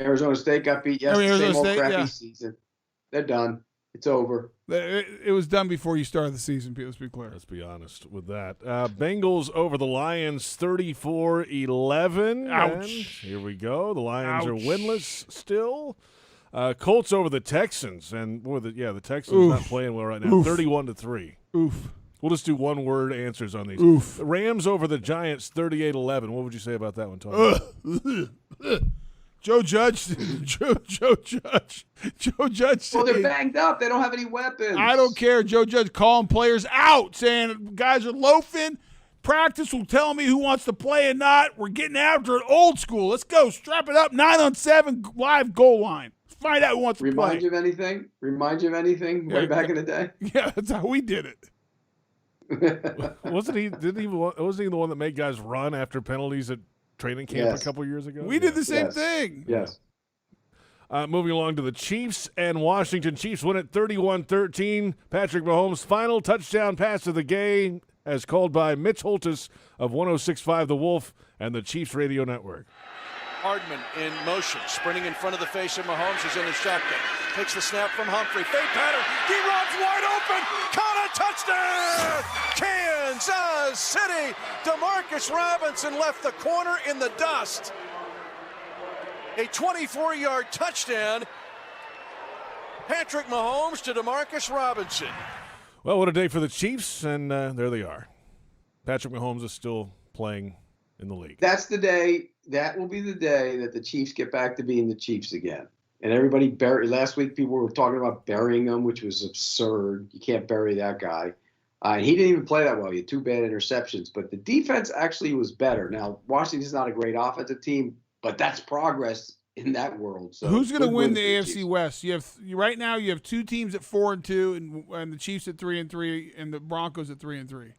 Arizona State got beat yesterday. Same old crappy season. They're done. It's over. It was done before you started the season, let's be clear. Let's be honest with that. Bengals over the Lions 34-11. Ouch. And here we go. The Lions are winless still. Colts over the Texans. And, boy, the Texans not playing well right now. 31-3. Oof. We'll just do one-word answers on these. Oof. The Rams over the Giants 38-11. What would you say about that one, Tony? Joe Judge. Joe Judge. Well, they're banged up. They don't have any weapons. I don't care. Joe Judge calling players out, saying guys are loafing. Practice will tell me who wants to play and not. We're getting after it old school. Let's go. Strap it up. 9-on-7 live goal line. Let's find out who wants to play. Remind you of anything? Way back in the day? Yeah, that's how we did it. Wasn't he the one that made guys run after penalties at training camp a couple years ago? We did the same thing. Yes. Moving along to the Chiefs and Washington. Chiefs win it 31-13. Patrick Mahomes' final touchdown pass of the game as called by Mitch Holtis of 106.5 The Wolf and the Chiefs Radio Network. Hardman in motion, sprinting in front of the face of Mahomes. He's in his shotgun. Takes the snap from Humphrey. Fake pattern. D-Rob's wide open. Caught a touchdown! Kansas City. DeMarcus Robinson left the corner in the dust. A 24-yard touchdown. Patrick Mahomes to DeMarcus Robinson. Well, what a day for the Chiefs, and there they are. Patrick Mahomes is still playing in the league. That's the day. That will be the day that the Chiefs get back to being the Chiefs again. And everybody last week people were talking about burying him, which was absurd. You can't bury that guy. And he didn't even play that well. He had 2 bad interceptions. But the defense actually was better. Now, Washington's not a great offensive team, but that's progress in that world. So who's going to win the AFC West? Right now you have 2 teams at 4-2, and the Chiefs at 3-3, and the Broncos at 3-3.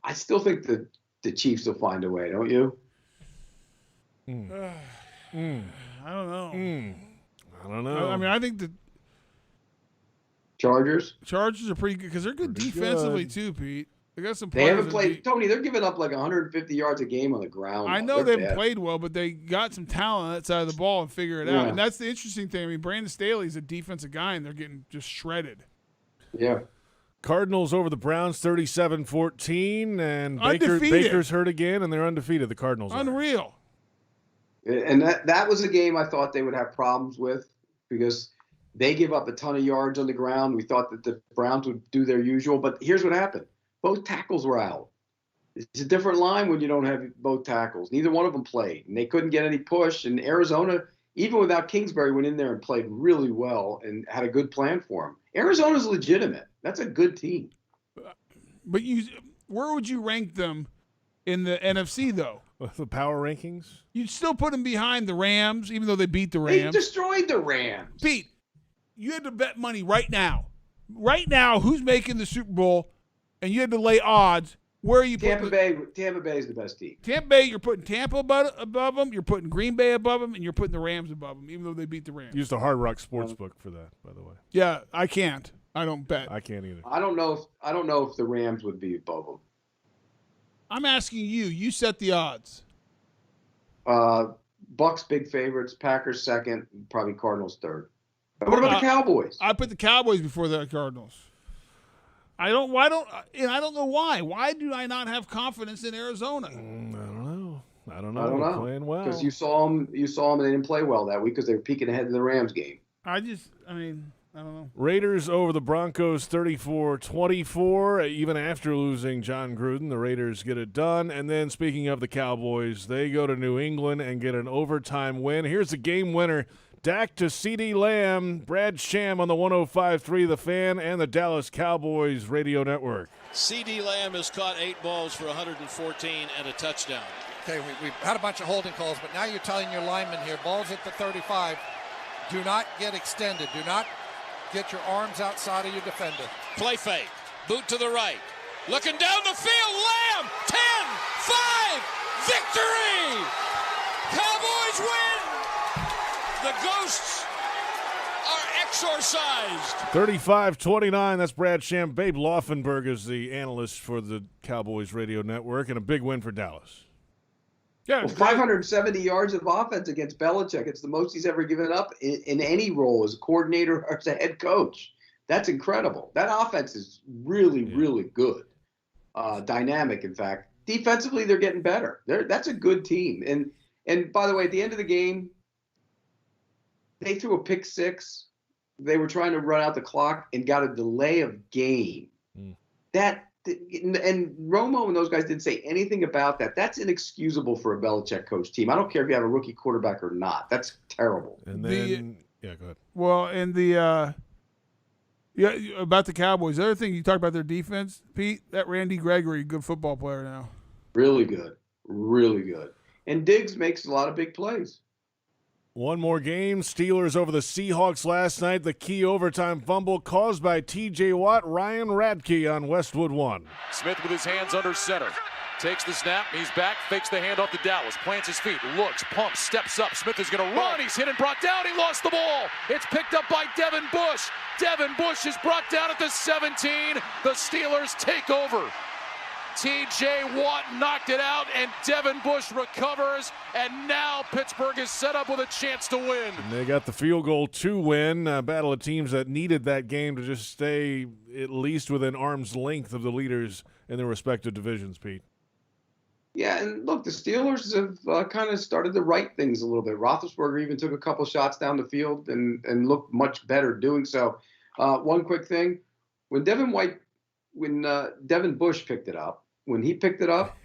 I still think the Chiefs will find a way, don't you? I don't know. I don't know. I mean, I think the Chargers are pretty good because they're good defensively too, Pete. They got some. They haven't played. Tony, they're giving up like 150 yards a game on the ground. I know they haven't played well, but they got some talent on that side of the ball and figure it out. And that's the interesting thing. I mean, Brandon Staley's a defensive guy, and they're getting just shredded. Yeah. Cardinals over the Browns 37-14, and Baker's hurt again, and they're undefeated. The Cardinals Unreal. And that was a game I thought they would have problems with because they give up a ton of yards on the ground. We thought that the Browns would do their usual, but here's what happened. Both tackles were out. It's a different line when you don't have both tackles. Neither one of them played, and they couldn't get any push. And Arizona, even without Kingsbury, went in there and played really well and had a good plan for him. Arizona's legitimate. That's a good team. But where would you rank them in the NFC, though? The power rankings? You'd still put them behind the Rams, even though they beat the Rams. They destroyed the Rams. Pete, you had to bet money right now. Right now, who's making the Super Bowl? And you had to lay odds. Where are you putting? Tampa Bay is the best team. Tampa Bay, you're putting Tampa above them. You're putting Green Bay above them, and you're putting the Rams above them, even though they beat the Rams. Use the Hard Rock Sportsbook for that, by the way. Yeah, I can't. I don't bet. I can't either. I don't know if the Rams would be above them. I'm asking you. You set the odds. Bucks big favorites. Packers second. Probably Cardinals third. What about the Cowboys? I put the Cowboys before the Cardinals. I don't know why. Why do I not have confidence in Arizona? I don't know. They're playing well. Because you saw them and they didn't play well that week because they were peeking ahead in the Rams game. I don't know. Raiders over the Broncos 34-24. Even after losing John Gruden, the Raiders get it done. And then speaking of the Cowboys, they go to New England and get an overtime win. Here's the game winner. Dak to CeeDee Lamb, Brad Sham on the 105.3 The Fan and the Dallas Cowboys radio network. CeeDee Lamb has caught 8 balls for 114 and a touchdown. Okay, we've had a bunch of holding calls, but now you're telling your linemen here, balls at the 35, do not get extended. Do not get your arms outside of your defender. Play fake, boot to the right. Looking down the field, Lamb, 10, 5, victory! Cowboys win! The ghosts are exorcised. 35-29, that's Brad Sham. Babe Laufenberg is the analyst for the Cowboys radio network, and a big win for Dallas. Yeah, well, 570 yards of offense against Belichick. It's the most he's ever given up in any role as a coordinator or as a head coach. That's incredible. That offense is really, really good. Dynamic, in fact. Defensively, they're getting better. That's a good team. And by the way, at the end of the game, they threw a pick six. They were trying to run out the clock and got a delay of game. And Romo and those guys didn't say anything about that. That's inexcusable for a Belichick coach team. I don't care if you have a rookie quarterback or not. That's terrible. And then, go ahead. Well, and about the Cowboys. The other thing you talked about their defense, Pete, that Randy Gregory, good football player now. Really good. Really good. And Diggs makes a lot of big plays. One more game. Steelers over the Seahawks last night. The key overtime fumble caused by T.J. Watt. Ryan Radke on Westwood 1. Smith with his hands under center. Takes the snap. He's back. Fakes the handoff to Dallas. Plants his feet. Looks. Pumps. Steps up. Smith is going to run. He's hit and brought down. He lost the ball. It's picked up by Devin Bush. Devin Bush is brought down at the 17. The Steelers take over. T.J. Watt knocked it out, and Devin Bush recovers, and now Pittsburgh is set up with a chance to win. And they got the field goal to win. Battle of teams that needed that game to just stay at least within arm's length of the leaders in their respective divisions, Pete. Yeah, and look, the Steelers have kind of started to right things a little bit. Roethlisberger even took a couple shots down the field and looked much better doing so. One quick thing, when Devin Bush picked it up, when he picked it up,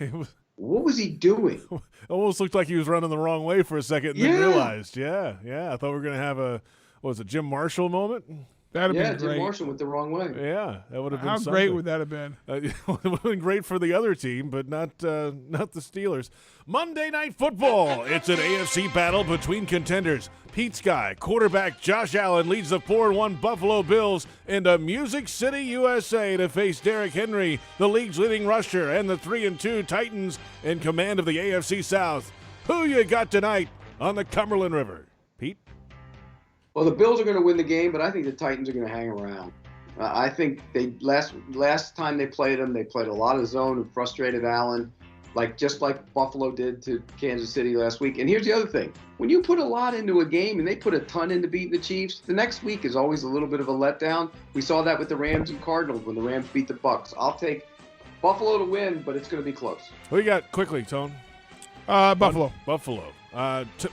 what was he doing? Almost looked like he was running the wrong way for a second and then realized, I thought we were going to have a Jim Marshall moment? That'd have been great. Jim Marshall went the wrong way. Yeah, that would have been How something. great would that have been? It would have been great for the other team, but not the Steelers. Monday Night Football. It's an AFC battle between contenders. Pete Sky, quarterback Josh Allen leads the 4-1 Buffalo Bills into Music City, USA to face Derrick Henry, the league's leading rusher, and the 3-2 Titans in command of the AFC South. Who you got tonight on the Cumberland River? Pete? Well, the Bills are going to win the game, but I think the Titans are going to hang around. I think they last time they played them, they played a lot of zone and frustrated Allen, just like Buffalo did to Kansas City last week. And here's the other thing. When you put a lot into a game and they put a ton into beating the Chiefs, the next week is always a little bit of a letdown. We saw that with the Rams and Cardinals when the Rams beat the Bucs. I'll take Buffalo to win, but it's going to be close. What do you got quickly, Tone? Buffalo. Buffalo.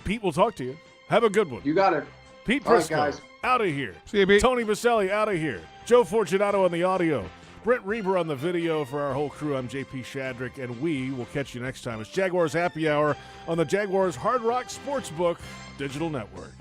Pete will talk to you. Have a good one. You got it. Pete All right, Prisco, guys. out of here. See you, Pete. Tony Boselli, out of here. Joe Fortunato on the audio. Brent Reber on the video. For our whole crew, I'm JP Shadrick, and we will catch you next time. It's Jaguars Happy Hour on the Jaguars Hard Rock Sportsbook Digital Network.